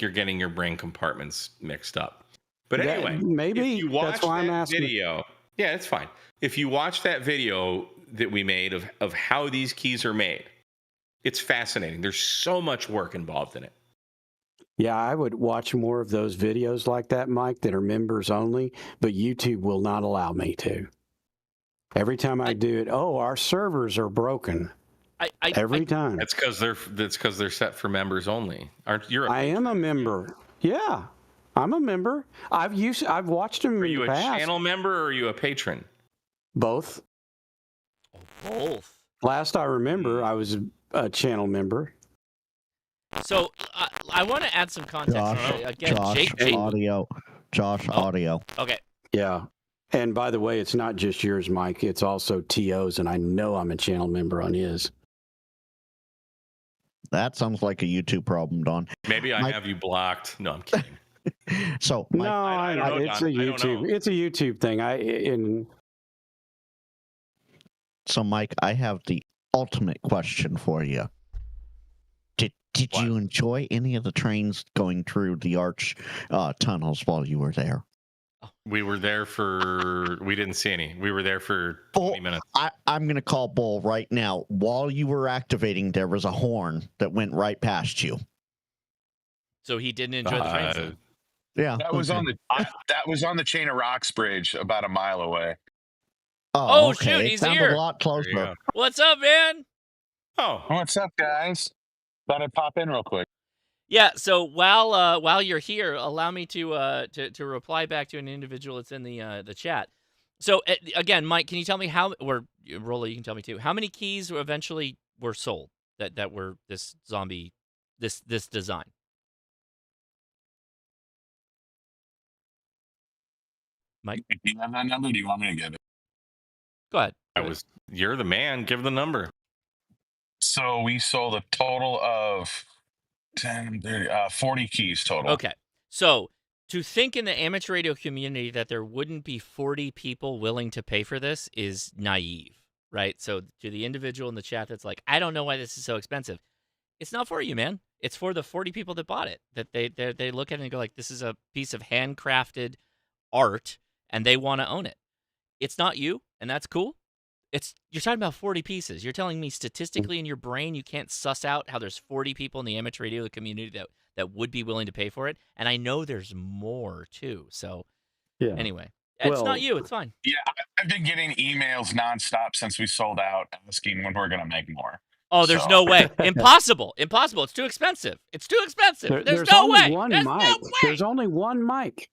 you're getting your brain compartments mixed up. But anyway, maybe if you watch that's why I'm asking. Video, yeah, it's fine. If you watch that video that we made of how these keys are made, it's fascinating. There's so much work involved in it. Yeah, I would watch more of those videos like that, Mike, that are members only, but YouTube will not allow me to. Every time I do it, our servers are broken. Every time. That's because they're set for members only. Aren't you? I am a member. Yeah, I'm a member. I've watched them. Are you in the past. A channel member or are you a patron? Both. Both. Last I remember, I was a channel member. So I want to add some context. Josh audio. Okay. Yeah. And by the way, it's not just yours, Mike. It's also TO's, and I know I'm a channel member on his. That sounds like a YouTube problem, Don. Maybe I have you blocked. No, I'm kidding. So Mike, it's a YouTube. It's a YouTube thing. So, Mike, I have the ultimate question for you. Did you enjoy any of the trains going through the arch tunnels while you were there? We were there we didn't see any. We were there for 20 minutes. I'm going to call Bull right now. While you were activating, there was a horn that went right past you. So he didn't enjoy the trains then? Yeah. That was on the Chain of Rocks bridge about a mile away. Oh, okay. shoot, he's here. A lot closer. What's up, man? Oh, what's up, guys? Thought I'd pop in real quick. Yeah. So while you're here, allow me to reply back to an individual that's in the chat. So again, Mike, can you tell me or Rolla, you can tell me too, how many keys eventually were sold that were this zombie, this design? Mike, do you have that number? Do you want me to get it? Go ahead. You're the man. Give the number. So we sold a total of 40 keys total. Okay. So to think in the amateur radio community that there wouldn't be 40 people willing to pay for this is naive, right? So to the individual in the chat that's like, I don't know why this is so expensive. It's not for you, man. It's for the 40 people that bought it, that they look at it and go like, this is a piece of handcrafted art and they want to own it. It's not you, and that's cool. You're talking about 40 pieces. You're telling me statistically in your brain you can't suss out how there's 40 people in the amateur radio community that would be willing to pay for it, and I know there's more too. So, anyway, it's not you. It's fine. Yeah, I've been getting emails nonstop since we sold out, asking when we're going to make more. Oh, there's no way. Impossible. It's too expensive. It's too expensive. There's no way. There's only one mic.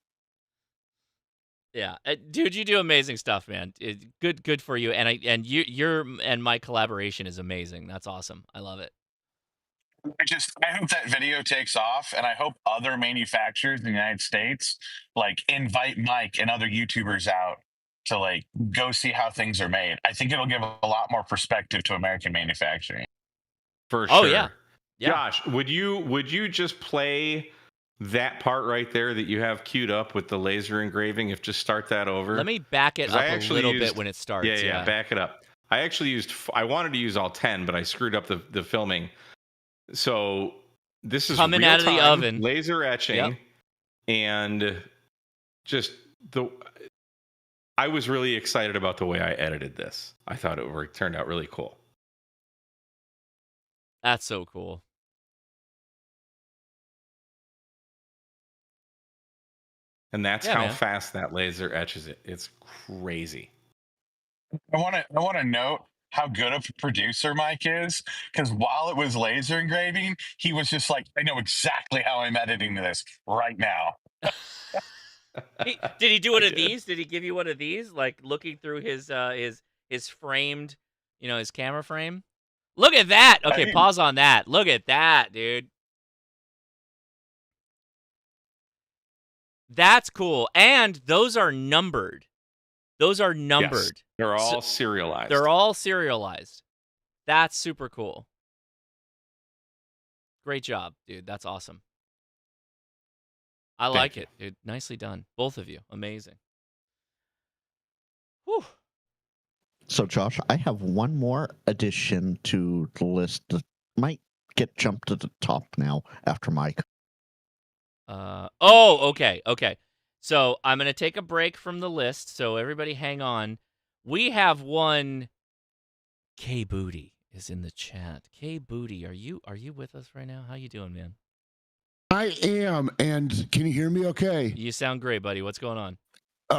Yeah, dude, you do amazing stuff, man. Good for you. And your my collaboration is amazing. That's awesome. I love it. I hope that video takes off, and I hope other manufacturers in the United States invite Mike and other YouTubers out to go see how things are made. I think it'll give a lot more perspective to American manufacturing. For sure. Oh yeah. Josh, would you just play that part right there that you have queued up with the laser engraving? Just start that over. Let me back it up a little bit when it starts. Yeah, back it up. I wanted to use all 10, but I screwed up the filming. So this is coming out of the oven, laser etching, and I was really excited about the way I edited this. I thought it turned out really cool. That's so cool. And that's how fast that laser etches it. It's crazy. I want to note how good of a producer Mike is, because while it was laser engraving, he was just like, I know exactly how I'm editing this right now. Did he do one of these? Did he give you one of these? Like looking through his framed, his camera frame. Look at that. Okay, pause on that. Look at that, dude. That's cool. And those are numbered. Those are numbered. Yes, they're all serialized. They're all serialized. That's super cool. Great job, dude. That's awesome. I like it, dude. Nicely done. Both of you. Amazing. Whew. So, Josh, I have one more addition to the list that might get jumped to the top now after Mike. Okay. So I'm going to take a break from the list, so everybody hang on. We have one. K Booty is in the chat. K Booty, are you with us right now? How you doing, man? I am, and can you hear me okay? You sound great, buddy. What's going on?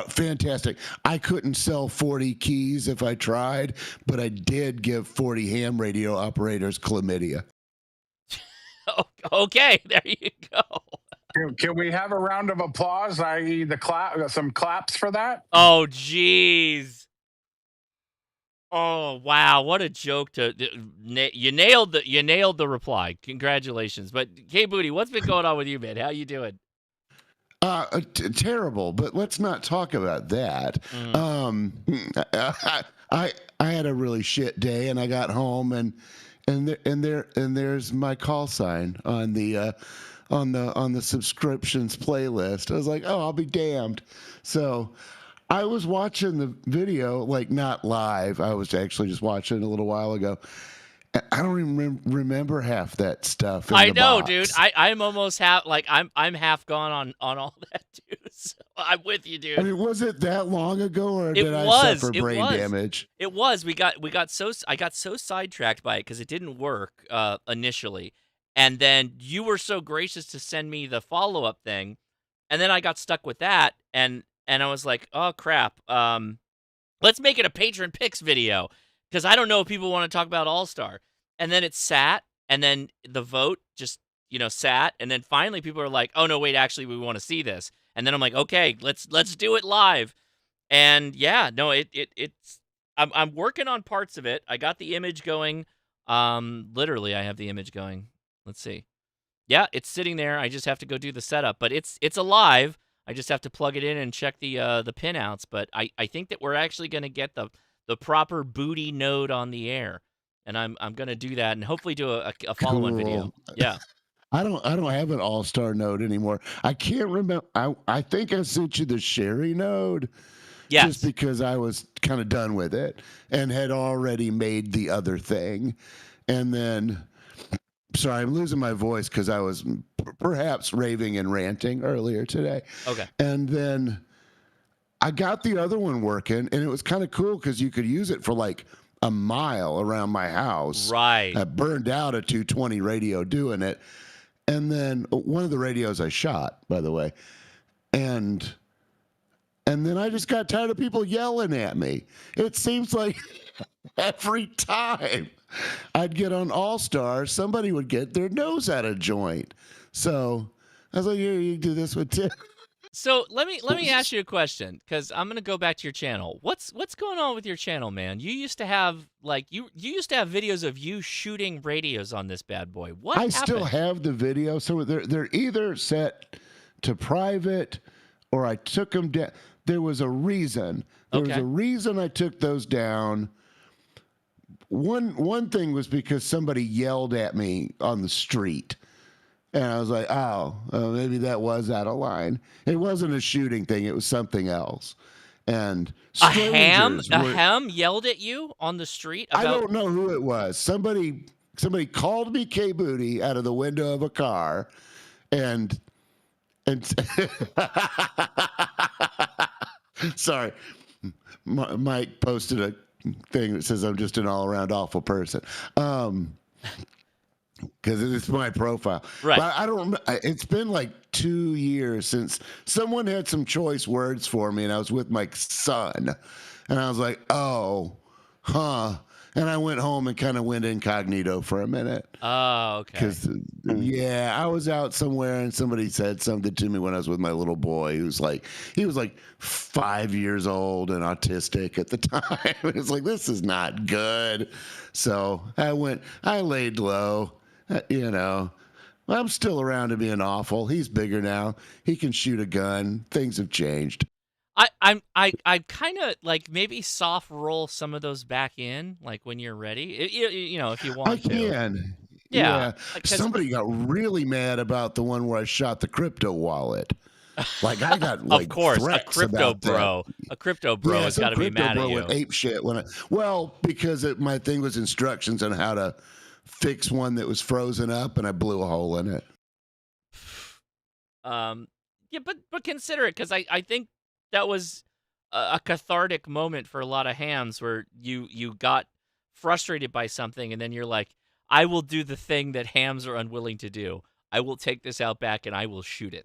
Fantastic. I couldn't sell 40 keys if I tried, but I did give 40 ham radio operators chlamydia. Okay, there you go. Can we have a round of applause, i.e. some claps for that? Oh, jeez. Oh, wow. What a joke you nailed the reply. Congratulations. But K Booty, what's been going on with you, man? How you doing? Terrible, but let's not talk about that. I had a really shit day, and I got home, and there's my call sign on the subscriptions playlist. I was like, oh, I'll be damned. So I was watching the video, like not live. I was actually just watching it a little while ago. I don't even remember half that stuff. I know, dude. I'm almost half, like I'm half gone on all that, dude. So I'm with you, dude. I mean, was it that long ago, or did I suffer brain damage? It was. I got so sidetracked by it because it didn't work initially, and then you were so gracious to send me the follow-up thing, and then I got stuck with that, and I was like, oh crap. Let's make it a patron picks video. Because I don't know if people want to talk about Allstar. And then it sat, and then the vote just, sat, and then finally people are like, oh, no, wait, actually, we want to see this. And then I'm like, okay, let's do it live. And yeah, no, it's I'm working on parts of it. I got the image going. Literally, I have the image going. Let's see. Yeah, it's sitting there. I just have to go do the setup. But it's alive. I just have to plug it in and check the pinouts. But I think that we're actually going to get the proper booty node on the air, and I'm going to do that and hopefully do a follow-on video. Yeah. I don't have an Allstar node anymore. I can't remember. I think I sent you the Sherry node. Yes. Just because I was kind of done with it and had already made the other thing. And then, sorry, I'm losing my voice because I was perhaps raving and ranting earlier today. Okay. And then I got the other one working, and it was kind of cool because you could use it for like a mile around my house. Right. I burned out a 220 radio doing it. And then one of the radios I shot, by the way. And then I just got tired of people yelling at me. It seems like every time I'd get on Allstar, somebody would get their nose out of joint. So I was like, here, you can do this one too. So let me ask you a question, because I'm gonna go back to your channel. What's going on with your channel, man? You used to have you used to have videos of you shooting radios on this bad boy. What happened? Still have the video, so they're either set to private or I took them down. There was a reason. There was a reason I took those down. One thing was because somebody yelled at me on the street. And I was like, oh, maybe that was out of line. It wasn't a shooting thing. It was something else. And a ham yelled at you on the street about... I don't know who it was. Somebody called me K Booty out of the window of a car, and sorry, Mike posted a thing that says I'm just an all-around awful person. Because it's my profile. Right. But I don't. It's been like 2 years since someone had some choice words for me, and I was with my son, and I was like, "Oh, huh." And I went home and kind of went incognito for a minute. Oh, okay. Because, yeah, I was out somewhere and somebody said something to me when I was with my little boy he was like 5 years old and autistic at the time. It's like, this is not good. So I laid low, you know. I'm still around to being awful. He's bigger now. He can shoot a gun. Things have changed. I kind of like maybe soft roll some of those back in, like when you're ready. You know, if you want I to. can. Yeah. Somebody got really mad about the one where I shot the crypto wallet. Like I got of course, a threats crypto about bro. that. A crypto bro has got to be mad at you. Went ape shit because my thing was instructions on how to fix one that was frozen up, and I blew a hole in it. Yeah, but consider it, because I think that was a cathartic moment for a lot of hams where you got frustrated by something, and then you're like, I will do the thing that hams are unwilling to do. I will take this out back and I will shoot it.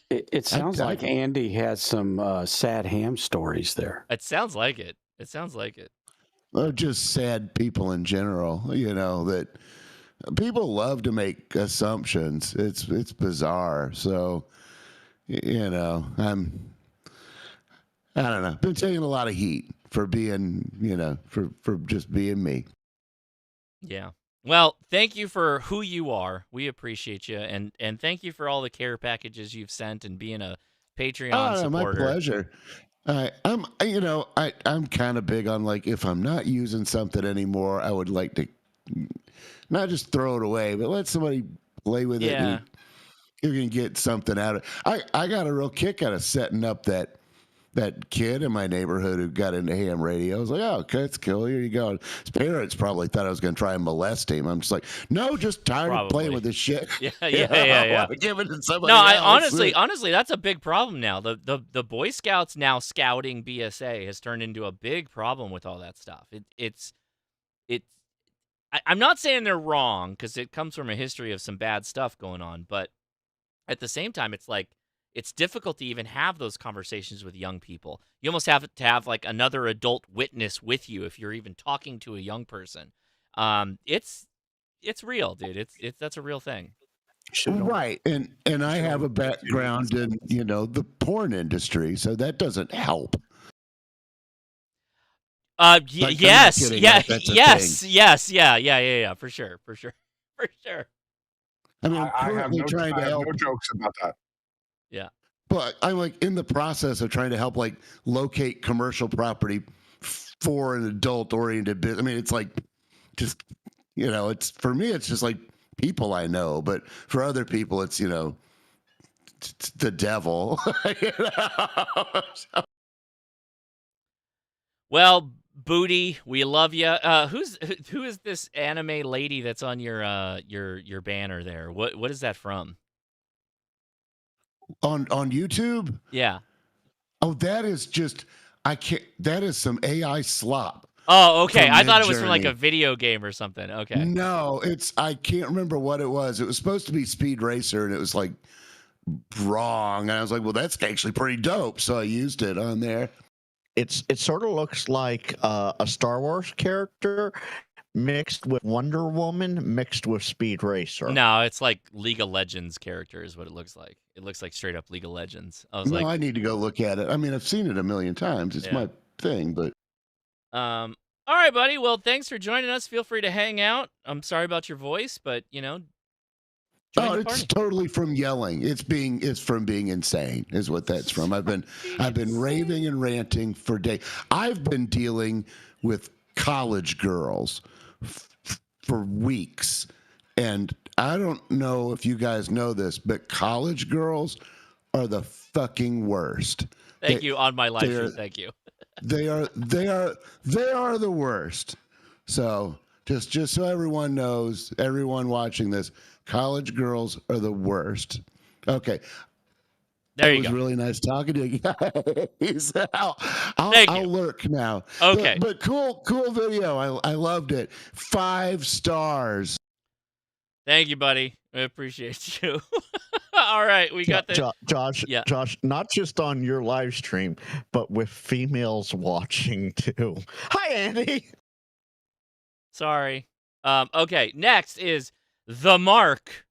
It sounds like Andy has some sad ham stories there. It sounds like it. It sounds like it. Well, just sad people in general, you know, that people love to make assumptions. It's bizarre. So, you know, I don't know. Been taking a lot of heat for being, you know, for just being me. Yeah. Well, thank you for who you are. We appreciate you, and thank you for all the care packages you've sent and being a Patreon supporter. My pleasure. I'm kind of big on, like, if I'm not using something anymore, I would like to not just throw it away, but let somebody play with it. Yeah. You can get something out of it. I got a real kick out of setting up that kid in my neighborhood who got into ham radio. I was like, oh, okay, it's cool. Here you go. His parents probably thought I was going to try and molest him. I'm just like, no, just tired of playing with this shit. Yeah. Give it to somebody No, else. honestly, that's a big problem now. The Boy Scouts now scouting BSA has turned into a big problem with all that stuff. I'm not saying they're wrong, because it comes from a history of some bad stuff going on, but at the same time, it's like, it's difficult to even have those conversations with young people. You almost have to have like another adult witness with you if you're even talking to a young person. It's real, dude. That's a real thing. Right. And I have a background in, you know, the porn industry, so that doesn't help. Yes, for sure. I mean, I have currently trying to help. no jokes about that. Yeah. But I'm like in the process of trying to help like locate commercial property for an adult oriented business. I mean, it's like just, you know, it's for me, it's just like people I know, but for other people, it's, you know, it's the devil. You know? Well, Booty, we love you. Who is this anime lady that's on your banner there? What is that from? On YouTube? Yeah. Oh, that is just that is some AI slop. Oh, okay. I thought it was from like a video game or something. Okay. No, I can't remember what it was. It was supposed to be Speed Racer, and it was like wrong. And I was like, well, that's actually pretty dope. So I used it on there. It sort of looks like a Star Wars character mixed with Wonder Woman mixed with Speed Racer. No, it's like League of Legends character is what it looks like. It looks like straight up League of Legends. I need to go look at it. I mean, I've seen it a million times. It's my thing, but. All right, buddy. Well, thanks for joining us. Feel free to hang out. I'm sorry about your voice, but you know. It's totally from yelling. It's from being insane, is what that's from. I've been raving and ranting for days. I've been dealing with college girls for weeks, and I don't know if you guys know this, but college girls are the fucking worst. Thank you on my live stream. Thank you. They are the worst. So just so everyone knows, everyone watching this, college girls are the worst. Okay. There you go. It was really nice talking to you guys. I'll lurk now. Okay. But cool video. I loved it. 5 stars. Thank you, buddy. I appreciate you. All right, we got the Josh, not just on your live stream, but with females watching too. Hi, Andy. Sorry. Okay, next is the Mark.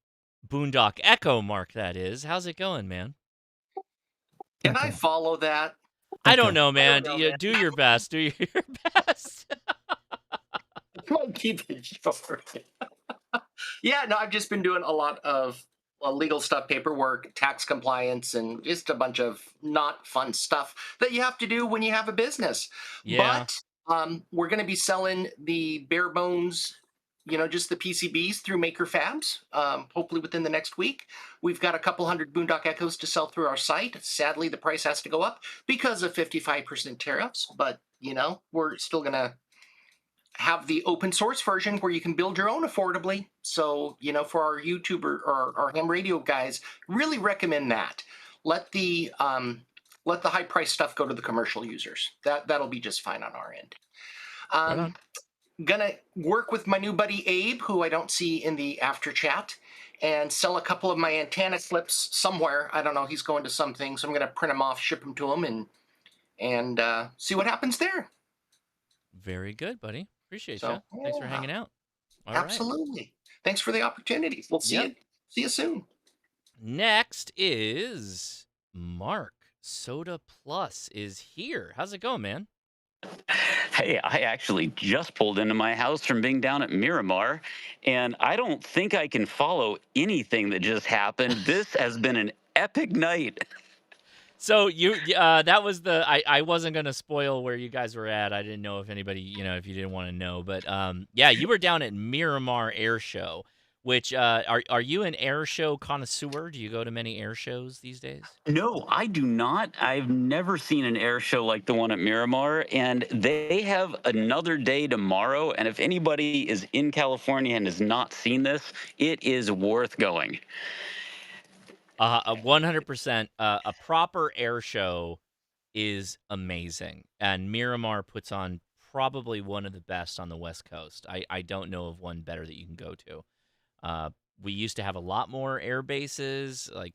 Boondock Echo Mark, that is. How's it going, man? Can I follow that? I don't know, man. Do your best. Do your best. I'll keep it short. Yeah, no, I've just been doing a lot of legal stuff, paperwork, tax compliance, and just a bunch of not fun stuff that you have to do when you have a business. Yeah. But we're going to be selling the bare bones, just the PCBs through Maker Fabs, hopefully within the next week. We've got a couple hundred Boondock Echoes to sell through our site. Sadly, the price has to go up because of 55% tariffs, but, we're still going to have the open source version where you can build your own affordably. So, for our YouTuber or our ham radio guys, really recommend that. Let the high price stuff go to the commercial users. That'll be just fine on our end. Right on. Gonna work with my new buddy Abe, who I don't see in the after chat, and sell a couple of my antenna clips somewhere. I don't know. He's going to something, so I'm gonna print them off, ship them to him, and see what happens there. Very good, buddy. Appreciate you. Thanks for hanging out. All Absolutely. Right. Thanks for the opportunity. We'll see you. See you soon. Next is Mark. Soda Plus is here. How's it going, man? Hey, I actually just pulled into my house from being down at Miramar, and I don't think I can follow anything that just happened. This has been an epic night. So that was I wasn't going to spoil where you guys were at. I didn't know if anybody, if you didn't want to know, but yeah, you were down at Miramar Air Show, which are you an air show connoisseur? Do you go to many air shows these days? No, I do not. I've never seen an air show like the one at Miramar, and they have another day tomorrow, and if anybody is in California and has not seen this, it is worth going. 100%. A proper air show is amazing, and Miramar puts on probably one of the best on the West Coast. I don't know of one better that you can go to. We used to have a lot more air bases, like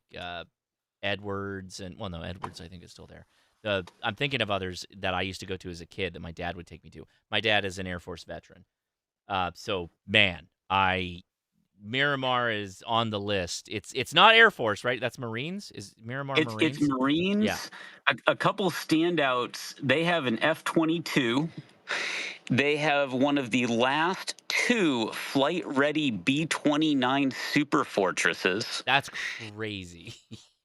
Edwards, and no, Edwards I think is still there. I'm thinking of others that I used to go to as a kid that my dad would take me to. My dad is an Air Force veteran, so man, Miramar is on the list. It's not Air Force, right? That's Marines. Is Miramar Marines? It's Marines. Yeah. A couple standouts. They have an F-22. They have one of the last 2 flight-ready B-29 Super Fortresses. That's crazy.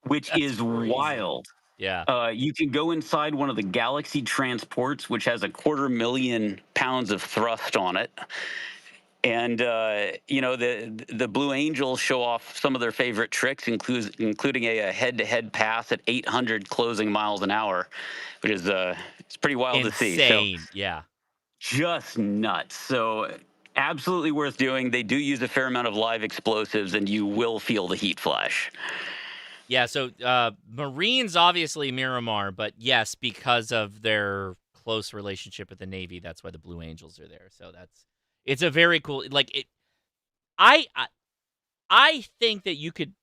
Which is crazy. Wild. Yeah. You can go inside one of the Galaxy transports, which has 250,000 pounds of thrust on it. And, the Blue Angels show off some of their favorite tricks, including a head-to-head pass at 800 closing miles an hour, which is it's pretty wild to see. Insane, so, yeah. Just nuts. So absolutely worth doing. They do use a fair amount of live explosives, and you will feel the heat flash. Yeah, so Marines, obviously Miramar, but yes, because of their close relationship with the Navy, that's why the Blue Angels are there. So it's a very cool, I think that you could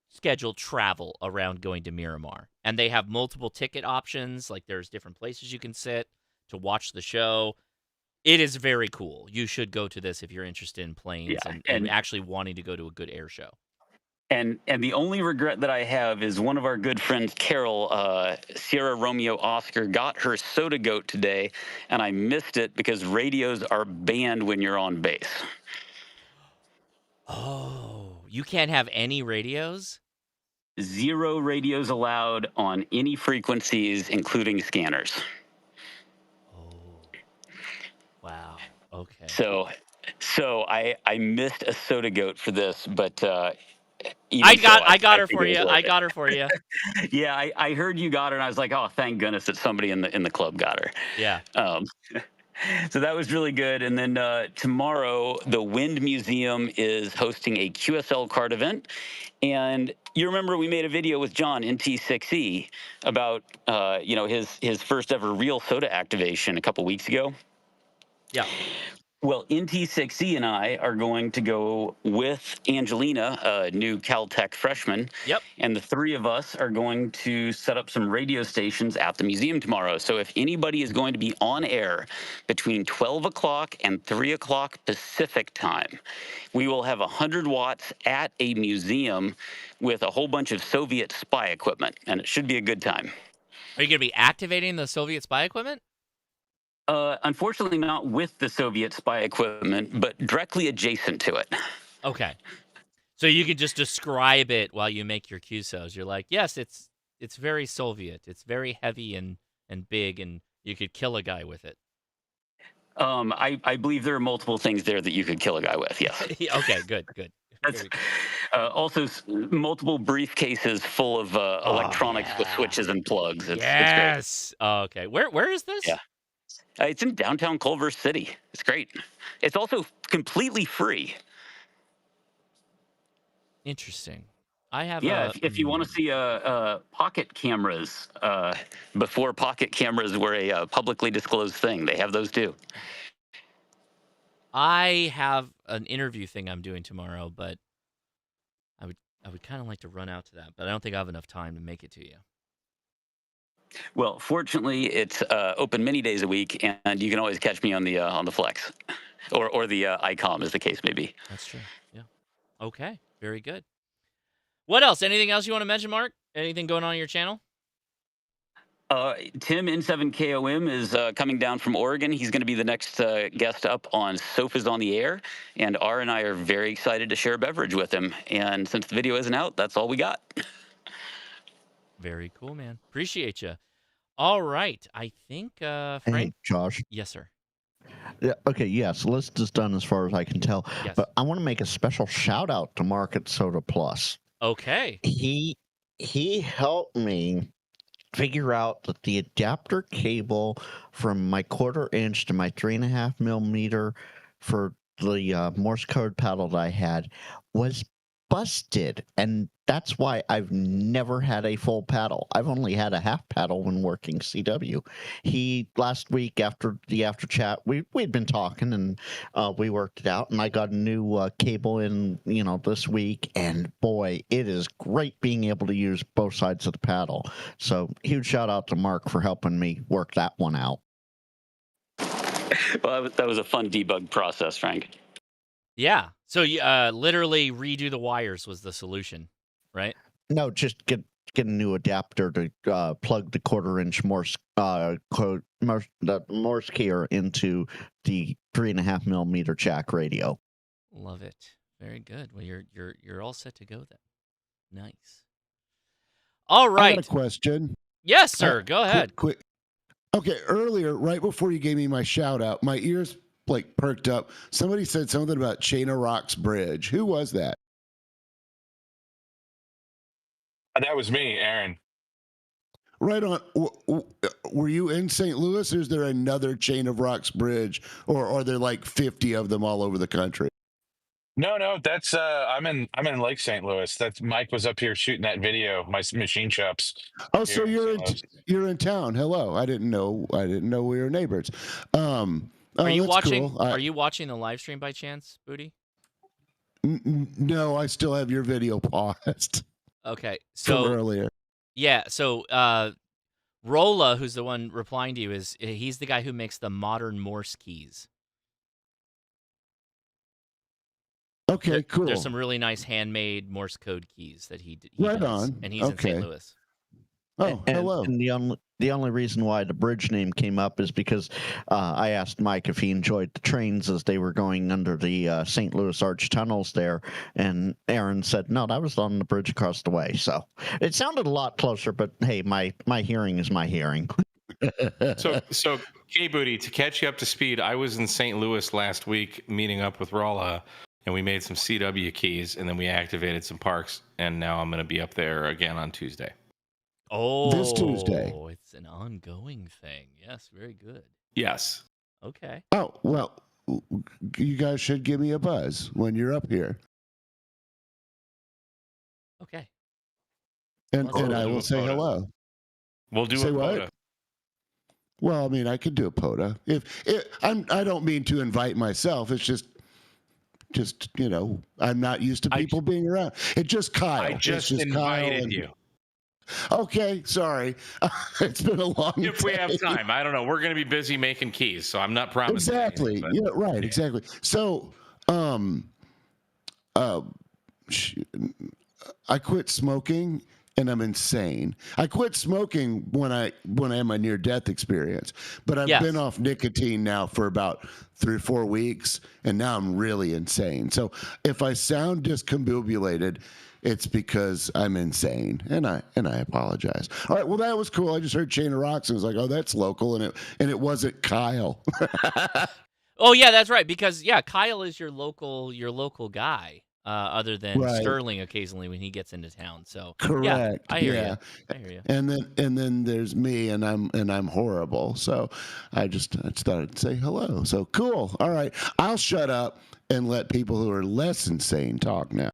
schedule travel around going to Miramar, and they have multiple ticket options. Like there's different places you can sit to watch the show. It is very cool. You should go to this if you're interested in planes and actually wanting to go to a good air show. And the only regret that I have is one of our good friends, Carol, Sierra Romeo Oscar, got her Soda Goat today, and I missed it because radios are banned when you're on base. Oh, you can't have any radios? 0 radios allowed on any frequencies, including scanners. Wow. Okay. So I missed a Soda Goat for this, but I got her for you. I got her for you. Yeah, I heard you got her, and I was like, oh, thank goodness that somebody in the club got her. Yeah. So that was really good. And then tomorrow, the Wind Museum is hosting a QSL card event. And you remember we made a video with John, NT6E, about his first ever real soda activation a couple weeks ago. Yeah. Well, NT6E and I are going to go with Angelina, a new Caltech freshman. Yep. And the three of us are going to set up some radio stations at the museum tomorrow. So if anybody is going to be on air between 12 o'clock and 3 o'clock Pacific time, we will have 100 watts at a museum with a whole bunch of Soviet spy equipment. And it should be a good time. Are you going to be activating the Soviet spy equipment? Unfortunately, not with the Soviet spy equipment, but directly adjacent to it. Okay. So you could just describe it while you make your QSOs. You're like, yes, it's very Soviet. It's very heavy and big, and you could kill a guy with it. I believe there are multiple things there that you could kill a guy with, yes. Okay, good. That's, also, multiple briefcases full of electronics with switches and plugs. It's Yes. Oh, okay. Where is this? Yeah. It's in downtown Culver City. It's great. It's also completely free. Interesting. I have if you want to see pocket cameras, before pocket cameras were a publicly disclosed thing, they have those too. I have an interview thing I'm doing tomorrow, but I would kind of like to run out to that, but I don't think I have enough time to make it to you. Well, fortunately, it's open many days a week, and you can always catch me on the Flex, or the ICOM, as the case may be. That's true. Yeah. Okay. Very good. What else? Anything else you want to mention, Mark? Anything going on your channel? Tim N7KOM is coming down from Oregon. He's going to be the next guest up on Sofas on the Air, and R and I are very excited to share a beverage with him. And since the video isn't out, that's all we got. Very cool, man. Appreciate you. All right. I think, Frank? Hey, Josh. Yes, sir. Yeah, okay, yes, list is done as far as I can tell. Yes. But I want to make a special shout out to Mark at Soda Plus. Okay. He helped me figure out that the adapter cable from my 1/4 inch to my 3.5 millimeter for the Morse code paddle that I had was busted, and that's why I've never had a full paddle. I've only had a half paddle when working CW. He last week after the after chat, we'd been talking and we worked it out, and I got a new cable in this week, and boy, it is great being able to use both sides of the paddle. So huge shout out to Mark for helping me work that one out. Well, that was a fun debug process, Frank. Yeah. So you literally redo the wires was the solution, right? No, just get a new adapter to plug the 1/4 inch Morse Morse keyer into the 3.5 millimeter jack radio. Love it. Very good. Well, you're all set to go then. Nice. All right. I got a question. Yes, sir. Go ahead. Quick. Okay, earlier, right before you gave me my shout out, my ears perked up. Somebody said something about Chain of Rocks Bridge. Who was that? That was me, Aaron. Right on. Were you in St. Louis, or is there another Chain of Rocks Bridge, or are there like 50 of them all over the country? No, that's I'm in Lake St. Louis. That's Mike was up here shooting that video. My machine shops. Oh, so you're in town. Hello. I didn't know we were neighbors. Are you watching? Cool. Are you watching the live stream by chance, Booty? No, I still have your video paused. Okay, so from earlier. Yeah, so Rolla, who's the one replying to you, he's the guy who makes the modern Morse keys. Okay, cool. There's some really nice handmade Morse code keys that he right does, on, and he's in St. Louis. Oh, hello. And the only reason why the bridge name came up is because I asked Mike if he enjoyed the trains as they were going under the St. Louis Arch tunnels there, and Aaron said, no, that was on the bridge across the way. So it sounded a lot closer, but hey, my hearing is my hearing. So K-Booty, to catch you up to speed, I was in St. Louis last week meeting up with Rolla, and we made some CW keys, and then we activated some parks, and now I'm going to be up there again on Tuesday. Oh, this Tuesday. It's an ongoing thing. Yes, very good. Yes. Okay. Oh, well, you guys should give me a buzz when you're up here. Okay. And I will say hello. We'll do say a what? POTA. Well, I mean, I could do a POTA. I don't mean to invite myself. It's just I'm not used to people being around. It's just Kyle. I just invited you. Okay, sorry. It's been a long day. If we have time, I don't know. We're going to be busy making keys, so I'm not promising. Exactly. Anything, yeah, right. Exactly. So, I quit smoking and I'm insane. I quit smoking when I had my near death experience, but I've been off nicotine now for about 3 or 4 weeks, and now I'm really insane. So if I sound discombobulated, it's because I'm insane, and I apologize. All right, well that was cool. I just heard Chain of Rocks and was like, oh, that's local, and it wasn't Kyle. Oh yeah, that's right. Because Kyle is your local guy. Other than Sterling occasionally when he gets into town. So correct. Yeah, I hear you. I hear you. And then there's me, and I'm horrible. So I thought I'd say hello. So cool. All right, I'll shut up and let people who are less insane talk now.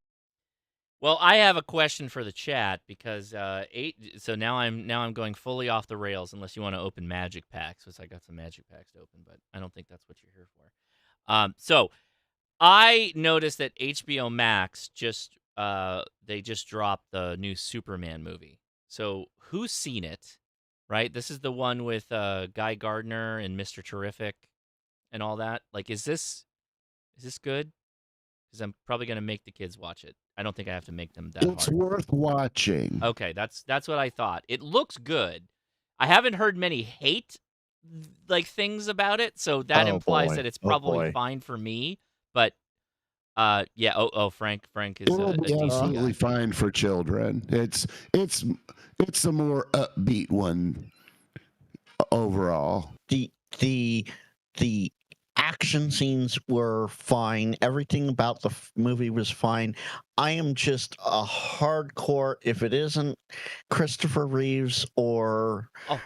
Well, I have a question for the chat because So now I'm going fully off the rails unless you want to open magic packs, because I got some magic packs to open, but I don't think that's what you're here for. So I noticed that HBO Max just dropped the new Superman movie. So who's seen it? Right, this is the one with Guy Gardner and Mr. Terrific and all that. Like, is this good? Because I'm probably gonna make the kids watch it. I don't think I have to make them that hard. It's worth watching. Okay, that's what I thought. It looks good. I haven't heard many hate things about it, so that implies that it's probably fine for me. But Frank is It'll a be DC absolutely guy. fine for children. It's a more upbeat one overall. The action scenes were fine. Everything about the movie was fine. I am just a hardcore. If it isn't Christopher Reeves or, I'm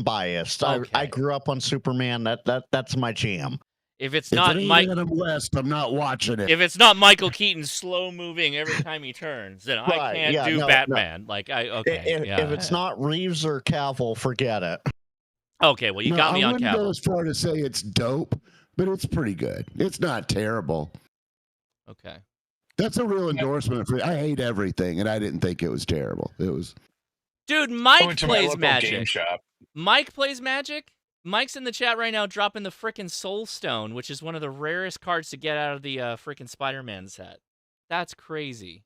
biased. Okay. I grew up on Superman. That's my jam. If it's not Adam West, I'm not watching it. If it's not Michael Keaton slow moving every time he turns, then I can't do Batman. No. If it's not Reeves or Cavill, forget it. Okay, well, you got me on I wouldn't go Cavill. as far to say it's dope, but it's pretty good. It's not terrible. Okay. That's a real endorsement. I hate everything, and I didn't think it was terrible. It was. Dude, Mike plays Magic. Mike plays Magic. Mike's in the chat right now dropping the frickin' Soul Stone, which is one of the rarest cards to get out of the frickin' Spider-Man set. That's crazy.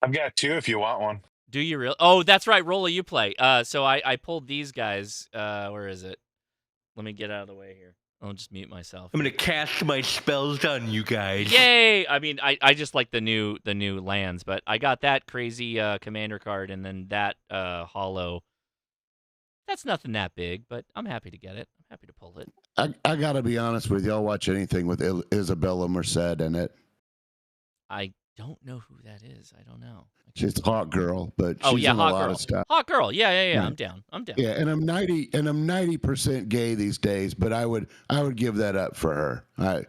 I've got 2 if you want one. Do you really? Oh, that's right. Rolla, you play. So I pulled these guys. Where is it? Let me get out of the way here. I'll just mute myself. I'm gonna cast my spells on you guys. Yay! I mean, I just like the new lands, but I got that crazy commander card and then that hollow. That's nothing that big, but I'm happy to get it. I'm happy to pull it. I gotta be honest with you. I'll watch anything with Isabella Merced in it. I don't know who that is. I don't know. She's a hot girl, but she's in a lot of stuff. Hot girl. Yeah. I'm down. Yeah, and I'm 90% gay these days, but I would give that up for her. I'm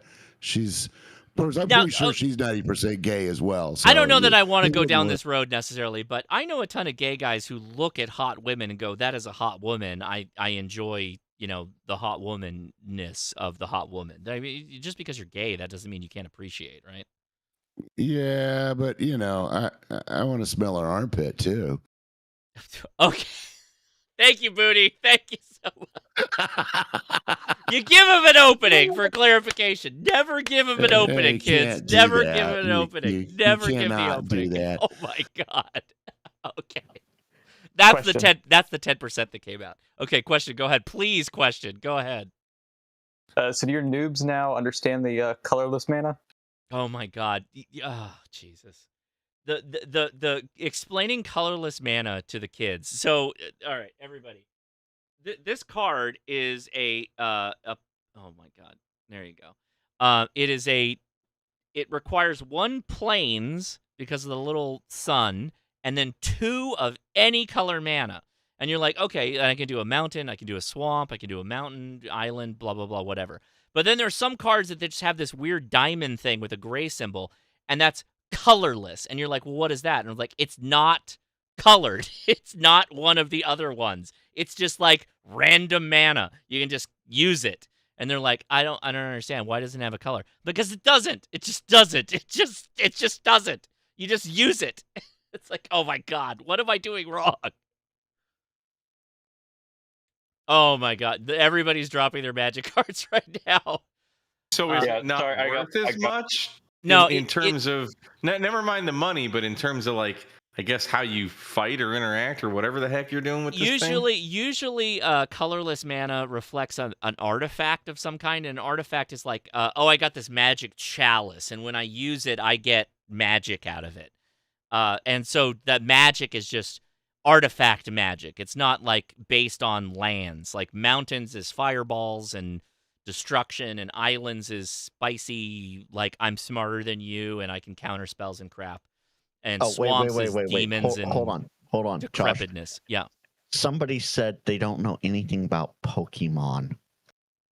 pretty sure she's 90% gay as well. So I don't know that I want to go down this road necessarily, but I know a ton of gay guys who look at hot women and go, "That is a hot woman." I enjoy, the hot womanness of the hot woman. I mean, just because you're gay, that doesn't mean you can't appreciate, right? Yeah, but I want to smell her armpit too. Okay. Thank you, Booty. Thank you so much. You give him an opening for clarification. Never give him an opening, kids. Never give him an opening. Never give the opening. Do that. Oh my God. Okay. That's the 10% that came out. Okay, question. Go ahead. Please, question. Go ahead. So do your noobs now understand the colorless mana? Oh my God. Oh, Jesus. The explaining colorless mana to the kids. So, all right, everybody. This card is a oh my God. There you go. It requires 1 plains because of the little sun, and then 2 of any color mana. And you're like, okay, I can do a mountain, I can do a swamp, I can do a mountain, island, blah, blah, blah, whatever. But then there's some cards that they just have this weird diamond thing with a gray symbol, and that's colorless. And you're like, well, what is that? And I'm like, it's not colored. It's not one of the other ones. It's just like random mana. You can just use it. And they're like, I don't understand. Why doesn't it have a color? Because it doesn't. It just doesn't. It just doesn't. You just use it. It's like, oh my God, what am I doing wrong? Oh my God, everybody's dropping their magic cards right now. So is it not worth as much? No, in terms of never mind the money, but in terms of like, I guess how you fight or interact or whatever the heck you're doing with this thing? Usually, colorless mana reflects an artifact of some kind. And an artifact is like, oh, I got this magic chalice, and when I use it, I get magic out of it. And so that magic is just artifact magic. It's not like based on lands. Like mountains is fireballs and destruction, and islands is spicy, like I'm smarter than you and I can counter spells and crap. And swamps is demons and hold on, decrepitness. Josh. Yeah. Somebody said they don't know anything about Pokemon.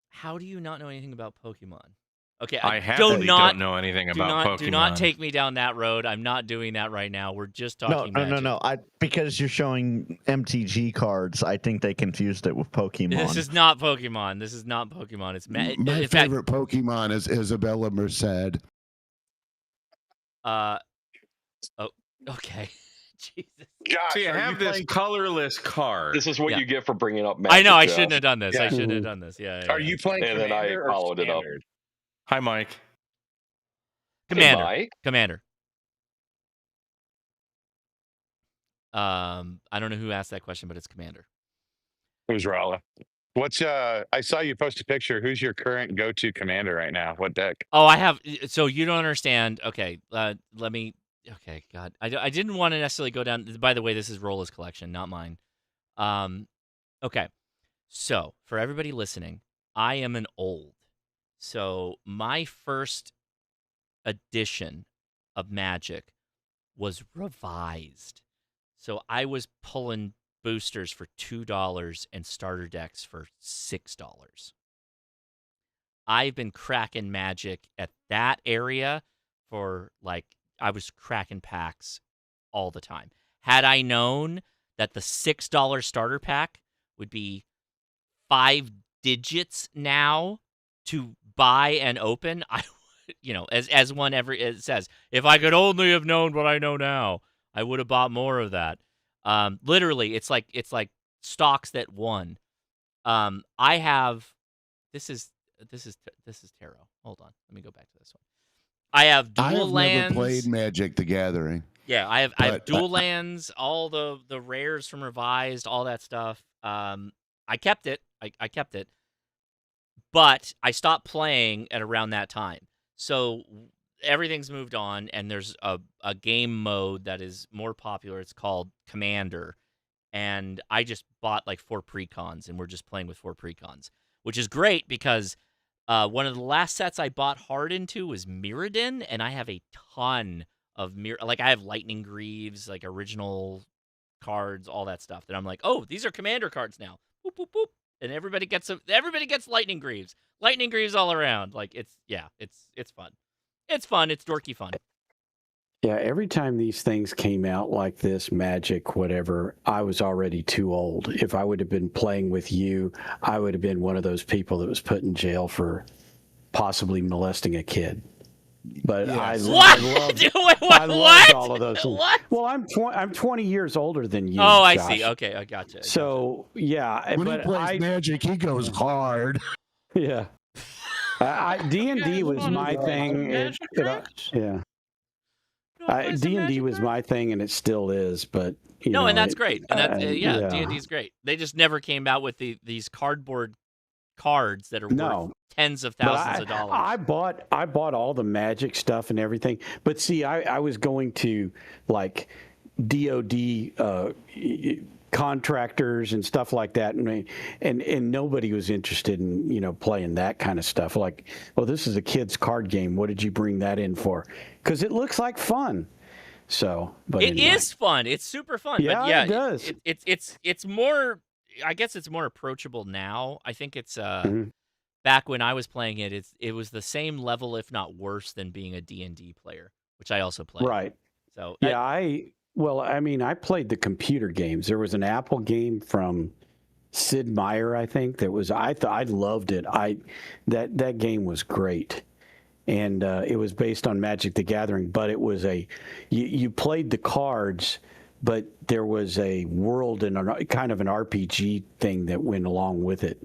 How do you not know anything about Pokemon? Okay, I happily don't know anything about Pokemon. Do not take me down that road. I'm not doing that right now. We're just talking magic. No. Because you're showing MTG cards, I think they confused it with Pokemon. This is not Pokemon. It's my favorite Pokemon is Isabella Merced. Oh, okay. Jesus. Josh, so you have this colorless card. This is what you get for bringing up magic. I know. I shouldn't have done this. Yeah. Are you playing? And then I followed it up. Hi, Mike. Commander. Hey, Mike. Commander. I don't know who asked that question, but it's Commander. Who's Rala? What's I saw you post a picture. Who's your current go-to commander right now? What deck? Oh, I have. So you don't understand. Okay, let me. Okay, God, I didn't want to necessarily go down. By the way, this is Rola's collection, not mine. Okay, so for everybody listening, I am an old. So my first edition of Magic was revised. So I was pulling boosters for $2 and starter decks for $6. I've been cracking Magic at that area for I was cracking packs all the time. Had I known that the $6 starter pack would be 5 digits now to buy and open, I would, as one it says, if I could only have known what I know now, I would have bought more of that. Literally, it's like stocks that won. I have this is tarot. Hold on, let me go back to this one. I have dual lands. Never played Magic the Gathering. Yeah, I have dual lands, all the rares from revised, all that stuff. I kept it. I kept it. But I stopped playing at around that time. So everything's moved on, and there's a game mode that is more popular. It's called Commander. And I just bought 4 precons, and we're just playing with 4 precons, which is great because one of the last sets I bought hard into was Mirrodin, and I have a ton of I have Lightning Greaves, original cards, all that stuff. That I'm like, oh, these are Commander cards now. Boop, boop, boop. And everybody gets Lightning Greaves. Lightning Greaves all around. It's fun. It's fun. It's dorky fun. Yeah, every time these things came out like this, Magic, whatever, I was already too old. If I would have been playing with you, I would have been one of those people that was put in jail for possibly molesting a kid. But yes. I loved all of those. What? Well, I'm 20 years older than you. Oh, I Josh. see. Okay, I gotcha. So yeah, when he plays Magic, he goes hard. Yeah. D&D was my thing. D&D was my thing, and it still is. But and that's great. And that's D&D is great. They just never came out with these cardboard cards that are worth tens of thousands of dollars. I bought all the Magic stuff and everything. But see, I was going to DOD contractors and stuff like that, and nobody was interested in playing that kind of stuff. Like, well, this is a kid's card game. What did you bring that in for? Because it looks like fun. So, but it is fun. It's super fun. Yeah, but yeah, it does. It's more. I guess it's more approachable now. I think it's back when I was playing it. It was the same level, if not worse, than being a D&D player, which I also play. Right. So yeah, Well, I mean, I played the computer games. There was an Apple game from Sid Meier, I think, that was. I loved it. That game was great, and it was based on Magic the Gathering. But it was you played the cards, but there was a world and kind of an RPG thing that went along with it.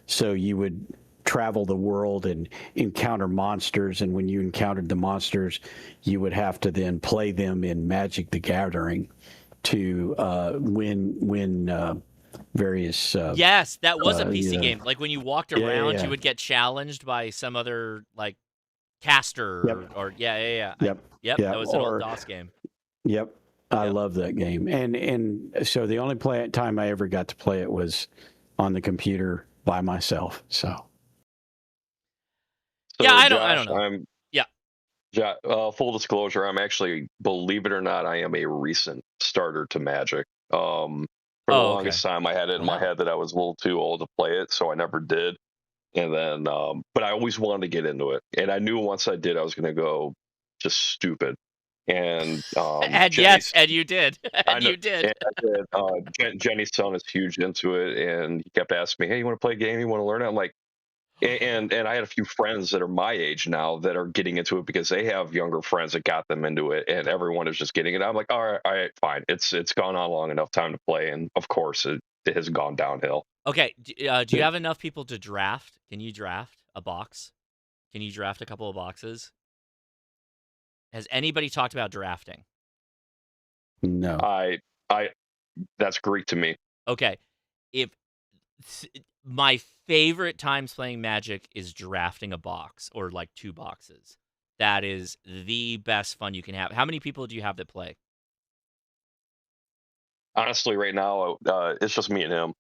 So you would travel the world and encounter monsters, and when you encountered the monsters, you would have to then play them in Magic the Gathering to win various. Yes, that was a PC game. Like when you walked around, yeah. you would get challenged by some other like caster or yeah. Yep. That was an old DOS game. Yep. I love that game, and so the only time I ever got to play it was on the computer by myself. So yeah, I Josh, don't know. Full disclosure, I'm actually, believe it or not, I am a recent starter to Magic. For the longest time, I had it in my head that I was a little too old to play it, so I never did. And then, but I always wanted to get into it, and I knew once I did, I was going to go just stupid. And and you did. You did. And I did. Jenny's son is huge into it, and he kept asking me, "Hey, you want to play a game? You want to learn it?" I'm like, and I had a few friends that are my age now that are getting into it because they have younger friends that got them into it, and everyone is just getting it. I'm like, all right, fine. It's gone on long enough time to play, and of course it has gone downhill. Okay, do you have enough people to draft? Can you draft a box? Can you draft a couple of boxes? Has anybody talked about drafting? No. That's Greek to me. Okay. My favorite times playing Magic is drafting a box or like 2 boxes. That is the best fun you can have. How many people do you have that play? Honestly, right now, it's just me and him.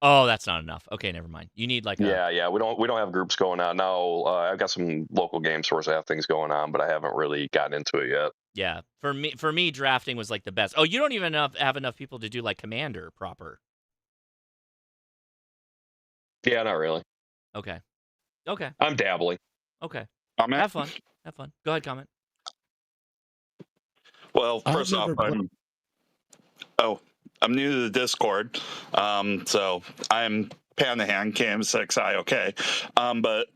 Oh, that's not enough. Okay, never mind. You need like yeah. We don't have groups going on now. I've got some local game stores that have things going on, but I haven't really gotten into it yet. Yeah, for me, drafting was like the best. Oh, you don't even have enough people to do like Commander proper. Yeah, not really. Okay. I'm dabbling. Okay. Comment? Have fun. Go ahead, comment. Well, first off, I'm new to the Discord, so I'm pan the hand cam 6i, okay. But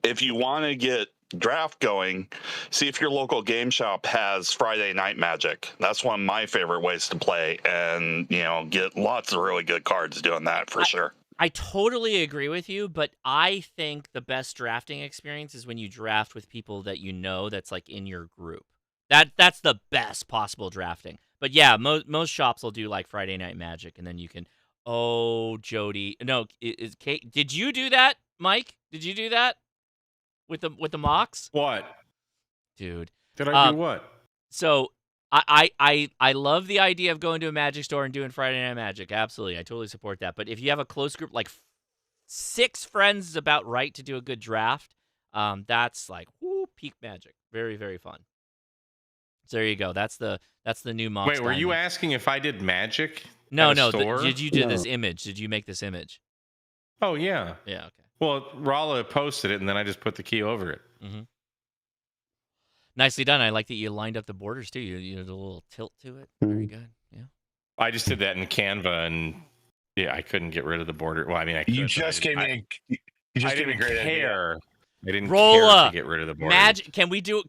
if you want to get draft going, see if your local game shop has Friday Night Magic. That's one of my favorite ways to play, and get lots of really good cards doing that for sure. I totally agree with you, but I think the best drafting experience is when you draft with people that you know that's like in your group. That's the best possible drafting. But yeah, most shops will do like Friday Night Magic, and then you can. Oh, Jody, no, is Kate? Did you do that, Mike? Did you do that with the mocks? What, dude? Did I do what? So I love the idea of going to a Magic store and doing Friday Night Magic. Absolutely, I totally support that. But if you have a close group, like 6 friends, is about right to do a good draft. That's like peak Magic. Very, very fun. So there you go. That's the new Mox. Wait, were you asking if I did magic? No. Did you do this image? Did you make this image? Oh yeah. Yeah. Okay. Well, Rala posted it, and then I just put the key over it. Mm-hmm. Nicely done. I like that you lined up the borders too. You did a little tilt to it. Very good. Yeah. I just did that in Canva, and yeah, I couldn't get rid of the border. Well, I mean, I could, You just gave me a great idea. I didn't Rolla, care to get rid of the border. Magic. Can we do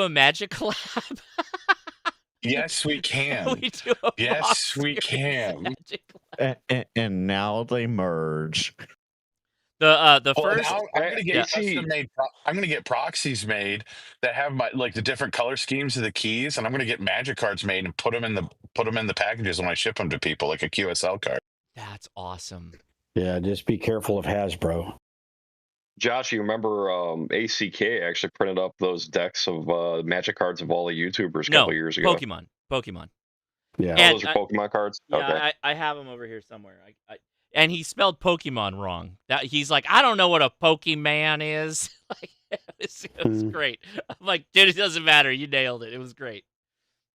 a Magic collab? Yes, we can. Yes, we can. And now they merge. The Well, first. now I'm gonna get I'm gonna get proxies made that have the different color schemes of the keys, and I'm gonna get Magic cards made and put them in the packages when I ship them to people, like a QSL card. That's awesome. Yeah, just be careful of Hasbro. Josh, you remember ACK actually printed up those decks of Magic cards of all the YouTubers a couple years ago? Pokemon. Yeah, those are Pokemon cards. Yeah, okay. I have them over here somewhere. And he spelled Pokemon wrong. That he's like, I don't know what a Pokemon is. Like, it was great. I'm like, dude, it doesn't matter. You nailed it. It was great.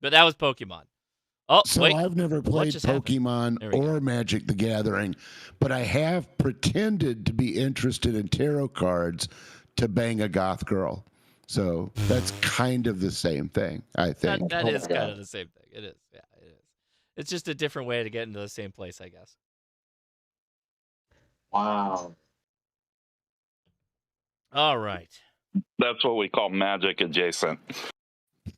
But that was Pokemon. Oh, so wait. I've never played Pokemon or Magic the Gathering, but I have pretended to be interested in tarot cards to bang a goth girl. So that's kind of the same thing, I think. That is kind of the same thing. It is. Yeah, it is. It's just a different way to get into the same place, I guess. Wow. All right. That's what we call magic adjacent.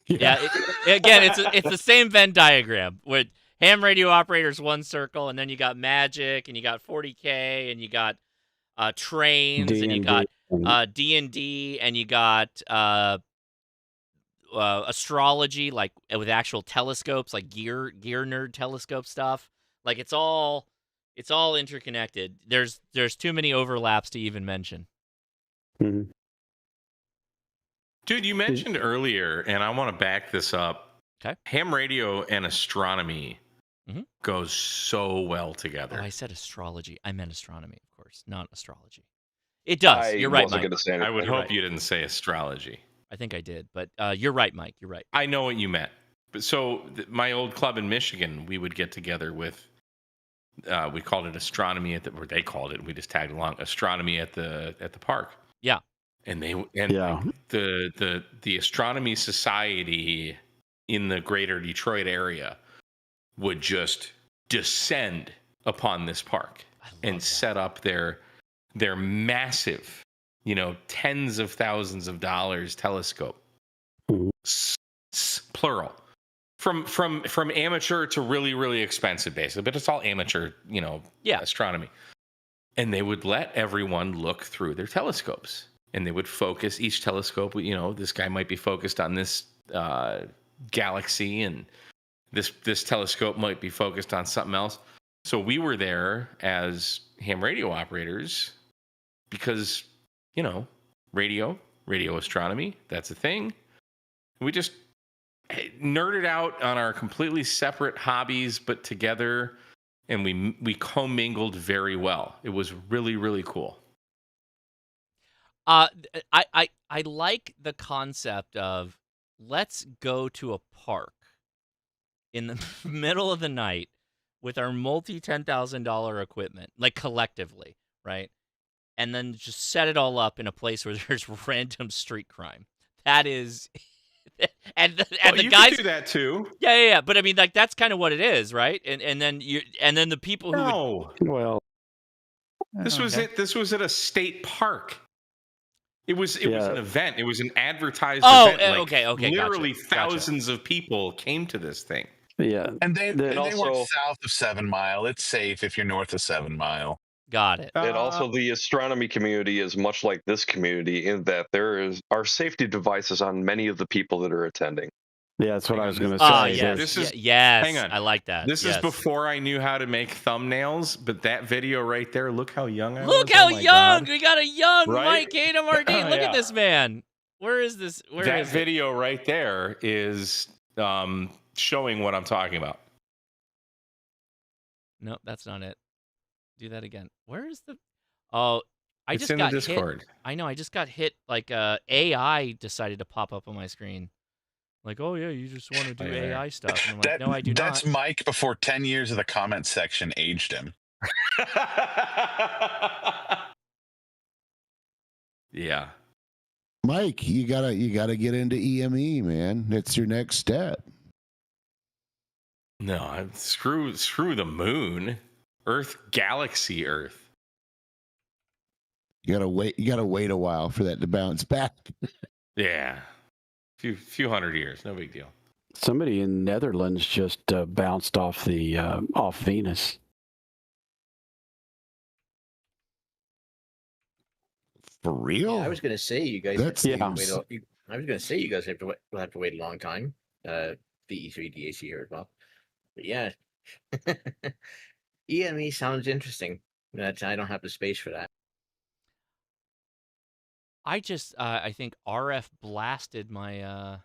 Yeah. Again, it's the same Venn diagram with ham radio operators one circle, and then you got magic, and you got 40K, and you got trains, and you got D&D, and you got astrology, like with actual telescopes, like gear nerd telescope stuff. Like it's all interconnected. There's too many overlaps to even mention. Mm-hmm. Dude, you mentioned earlier, and I want to back this up. Okay. Ham radio and astronomy goes so well together. Oh, I said astrology. I meant astronomy, of course, not astrology. It does. You're right, Mike. I would hope you didn't say astrology. I think I did, but you're right, Mike. You're right. I know what you meant. But so my old club in Michigan, we would get together with, we called it astronomy or they called it, and we just tagged along, astronomy at the park. Yeah. And the astronomy society in the greater Detroit area would just descend upon this park and set up their massive, tens of thousands of dollars telescope, plural, from amateur to really, really expensive, basically, but it's all amateur, astronomy. And they would let everyone look through their telescopes, and they would focus each telescope. This guy might be focused on this galaxy, and this telescope might be focused on something else. So we were there as ham radio operators because, radio astronomy, that's a thing. We just nerded out on our completely separate hobbies, but together, and we commingled very well. It was really, really cool. I like the concept of let's go to a park in the middle of the night with our $10,000 equipment, like collectively, right? And then just set it all up in a place where there's random street crime. That is, and the you guys can do that too. Yeah. But I mean, like that's kind of what it is, right? And then the people who this was it. This was at a state park. It was an event. It was an advertised event. Okay. Literally gotcha. thousands of people came to this thing. Yeah. And they also, work south of 7 Mile. It's safe if you're north of 7 Mile. Got it. And also the astronomy community is much like this community in that there are safety devices on many of the people that are attending. Yeah, that's what I was going to say. Yes. Hang on. I like that. This is before I knew how to make thumbnails, but that video right there, look how young I was. Look how oh my young! God. We got a young Right? Mike HMRD. Look at this man. Where is this? That video right there is showing what I'm talking about. Nope, that's not it. Do that again. Where is the? Oh, I It's just in the got Discord. hit. I know. I just got hit. Like AI decided to pop up on my screen. Like, oh yeah, you just want to do AI stuff. And I'm like, no, I do That's not. Mike before 10 years of the comment section aged him. Yeah. Mike, you gotta get into EME, man. That's your next step. No, screw the moon, Earth, galaxy, Earth. You gotta wait a while for that to bounce back. Yeah, few hundred years, no big deal. Somebody in Netherlands just bounced off off Venus. For real? Yeah, I was going to say you guys. That's I was going to say you guys will have to wait a long time. VE3 DAC here as well. But yeah, EME sounds interesting. But I don't have the space for that. I just I think RF blasted my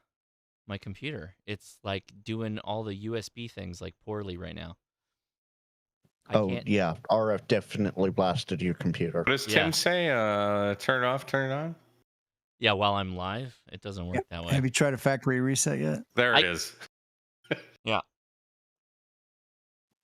my computer. It's like doing all the USB things like poorly right now. Yeah, RF definitely blasted your computer. What does Tim say? Turn it off, turn it on? Yeah, while I'm live, it doesn't work that way. Have you tried a factory reset yet? There it is. Yeah.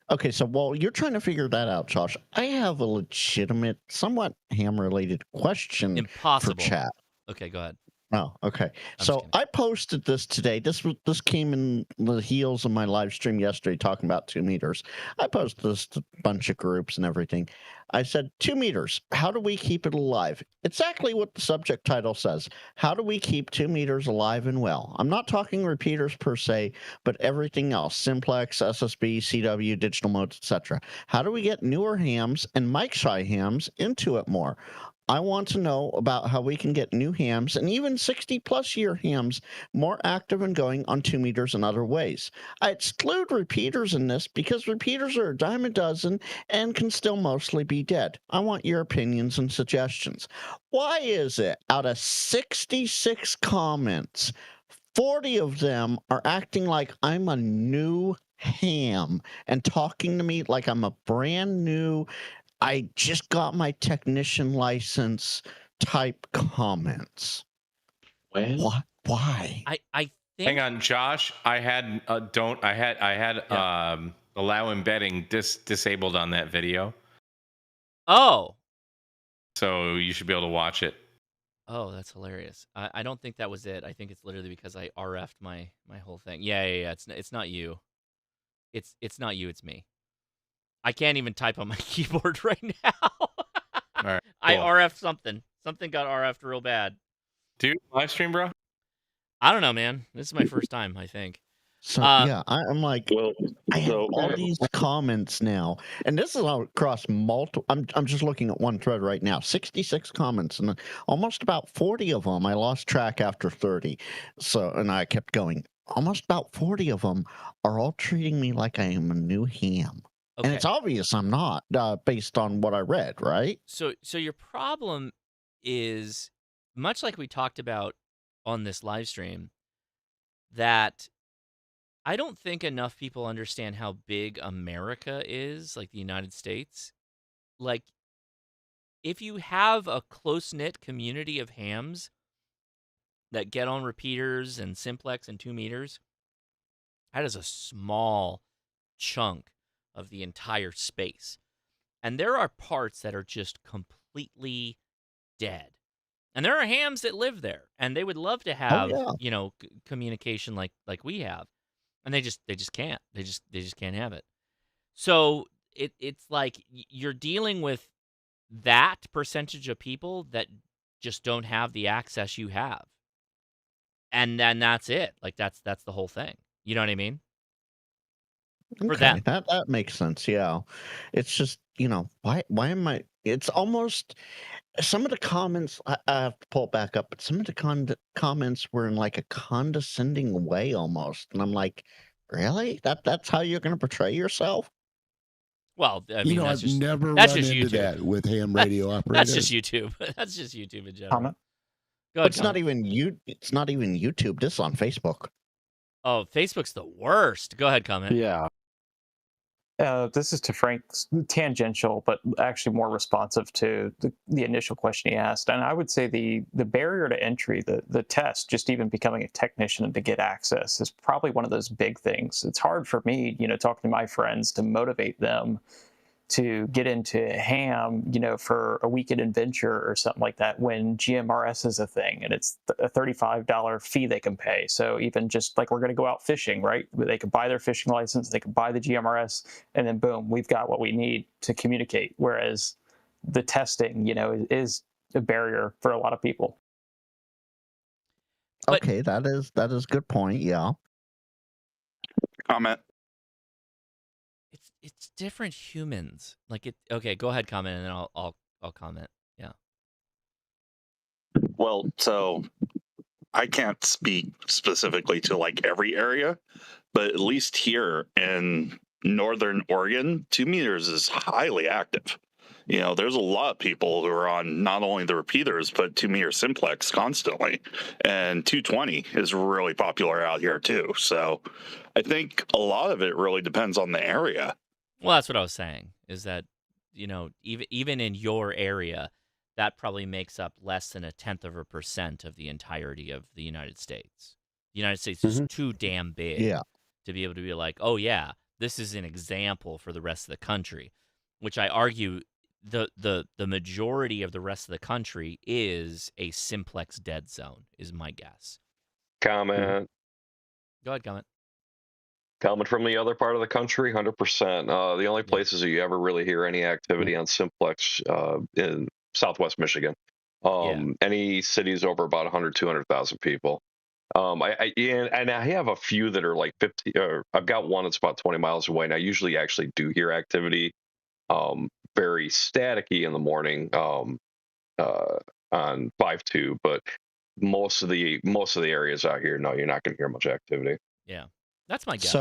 Okay, so while you're trying to figure that out, Josh, I have a legitimate, somewhat ham-related question Impossible. for chat. Okay, go ahead. Oh, okay. So I posted this today. This came in the heels of my live stream yesterday talking about 2 meters. I posted this to a bunch of groups and everything. I said 2 meters. How do we keep it alive? Exactly what the subject title says. How do we keep 2 meters alive and well? I'm not talking repeaters per se, but everything else: simplex, SSB, CW, digital modes, etc. How do we get newer hams and mic shy hams into it more? I want to know about how we can get new hams and even 60-plus year hams more active and going on 2 meters in other ways. I exclude repeaters in this because repeaters are a dime a dozen and can still mostly be dead. I want your opinions and suggestions. Why is it out of 66 comments, 40 of them are acting like I'm a new ham and talking to me like I'm a brand new, I just got my technician license type comments? When? Why? I think. Hang on, Josh. I had allow embedding disabled on that video, Oh. so you should be able to watch it. Oh, that's hilarious. I don't think that was it. I think it's literally because I RF'd my whole thing. Yeah. It's not you. It's not you. It's me. I can't even type on my keyboard right now. All right. I Cool. RF'd something. Something got RF'd real bad. Dude, live stream, bro. I don't know, man. This is my first time, I think. So yeah, I'm like, Well, I have so all these comments now, and this is all across multiple. I'm just looking at one thread right now. 66 comments, and almost about 40 of them I lost track after 30. So, and I kept going. Almost about 40 of them are all treating me like I am a new ham, and it's obvious I'm not, based on what I read. Right? So your problem is much like we talked about on this live stream, that I don't think enough people understand how big America is, like the United States. Like, if you have a close-knit community of hams that get on repeaters and simplex and 2 meters, that is a small chunk of the entire space. And there are parts that are just completely dead. And there are hams that live there, and they would love to have, communication like we have. And they just can't. They just can't have it. So it's like you're dealing with that percentage of people that just don't have the access you have. And then that's it. Like that's the whole thing. You know what I mean? For them. That makes sense. Yeah, it's just, why am I? It's almost some of the comments. I have to pull it back up, but some of the comments were in like a condescending way almost, and I'm like, really? That's how you're going to portray yourself? Well, I mean, I've never that's run just into YouTube. that with ham radio operators. That's just YouTube. That's just YouTube in general. Comment? Go ahead, It's not even It's not even YouTube. This is on Facebook. Oh, Facebook's the worst. Go ahead, comment. Yeah. This is to Frank's tangential, but actually more responsive to the initial question he asked. And I would say the barrier to entry, the test, just even becoming a technician to get access is probably one of those big things. It's hard for me, talking to my friends to motivate them to get into ham, for a weekend adventure or something like that when GMRS is a thing and it's a $35 fee they can pay. So even just like we're going to go out fishing, right? They can buy their fishing license, they can buy the GMRS, and then boom, we've got what we need to communicate. Whereas the testing, is a barrier for a lot of people. Okay, that is a good point. Yeah. Comment. It's different humans. Like it. Okay, go ahead, comment, and then I'll comment. Yeah. Well, so I can't speak specifically to like every area, but at least here in Northern Oregon, 2 meters is highly active. There's a lot of people who are on not only the repeaters, but 2 meter simplex constantly. And 220 is really popular out here too. So I think a lot of it really depends on the area. Well, that's what I was saying, is that, even in your area, that probably makes up less than 0.1% of the entirety of the United States. The United States is too damn big to be able to be like, oh, yeah, this is an example for the rest of the country, which I argue the majority of the rest of the country is a simplex dead zone, is my guess. Comment. Go ahead, comment. Coming from the other part of the country, 100%. The only places that you ever really hear any activity on simplex in Southwest Michigan. Any cities over about 100, 200,000 people. And I have a few that are like 50. I've got one that's about 20 miles away, and I usually actually do hear activity, very staticky in the morning on 5.2. But most of the areas out here, no, you're not going to hear much activity. Yeah, that's my guess.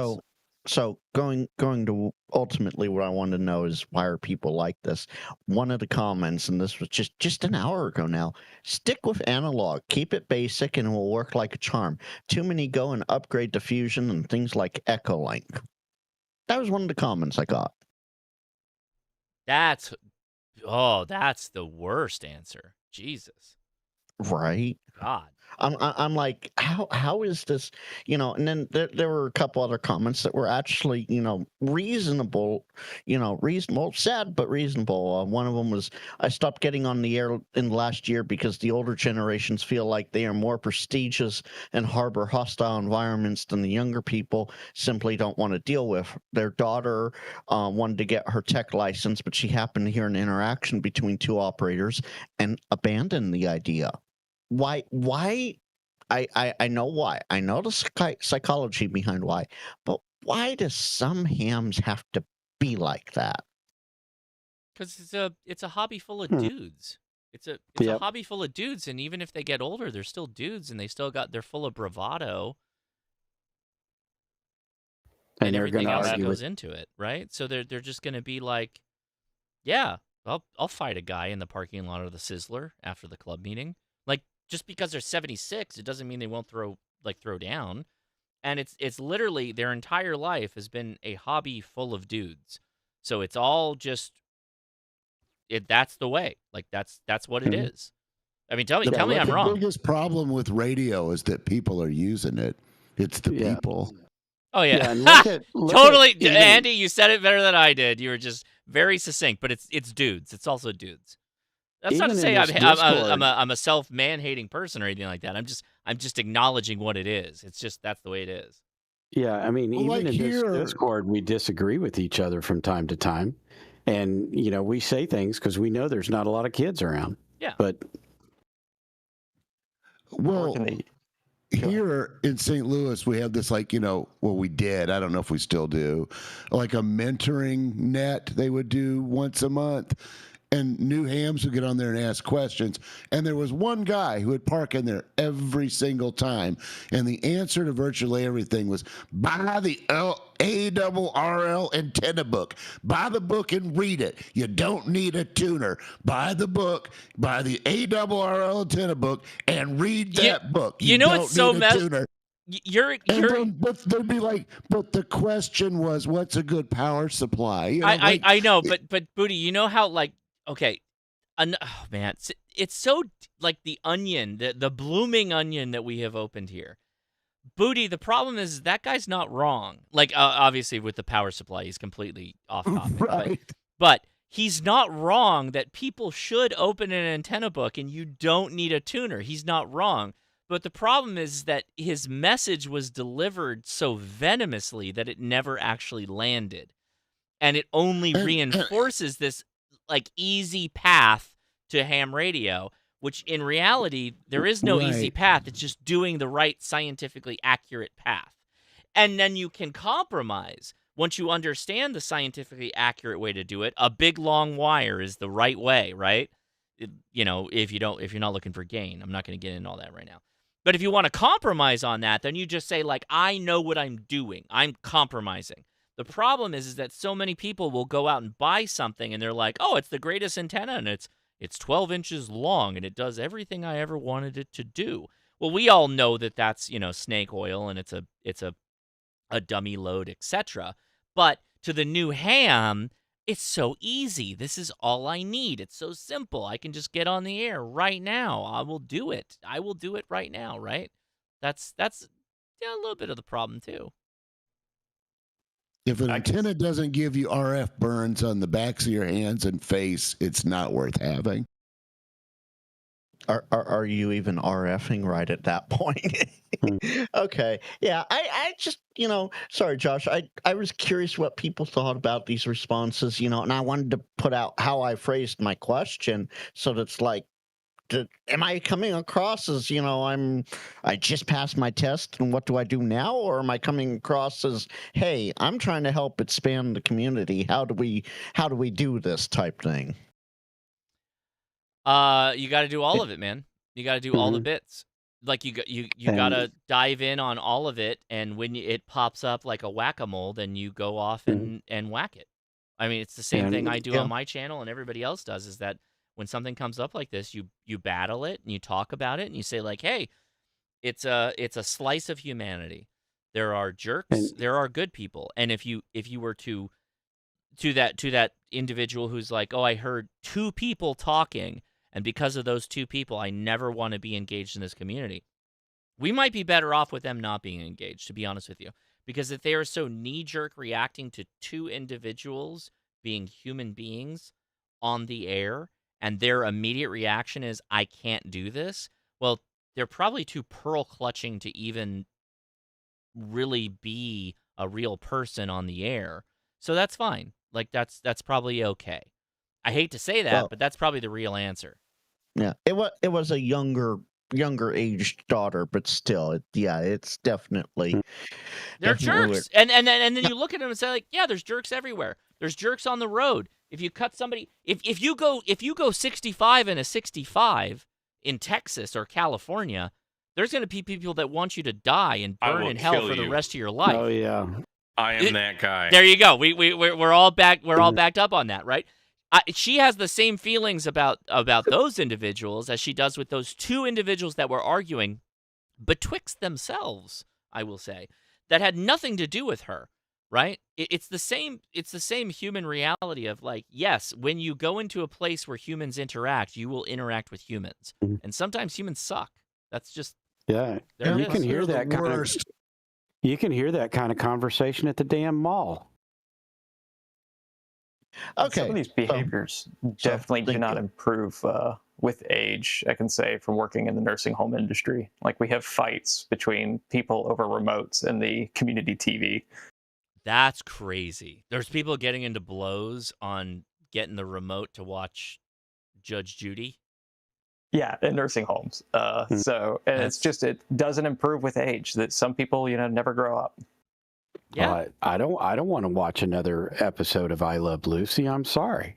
So going to ultimately what I wanted to know is why are people like this? One of the comments, and this was just an hour ago now, stick with analog, keep it basic, and it will work like a charm. Too many go and upgrade to fusion and things like Echolink. That was one of the comments I got. That's the worst answer. Jesus. Right. God. I'm like, how is this, and then there were a couple other comments that were actually, reasonable, sad, but reasonable. One of them was, I stopped getting on the air in the last year because the older generations feel like they are more prestigious and harbor hostile environments than the younger people simply don't want to deal with. Their daughter wanted to get her tech license, but she happened to hear an interaction between two operators and abandoned the idea. Why I know why. I know the psychology behind why, but why do some hams have to be like that? Because it's a hobby full of dudes. It's a hobby full of dudes, and even if they get older, they're still dudes, and they're full of bravado and everything else that goes into it, right? So they're just gonna be like, yeah, I'll fight a guy in the parking lot of the Sizzler after the club meeting. Like, just because they're 76, it doesn't mean they won't throw down. And it's literally their entire life has been a hobby full of dudes. So it's all just that's the way. Like that's what it is. I mean, tell me I'm wrong. The biggest problem with radio is that people are using it. It's the people. Oh yeah, look totally, at Andy. You said it better than I did. You were just very succinct. But it's dudes. It's also dudes. That's not to say I'm a man-hating person or anything like that. I'm just acknowledging what it is. It's just that's the way it is. Yeah, I mean, even in this Discord, we disagree with each other from time to time, and we say things because we know there's not a lot of kids around. Yeah, but here in St. Louis, we have this we did. I don't know if we still do, like a mentoring net they would do once a month. And new hams would get on there and ask questions. And there was one guy who would park in there every single time. And the answer to virtually everything was, buy the ARRL antenna book. Buy the book and read it. You don't need a tuner. Buy the book, buy the ARRL antenna book, and read that book. You know what's so messed? But they'd be like, but the question was, what's a good power supply? I know, but Booty, you know how okay, oh man, it's so like the onion, the blooming onion that we have opened here. Booty, the problem is that guy's not wrong. Like, obviously with the power supply, he's completely off topic. Right. But he's not wrong that people should open an antenna book and you don't need a tuner. He's not wrong. But the problem is that his message was delivered so venomously that it never actually landed. And it only reinforces this easy path to ham radio, which in reality, there is no easy path. It's just doing the right scientifically accurate path. And then you can compromise. Once you understand the scientifically accurate way to do it, a big long wire is the right way, right? If you're not looking for gain. I'm not going to get into all that right now. But if you want to compromise on that, then you just say, I know what I'm doing. I'm compromising. The problem is that so many people will go out and buy something and they're like, oh, it's the greatest antenna and it's 12 inches long and it does everything I ever wanted it to do. Well, we all know that that's, snake oil and it's a dummy load, etc. But to the new ham, it's so easy. This is all I need. It's so simple. I can just get on the air right now. I will do it. I will do it right now, right? That's a little bit of the problem too. If an antenna doesn't give you RF burns on the backs of your hands and face, it's not worth having. Are you even RFing right at that point? Okay. Yeah, I just, sorry, Josh, I was curious what people thought about these responses, and I wanted to put out how I phrased my question so that it's like, am I coming across as, I just passed my test and what do I do now? Or am I coming across as, hey, I'm trying to help expand the community. How do we do this type thing? You got to do all of it, man. You got to do all the bits. Like you got to dive in on all of it, and when it pops up like a whack-a-mole, then you go off and whack it. I mean, it's the same thing I do on my channel, and everybody else does. Is that when something comes up like this, you battle it and you talk about it and you say like, hey, it's a slice of humanity. There are jerks, there are good people, and if you were to that individual who's like, oh, I heard two people talking, and because of those two people, I never want to be engaged in this community. We might be better off with them not being engaged, to be honest with you. Because if they are so knee-jerk reacting to two individuals being human beings on the air, and their immediate reaction is, I can't do this, well, they're probably too pearl-clutching to even really be a real person on the air. So that's fine. Like, that's probably okay. I hate to say that, but that's probably the real answer. Yeah, it was a younger aged daughter, but still, it's definitely they're jerks. And then you look at them and say like, yeah, there's jerks everywhere. There's jerks on the road. If you cut somebody, if you go 65 and a 65 in Texas or California, there's going to be people that want you to die and burn in hell for the rest of your life. Oh yeah, I am that guy. There you go. We're all back. We're all backed up on that, right? She has the same feelings about those individuals as she does with those two individuals that were arguing betwixt themselves, I will say, that had nothing to do with her, right? It's the same human reality of like, yes, when you go into a place where humans interact, you will interact with humans. And sometimes humans suck. That's just you can hear that you can hear that kind of conversation at the damn mall. Okay. Some of these behaviors definitely do not improve with age, I can say, from working in the nursing home industry. Like, we have fights between people over remotes and the community TV. That's crazy. There's people getting into blows on getting the remote to watch Judge Judy. Yeah, in nursing homes. So, and it's just, it doesn't improve with age. That some people, never grow up. Yeah, I don't want to watch another episode of I Love Lucy. I'm sorry.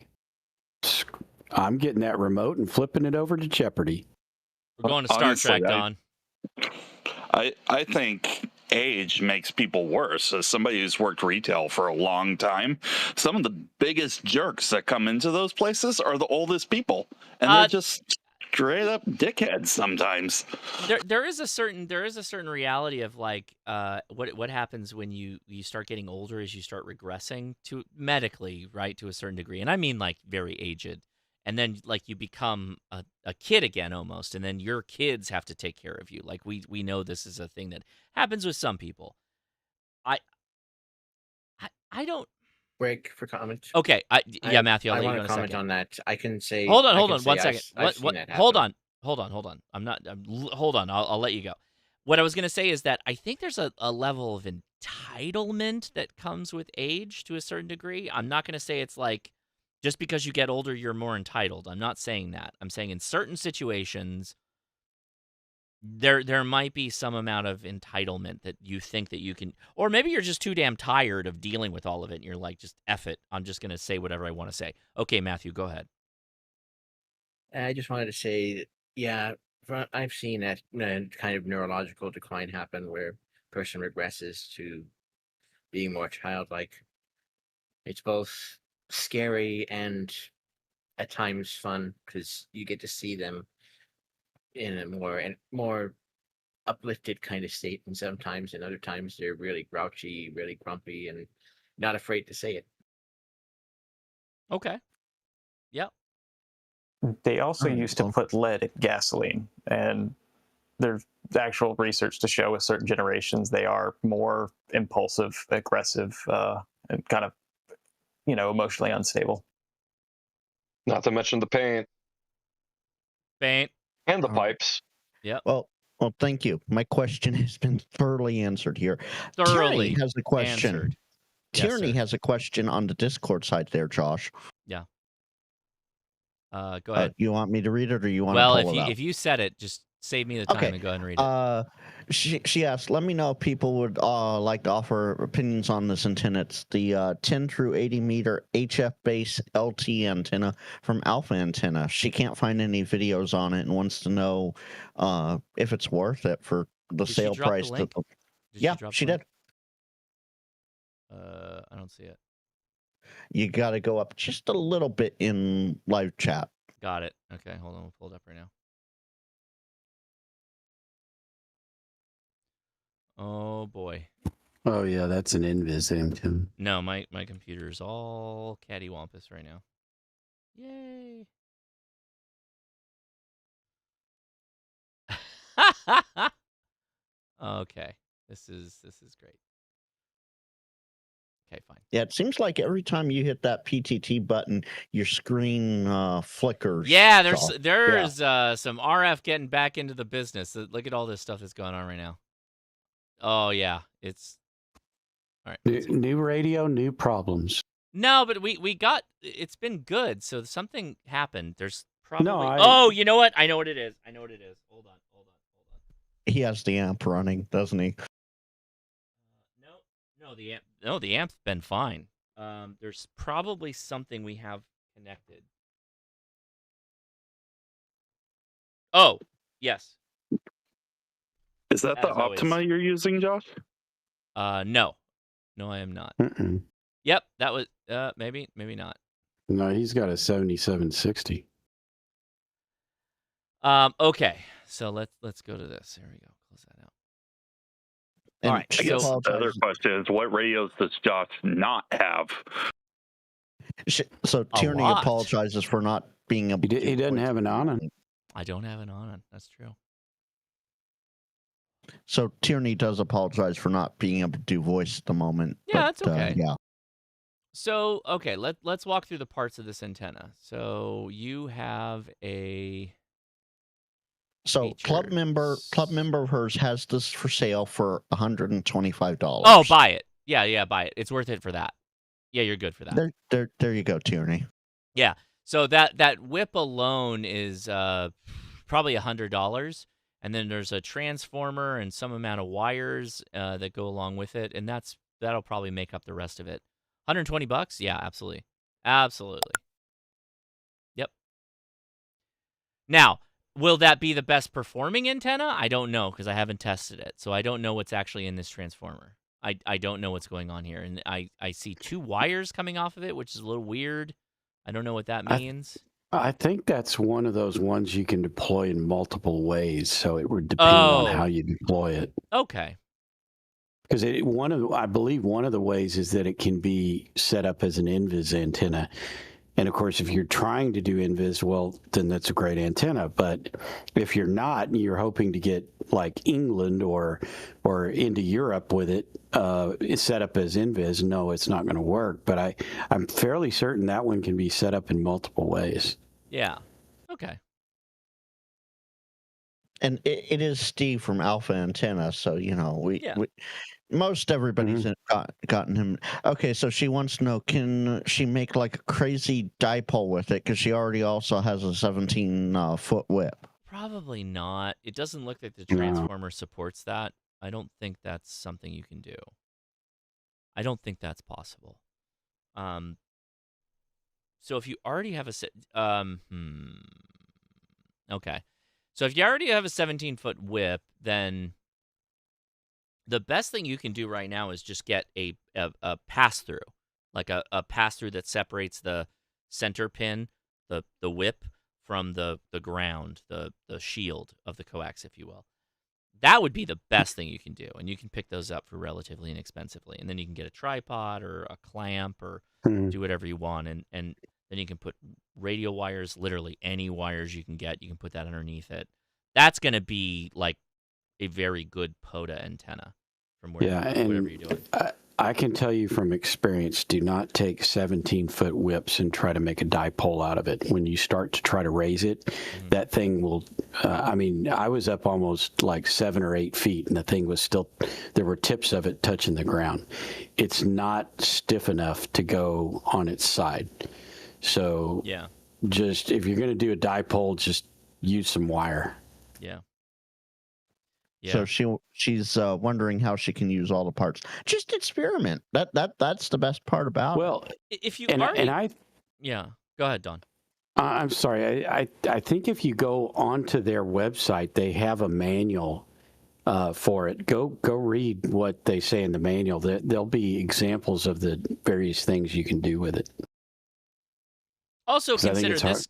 I'm getting that remote and flipping it over to Jeopardy. We're going to Star Trek, Don. I think age makes people worse. As somebody who's worked retail for a long time, some of the biggest jerks that come into those places are the oldest people, and they're just straight up dickheads sometimes. There is a certain reality of like what happens when you start getting older as you start regressing to medically, right, to a certain degree. And I mean like very aged. And then like you become a kid again almost, and then your kids have to take care of you. Like we know this is a thing that happens with some people. I don't break for comment. Okay, Matthew, I'll let you go in a comment second. on that. I can say. Hold on, 1 second. Hold on. Hold on. I'll let you go. What I was gonna say is that I think there's a level of entitlement that comes with age to a certain degree. I'm not gonna say it's like just because you get older you're more entitled. I'm not saying that. I'm saying in certain situations there might be some amount of entitlement that you think that you can, or maybe you're just too damn tired of dealing with all of it and you're like, just F it, I'm just going to say whatever I want to say. Okay, Matthew, go ahead. I just wanted to say that, yeah, I've seen that kind of neurological decline happen where a person regresses to being more childlike. It's both scary and at times fun because you get to see them in a more uplifted kind of state, and sometimes and other times they're really grouchy, really grumpy, and not afraid to say it. Okay. Yep. They also used to put lead in gasoline, and there's actual research to show with certain generations they are more impulsive, aggressive, and kind of, emotionally unstable. Not to mention the paint. Paint. And the pipes. Yep. Well, thank you. My question has been thoroughly answered here. Thoroughly Tierney has a question. answered. Tierney Yes, sir. has a question on the Discord side there, Josh. Yeah. Go ahead. You want me to read it, or you want well, to pull it up? if you said it, just save me the time and go ahead and read it. She asked, let me know if people would like to offer opinions on this antenna. It's the 10 through 80 meter HF base LT antenna from Alpha Antenna. She can't find any videos on it and wants to know if it's worth it for the Did sale she drop price. the link? Yeah, she did. I don't see it. You got to go up just a little bit in live chat. Got it. Okay, hold on. We'll pull it up right now. Oh, boy. Oh, yeah, that's an Invis antenna. No, my computer's all cattywampus right now. Yay. Okay. This is great. Okay, fine. Yeah, it seems like every time you hit that PTT button, your screen flickers. Yeah, there's So, some RF getting back into the business. Look at all this stuff that's going on right now. Oh yeah, it's all right. New radio, new problems. No, but we got it's been good. So something happened. There's probably No, you know what? I know what it is. Hold on. he has the amp running, doesn't he? No, the amp's been fine. There's probably something we have connected. Oh, yes. Is that the As always. Optima you're using, Josh? No, I am not. Mm-mm. Yep, that was maybe not. No, he's got a 7760. Okay, so let's go to this. There we go. Close that out. And all right. I guess the other question is, what radios does Josh not have? So Tierney lot. apologizes for not being able to. He doesn't have an on. I don't have an on. That's true. So Tierney does apologize for not being able to do voice at the moment. Yeah, but, that's okay. Yeah. So okay, let's walk through the parts of this antenna. So you have a. So club member of hers has this for sale for $125. Oh, buy it. Yeah, buy it. It's worth it for that. Yeah, you're good for that. There you go, Tierney. Yeah. So that whip alone is probably $100, and then there's a transformer and some amount of wires that go along with it, and that'll probably make up the rest of it. $120? Yeah, absolutely. Yep. Now, will that be the best performing antenna? I don't know because I haven't tested it. So I don't know what's actually in this transformer. I don't know what's going on here. And I see two wires coming off of it, which is a little weird. I don't know what that means. I think that's one of those ones you can deploy in multiple ways. So it would depend on how you deploy it. Okay. Because I believe one of the ways is that it can be set up as an Invis antenna. And of course, if you're trying to do Invis, well, then that's a great antenna. But if you're not, and you're hoping to get like England or into Europe with it, it's set up as Invis, no, it's not going to work. But I'm fairly certain that one can be set up in multiple ways. Yeah. Okay. And it is Steve from Alpha Antenna, so we most everybody's gotten him. Okay, so she wants to know, can she make like a crazy dipole with it? Because she already also has a 17-foot whip. Probably not. It doesn't look like the transformer supports that. I don't think that's something you can do. I don't think that's possible. So if you already have okay. So if you already have a 17-foot whip, then the best thing you can do right now is just get a pass-through, like a pass-through that separates the center pin, the whip, from the ground, the shield of the coax, if you will. That would be the best thing you can do, and you can pick those up for relatively inexpensively. And then you can get a tripod or a clamp or do whatever you want, and then you can put radio wires, literally any wires you can get, you can put that underneath it. That's going to be like a very good POTA antenna from whatever you're doing. I can tell you from experience, do not take 17-foot whips and try to make a dipole out of it. When you start to try to raise it, that thing will, I mean, I was up almost like 7 or 8 feet, and the thing was still, there were tips of it touching the ground. It's not stiff enough to go on its side. So Yeah. just, if you're going to do a dipole, just use some wire. Yeah. So she's wondering how she can use all the parts. Just experiment. That's the best part about it. If you Yeah. Go ahead, Don. I'm sorry. I think if you go onto their website, they have a manual for it. Go read what they say in the manual. There'll be examples of the various things you can do with it. Also 'Cause I think consider it's hard. this.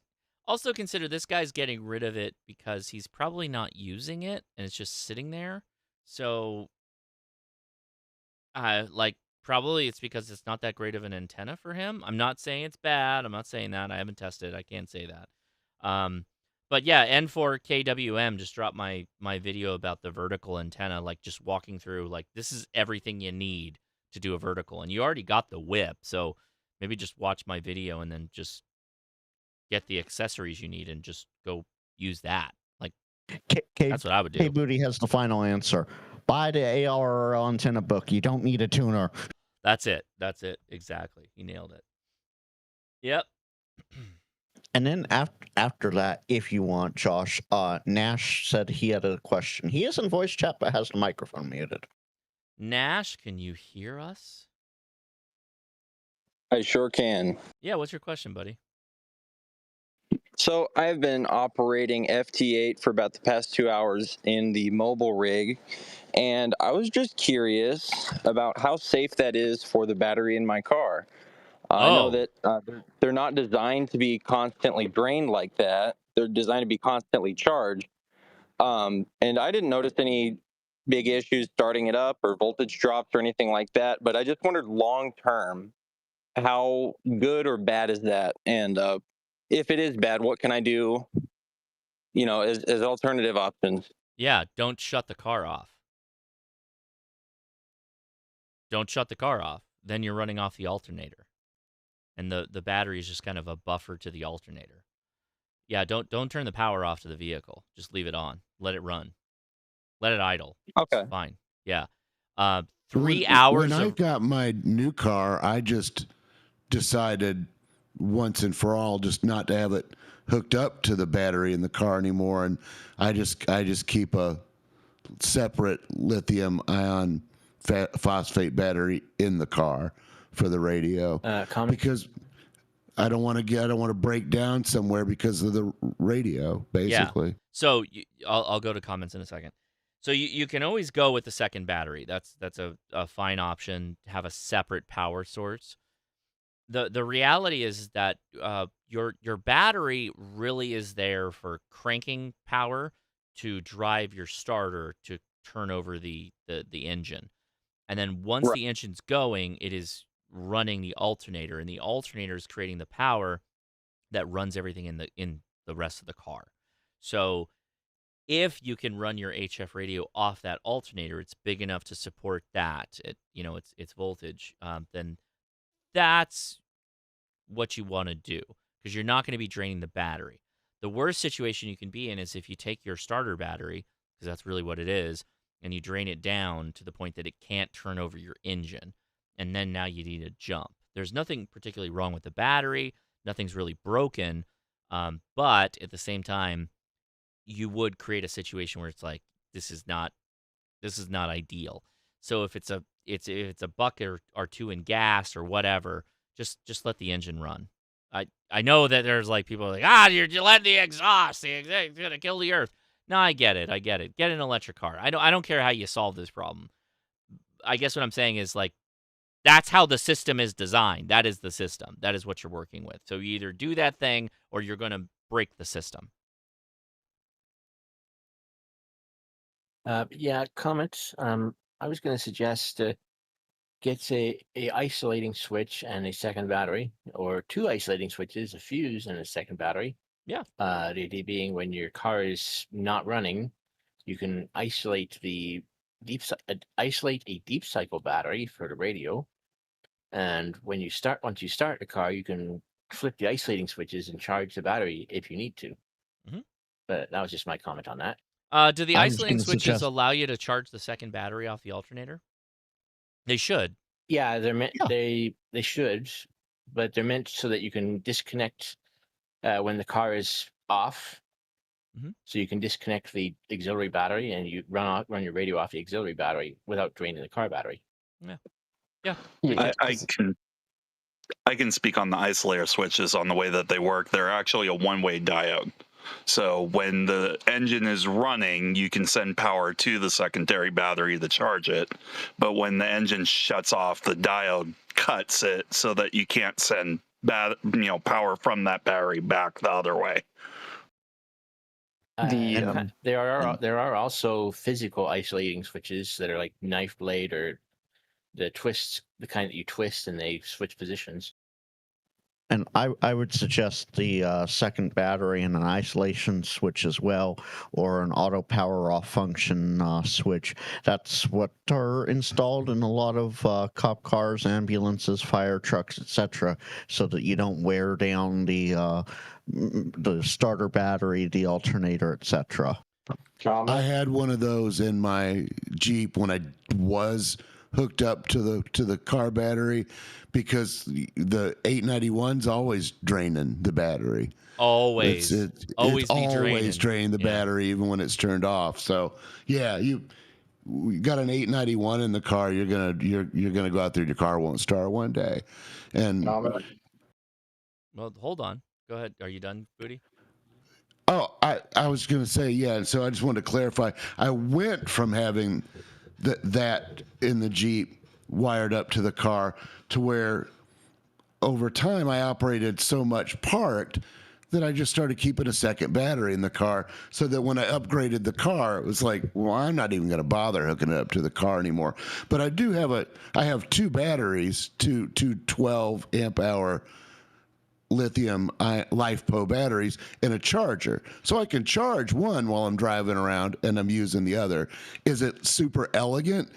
Also consider this guy's getting rid of it because he's probably not using it and it's just sitting there. So, probably it's because it's not that great of an antenna for him. I'm not saying it's bad. I'm not saying that. I haven't tested. I can't say that. But yeah, N4KWM just dropped my video about the vertical antenna, like just walking through, like this is everything you need to do a vertical, and you already got the whip, so maybe just watch my video and then just get the accessories you need and just go use that. Like that's what I would do. K Booty has the final answer. Buy the AR antenna book. You don't need a tuner. That's it. That's it. Exactly. You nailed it. Yep. And then after that, if you want, Josh, Nash said he had a question. He is in voice chat, but has the microphone muted. Nash, can you hear us? I sure can. Yeah, what's your question, buddy? So I've been operating FT8 for about the past 2 hours in the mobile rig, and I was just curious about how safe that is for the battery in my car. I know that they're not designed to be constantly drained like that. They're designed to be constantly charged. And I didn't notice any big issues starting it up or voltage drops or anything like that, but I just wondered long term, how good or bad is that? And if it is bad, what can I do, as alternative options? Yeah, don't shut the car off. Don't shut the car off. Then you're running off the alternator. And the battery is just kind of a buffer to the alternator. Yeah, don't turn the power off to the vehicle. Just leave it on. Let it run. Let it idle. Okay. It's fine. Yeah. 3 hours. When I got my new car, I just decided once and for all just not to have it hooked up to the battery in the car anymore, and I just keep a separate lithium ion phosphate battery in the car for the radio because I don't want to break down somewhere because of the radio, basically. Yeah. So I'll go to comments in a second. So you can always go with the second battery. That's a fine option. Have a separate power source. The reality is that your battery really is there for cranking power to drive your starter to turn over the engine. And then once the engine's going, it is running the alternator, and the alternator is creating the power that runs everything in the rest of the car. So if you can run your HF radio off that alternator, it's big enough to support that, its voltage, then that's what you want to do, because you're not going to be draining the battery. The worst situation you can be in is if you take your starter battery, because that's really what it is, and you drain it down to the point that it can't turn over your engine, and then now you need a jump. There's nothing particularly wrong with the battery. Nothing's really broken, but at the same time, you would create a situation where it's like, this is not ideal. So if it's a buck or two in gas or whatever, just let the engine run. I know that there's like people are like, you're letting the exhaust, it's gonna kill the earth. No, I get it. Get an electric car. I don't care how you solve this problem. I guess what I'm saying is, like, that's how the system is designed. That is the system. That is what you're working with. So you either do that thing or you're going to break the system. Comments. I was going to suggest get a isolating switch and a second battery, or 2 isolating switches, a fuse, and a second battery. Yeah. The idea being, when your car is not running, you can isolate the isolate a deep cycle battery for the radio, and once you start the car, you can flip the isolating switches and charge the battery if you need to. Mhm. But that was just my comment on that. Do the I was isolating gonna switches suggest- allow you to charge the second battery off the alternator? They should. Yeah, they're meant. They should, but they're meant so that you can disconnect when the car is off. Mhm. So you can disconnect the auxiliary battery and you run your radio off the auxiliary battery without draining the car battery. Yeah. Yeah. I can speak on the isolator switches on the way that they work. They're actually a one-way diode. So when the engine is running, you can send power to the secondary battery to charge it. But when the engine shuts off, the diode cuts it so that you can't send power from that battery back the other way. There are also physical isolating switches that are like knife blade or the kind that you twist and they switch positions. And I would suggest the second battery and an isolation switch as well, or an auto power off function switch. That's what are installed in a lot of cop cars, ambulances, fire trucks, etc., so that you don't wear down the starter battery, the alternator, etc. I had one of those in my Jeep when I was hooked up to the car battery, because the 891's always draining the battery. Always. It's Always be always draining the battery even when it's turned off. So yeah, you got an 891 in the car, you're gonna go out there and your car won't start one day. And Well, hold on. Go ahead. Are you done, Booty? oh, I was gonna say, yeah, so I just wanted to clarify. I went from having that in the Jeep wired up to the car to where over time I operated so much parked that I just started keeping a second battery in the car, so that when I upgraded the car, it was like, well, I'm not even going to bother hooking it up to the car anymore. But I have two batteries, two 12 amp hour lithium LiFePO batteries and a charger, so I can charge one while I'm driving around and I'm using the other. Is it super elegant?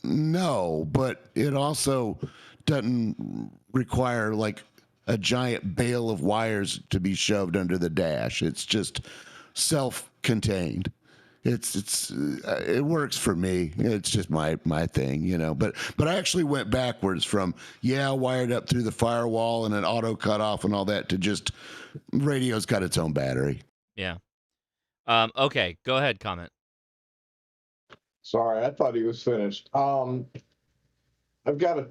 No, but it also doesn't require like a giant bale of wires to be shoved under the dash. It's just self-contained. It works for me. It's just my thing, But I actually went backwards from wired up through the firewall and an auto cutoff and all that to just radio's got its own battery. Yeah. Okay. Go ahead. Comment. Sorry, I thought he was finished. I've got a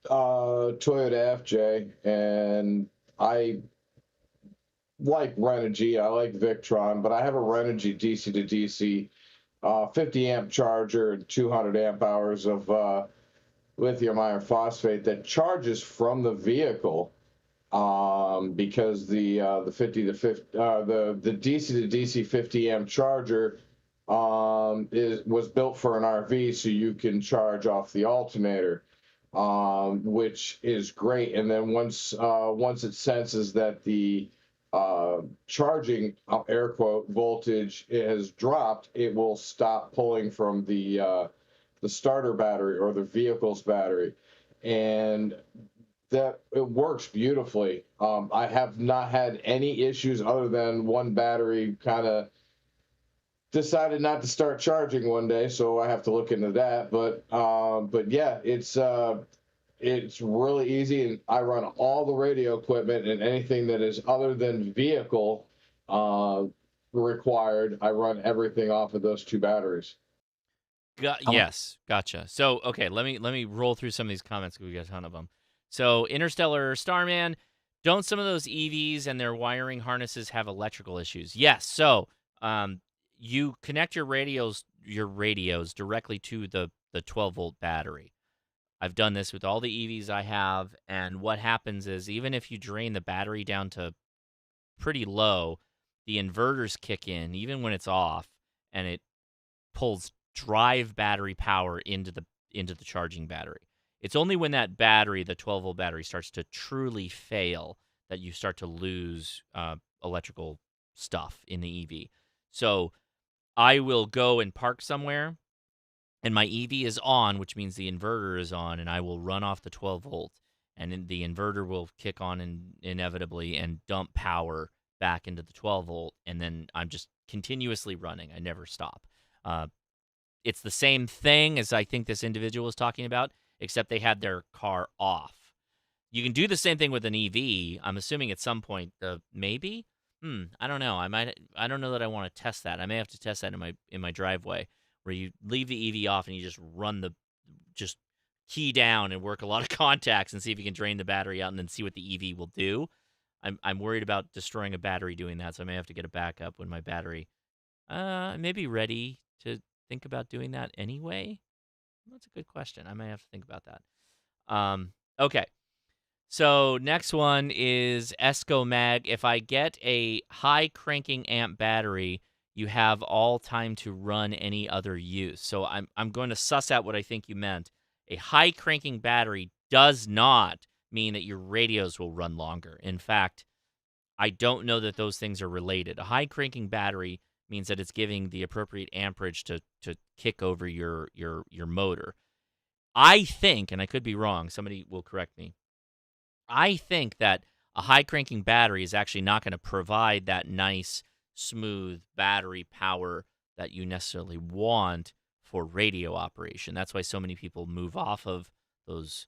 Toyota FJ, and I like Renogy. I like Victron, but I have a Renogy DC to DC 50 amp charger and 200 amp hours of lithium iron phosphate that charges from the vehicle, because the DC to DC 50 amp charger was built for an RV, so you can charge off the alternator, which is great. And then once it senses that the charging air quote voltage has dropped, it will stop pulling from the starter battery or the vehicle's battery, and that it works beautifully. I have not had any issues other than one battery kind of decided not to start charging one day, so I have to look into that. But yeah, it's really easy, and I run all the radio equipment and anything that is other than vehicle required. I run everything off of those two batteries. Yes, gotcha. So, okay, let me roll through some of these comments because we got a ton of them. So, Interstellar Starman, don't some of those EVs and their wiring harnesses have electrical issues? Yes. So, you connect your radios directly to the 12-volt battery. I've done this with all the EVs I have, and what happens is even if you drain the battery down to pretty low, the inverters kick in even when it's off, and it pulls drive battery power into the charging battery. It's only when that battery, the 12-volt battery, starts to truly fail that you start to lose electrical stuff in the EV. So I will go and park somewhere and my EV is on, which means the inverter is on, and I will run off the 12 volt, and then the inverter will kick on inevitably and dump power back into the 12 volt, and then I'm just continuously running. I never stop. It's the same thing as I think this individual was talking about, except they had their car off. You can do the same thing with an EV. I'm assuming at some point, maybe. I don't know. I don't know that I want to test that. I may have to test that in my driveway, where you leave the EV off and you just key down and work a lot of contacts and see if you can drain the battery out and then see what the EV will do. I'm worried about destroying a battery doing that, so I may have to get a backup when my battery may be ready to think about doing that anyway. That's a good question. I may have to think about that. Okay. So next one is Esco Mag. If I get a high cranking amp battery, you have all time to run any other use. So I'm going to suss out what I think you meant. A high cranking battery does not mean that your radios will run longer. In fact, I don't know that those things are related. A high cranking battery means that it's giving the appropriate amperage to kick over your motor. I think, and I could be wrong, somebody will correct me, I think that a high cranking battery is actually not going to provide that nice, smooth battery power that you necessarily want for radio operation. That's why so many people move off of those,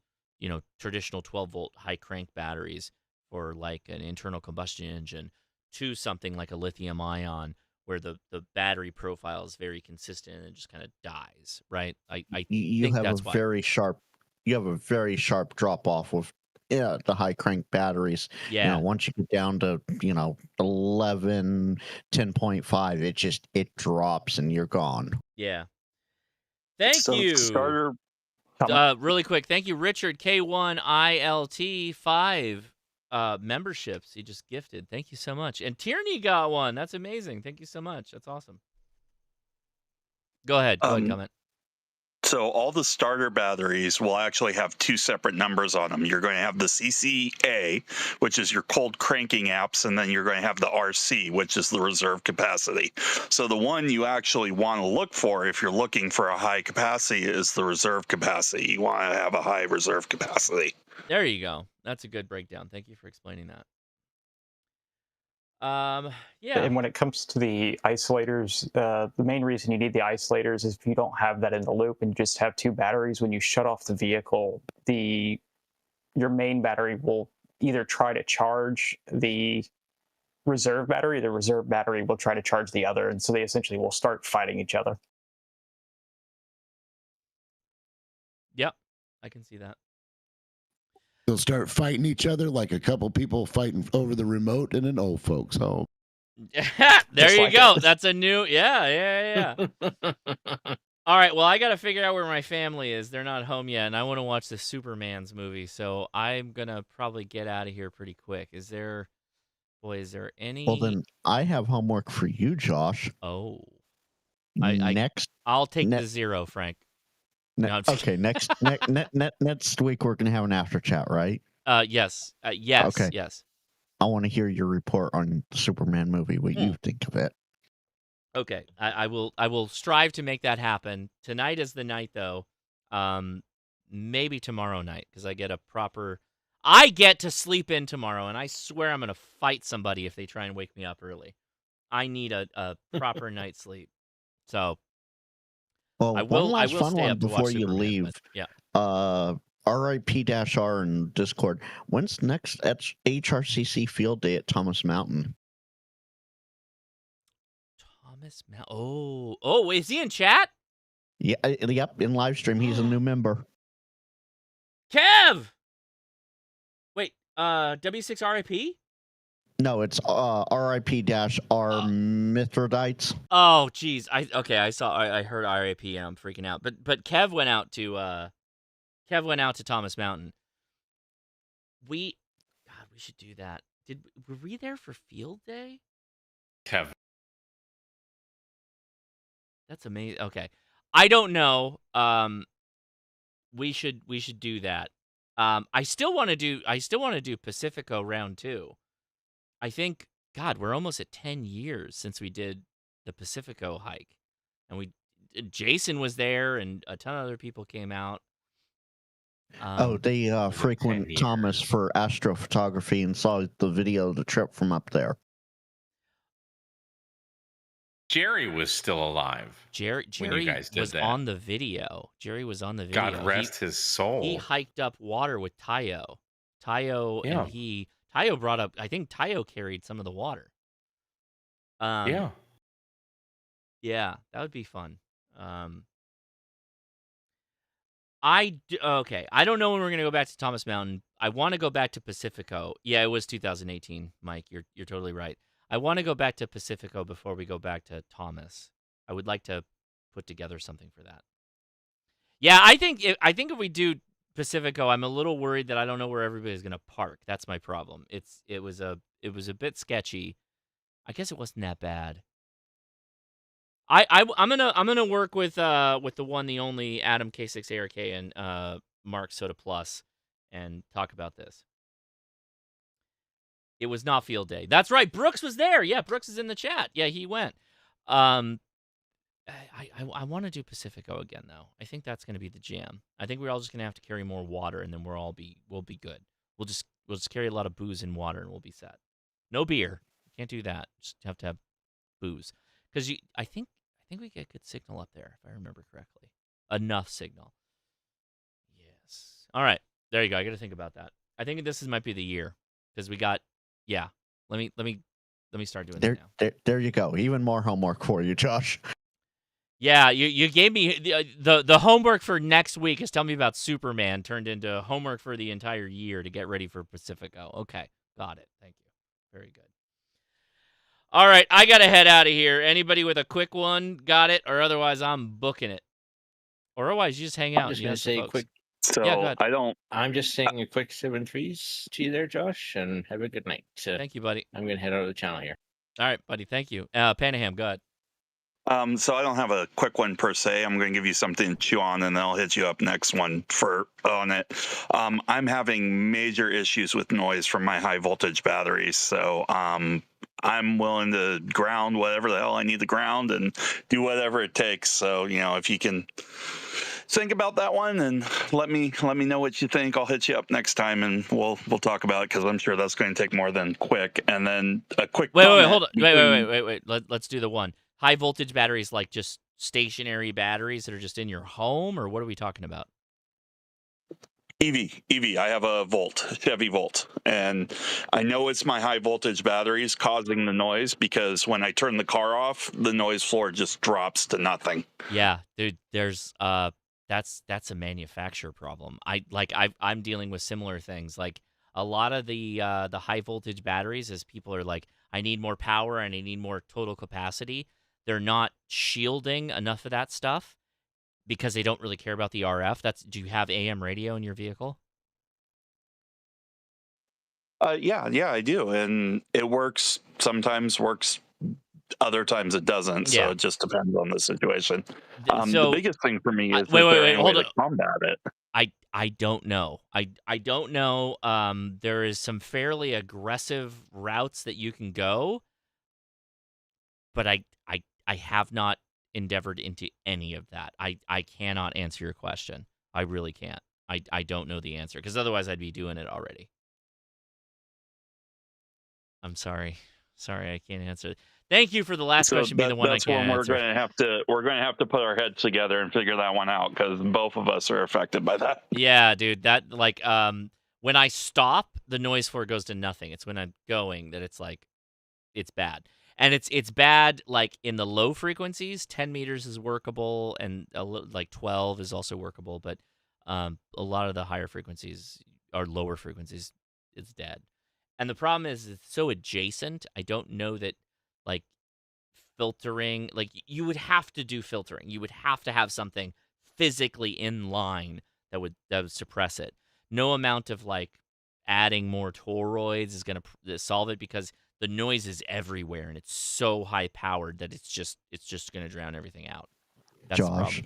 traditional 12 volt high crank batteries for like an internal combustion engine to something like a lithium ion, where the battery profile is very consistent and it just kind of dies, right? I You think have that's a why. very sharp drop off with the high crank batteries. Yeah. Once you get down to 11, 10.5, it drops and you're gone. Yeah. Thank So you. starter Really quick, thank you, Richard K1ILT5 memberships he just gifted. Thank you so much. And Tierney got one. That's amazing. Thank you so much. That's awesome. Go ahead, comment. So all the starter batteries will actually have two separate numbers on them. You're going to have the CCA, which is your cold cranking apps, and then you're going to have the RC, which is the reserve capacity. So the one you actually want to look for if you're looking for a high capacity is the reserve capacity. You want to have a high reserve capacity. There you go. That's a good breakdown. Thank you for explaining that. Yeah. And when it comes to the isolators, the main reason you need the isolators is if you don't have that in the loop and you just have two batteries, when you shut off the vehicle, your main battery will either try to charge the reserve battery, the reserve battery will try to charge the other, and so they essentially will start fighting each other. Yep, I can see that. They'll start fighting each other like a couple people fighting over the remote in an old folks home. There you go. That's a new, yeah. All right, well, I got to figure out where my family is. They're not home yet, and I want to watch the Superman's movie, so I'm going to probably get out of here pretty quick. Is there any... Well, then I have homework for you, Josh. Oh. I'll take the 0, Frank. No, okay, next week we're going to have an after chat, right? Yes. Yes. Okay. Yes. I want to hear your report on the Superman movie, what you think of it. Okay. I will strive to make that happen. Tonight is the night, though. Maybe tomorrow night, because I get to sleep in tomorrow, and I swear I'm going to fight somebody if they try and wake me up early. I need a proper night's sleep. So... Well, one last fun one before you Superman, leave. Yeah. RIP-R in Discord. When's next HRCC field day at Thomas Mountain? Thomas Mountain. Oh, is he in chat? Yeah, yep, in live stream. He's a new member. Kev! Wait, W6 RIP? No, it's RIP-R Mithridites. Oh, geez. I heard RIP and I'm freaking out. But Kev went out to Thomas Mountain. We should do that. Were we there for field day? Kev. That's amazing. Okay. I don't know. We should do that. I still want to do Pacifico round 2. I think, God, we're almost at 10 years since we did the Pacifico hike. And Jason was there, and a ton of other people came out. They frequent Thomas for astrophotography and saw the video of the trip from up there. Jerry was still alive. Jerry when you guys did was that. on the video. Jerry was on the video. God rest his soul. He hiked up water with Tayo. Tayo Yeah. and Tayo brought up. I think Tayo carried some of the water. Yeah. Yeah, that would be fun. Okay. I don't know when we're gonna go back to Thomas Mountain. I want to go back to Pacifico. Yeah, it was 2018, Mike. You're totally right. I want to go back to Pacifico before we go back to Thomas. I would like to put together something for that. Yeah, I think if we do Pacifico, I'm a little worried that I don't know where everybody's gonna park. That's my problem. It was a bit sketchy. I guess it wasn't that bad. I'm gonna work with the one, the only Adam K6ARK and Mark Soda Plus and talk about this. It was not field day. That's right. Brooks was there. Yeah, Brooks is in the chat. Yeah, he went. I want to do Pacifico again though. I think that's gonna be the jam. I think we're all just gonna have to carry more water, and then we'll be good. We'll just carry a lot of booze and water, and we'll be set. No beer. Can't do that. Just have to have booze. Because I think we get good signal up there, if I remember correctly. Enough signal. Yes. All right. There you go. I got to think about that. I think this might be the year because we got. Yeah. Let me start doing that now. There you go. Even more homework for you, Josh. Yeah, you gave me the homework for next week is tell me about Superman turned into homework for the entire year to get ready for Pacifico. Okay, got it. Thank you. Very good. All right, I got to head out of here. Anybody with a quick one got it, or otherwise I'm booking it. Or otherwise you just hang out. I'm just and going to answer say a folks. quick. So Yeah, go ahead. I'm just saying a quick 7-3s to you there, Josh, and have a good night. Thank you, buddy. I'm going to head out of the channel here. All right, buddy. Thank you. Panaham, go ahead. So I don't have a quick one per se. I'm going to give you something to chew on, and then I'll hit you up next one on it. I'm having major issues with noise from my high voltage batteries, so I'm willing to ground whatever the hell I need to ground and do whatever it takes. So if you can think about that one and let me know what you think. I'll hit you up next time and we'll talk about it because I'm sure that's going to take more than quick. And then a quick wait, hold on. Wait. Let's do the one. High voltage batteries, like just stationary batteries that are just in your home, or what are we talking about? EV. I have a Chevy Volt, and I know it's my high voltage batteries causing the noise because when I turn the car off, the noise floor just drops to nothing. Yeah, dude, there's that's a manufacturer problem. I'm dealing with similar things. Like a lot of the high voltage batteries, as people are like, I need more power and I need more total capacity. They're not shielding enough of that stuff because they don't really care about the RF. Do you have AM radio in your vehicle? Yeah, I do, and it works. Sometimes works, other times it doesn't. So it just depends on the situation. The biggest thing for me is wait, hold on. on. Combat it. I don't know. I don't know. There is some fairly aggressive routes that you can go, but I have not endeavored into any of that. I cannot answer your question. I really can't. I don't know the answer because otherwise I'd be doing it already. I'm sorry. I can't answer. Thank you for the last question being the one I can't answer. We're going to have to put our heads together and figure that one out because both of us are affected by that. Yeah, dude. That when I stop, the noise floor goes to nothing. It's when I'm going that it's like it's bad. And it's bad like in the low frequencies. 10 meters is workable, and like 12 is also workable. But a lot of the higher frequencies or lower frequencies, it's dead. And the problem is it's so adjacent. I don't know that like filtering, like you would have to do filtering. You would have to have something physically in line that would suppress it. No amount of like adding more toroids is going to solve it because the noise is everywhere and it's so high powered that it's just going to drown everything out. That's the problem.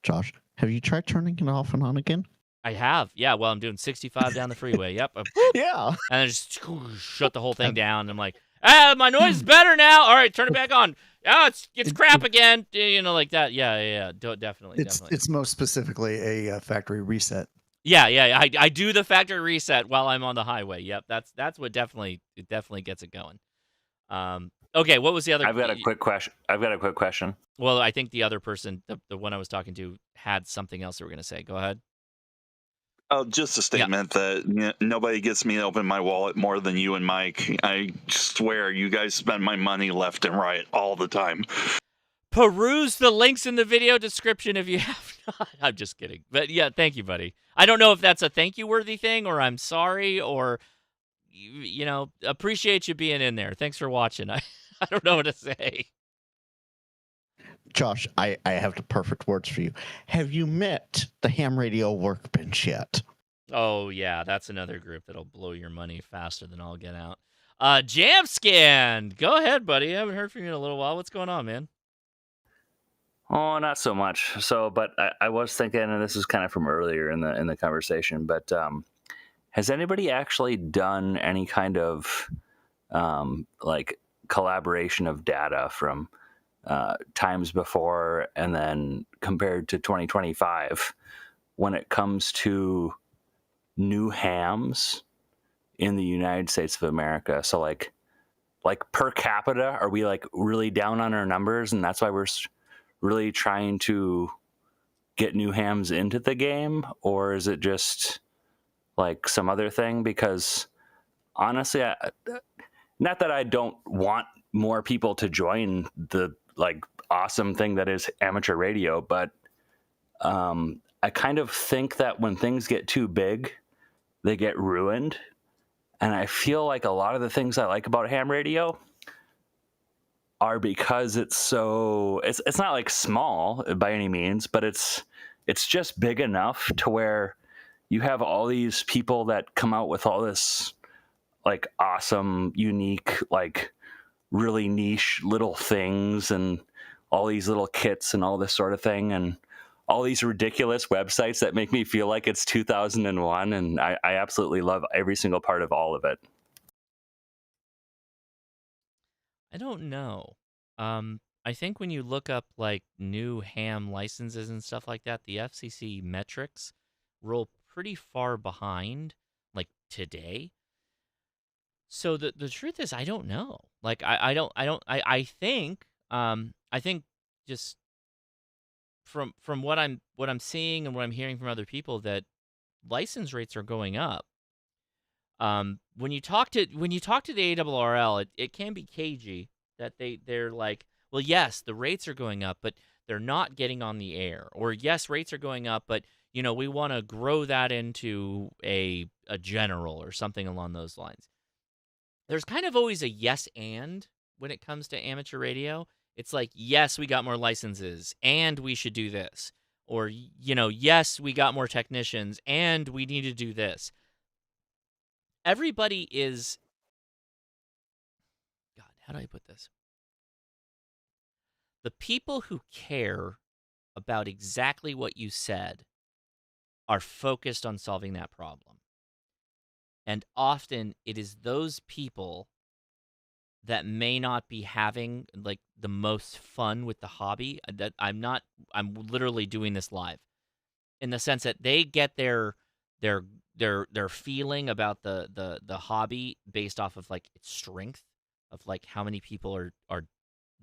Josh, have you tried turning it off and on again? I have. Yeah, well, I'm doing 65 down the freeway. Yep. Yeah. And I just shut the whole thing down. I'm like, My noise is better now. All right, turn it back on. Oh, it's crap again. You know, like that. Yeah. Definitely. It's most specifically a factory reset. Yeah. I do the factory reset while I'm on the highway. Yep, that's what definitely gets it going. Okay, what was the other? I've got a quick question. Well, I think the other person, the one I was talking to, had something else they were going to say. Go ahead. Oh, just a statement that nobody gets me to open my wallet more than you and Mike. I swear, you guys spend my money left and right all the time. Peruse the links in the video description if you have not. I'm just kidding. But yeah, thank you, buddy. I don't know if that's a thank you worthy thing or I'm sorry or, you know, appreciate you being in there. Thanks for watching. I don't know what to say. Josh, I have the perfect words for you. Have you met the Ham Radio Workbench yet? Oh, yeah, that's another group that'll blow your money faster than I'll get out. Jam Scan, go ahead, buddy. I haven't heard from you in a little while. What's going on, man? Oh, not so much. So, but I was thinking, and this is kind of from earlier in the conversation, but has anybody actually done any kind of like collaboration of data from times before and then compared to 2025 when it comes to new hams in the United States of America? So like per capita, are we like really down on our numbers and that's why we're really trying to get new hams into the game? Or is it just like some other thing? Because honestly, not that I don't want more people to join the like awesome thing that is amateur radio, but I kind of think that when things get too big, they get ruined. And I feel like a lot of the things I like about ham radio are because it's not like small by any means, but it's just big enough to where you have all these people that come out with all this like awesome, unique, like really niche little things and all these little kits and all this sort of thing and all these ridiculous websites that make me feel like it's 2001, and I absolutely love every single part of all of it. I don't know. I think when you look up like new ham licenses and stuff like that, the FCC metrics roll pretty far behind like today. So the truth is I don't know. Like I think just from what I'm seeing and what I'm hearing from other people that license rates are going up. When you talk to the ARRL, it can be cagey that they're like, well, yes, the rates are going up, but they're not getting on the air. Or yes, rates are going up, but you know, we want to grow that into a general or something along those lines. There's kind of always a yes and when it comes to amateur radio. It's like, yes, we got more licenses and we should do this. Or, you know, yes, we got more technicians and we need to do this. Everybody is, God, how do I put this? The people who care about exactly what you said are focused on solving that problem. And often it is those people that may not be having like the most fun with the hobby. That I'm literally doing this live in the sense that they get their feeling about the hobby based off of like its strength of like how many people are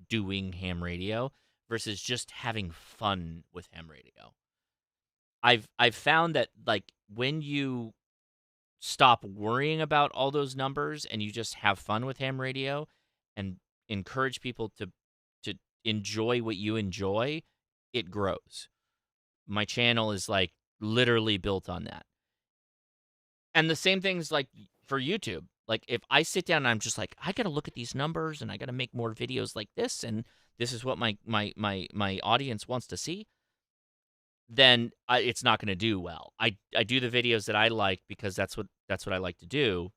doing ham radio versus just having fun with ham radio. I've found that like when you stop worrying about all those numbers and you just have fun with ham radio and encourage people to enjoy what you enjoy, it grows. My channel is like literally built on that. And the same thing's like for YouTube. Like if I sit down and I'm just like, I got to look at these numbers and I got to make more videos like this and this is what my audience wants to see, then it's not going to do well. I do the videos that I like because that's what I like to do.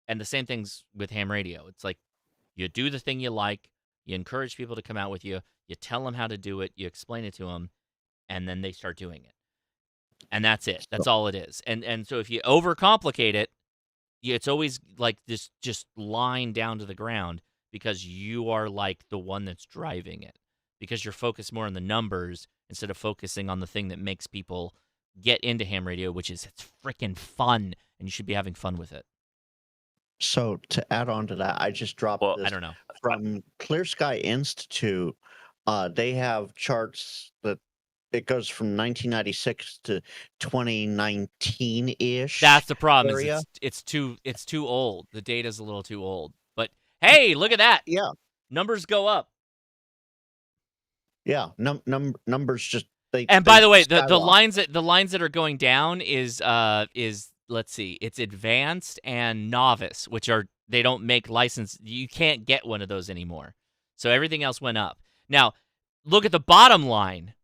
And the same thing's with ham radio. It's like you do the thing you like, you encourage people to come out with you, you tell them how to do it, you explain it to them, and then they start doing it. And that's it. That's all it is. And so if you overcomplicate it, it's always like this just line down to the ground because you are like the one that's driving it, because you're focused more on the numbers instead of focusing on the thing that makes people get into ham radio, which is it's freaking fun, and you should be having fun with it. So to add on to that, I just dropped this I don't know. from Clear Sky Institute. They have charts that it goes from 1996 to 2019 ish. That's the problem. Is it's too old. The data's a little too old. But hey, look at that. Yeah, numbers go up. Yeah, numbers just they. And they by the way, the skyrocket. lines that are going down is let's see, it's advanced and novice, which are they don't make license. You can't get one of those anymore. So everything else went up. Now, look at the bottom line.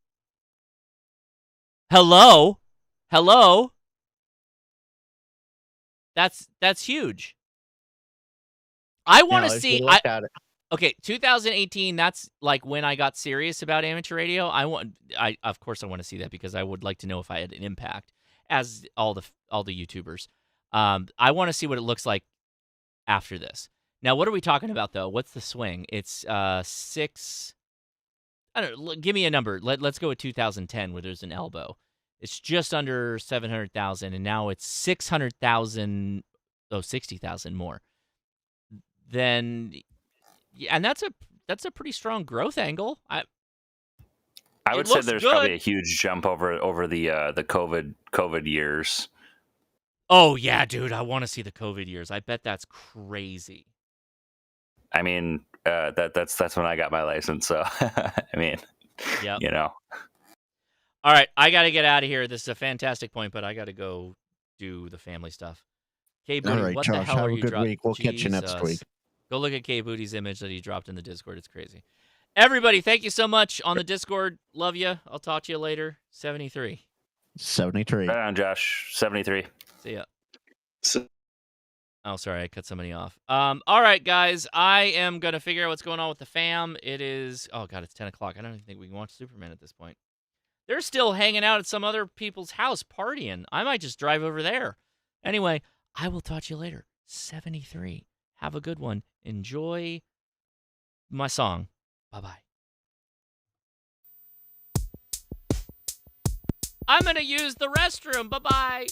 Hello. That's huge. I want to see. Okay, 2018. That's like when I got serious about amateur radio. Of course I want to see that because I would like to know if I had an impact, as all the YouTubers. I want to see what it looks like after this. Now, what are we talking about though? What's the swing? It's 6. I don't know. Give me a number. Let's go with 2010, where there's an elbow. It's just under 700,000, and now it's 600,000. Oh, 60,000 more. Then, yeah, and that's a pretty strong growth angle. I would say there's probably a huge jump over the COVID years. Oh yeah, dude, I want to see the COVID years. I bet that's crazy. I mean, that's when I got my license. So I mean, yep. You know. All right, I got to get out of here. This is a fantastic point, but I got to go do the family stuff. K Booty, all right, what Josh, the hell have are a you good dropping? week. We'll catch you next week. Go look at K Booty's image that he dropped in the Discord. It's crazy. Everybody, thank you so much on the Discord. Love you. I'll talk to you later. 73. 73. Right on, Josh. 73. See ya. Oh, sorry, I cut somebody off. All right, guys, I am gonna figure out what's going on with the fam. It is, oh god, it's 10 o'clock. I don't even think we can watch Superman at this point. They're still hanging out at some other people's house partying. I might just drive over there. Anyway, I will talk to you later. 73. Have a good one. Enjoy my song. Bye-bye. I'm gonna use the restroom. Bye-bye.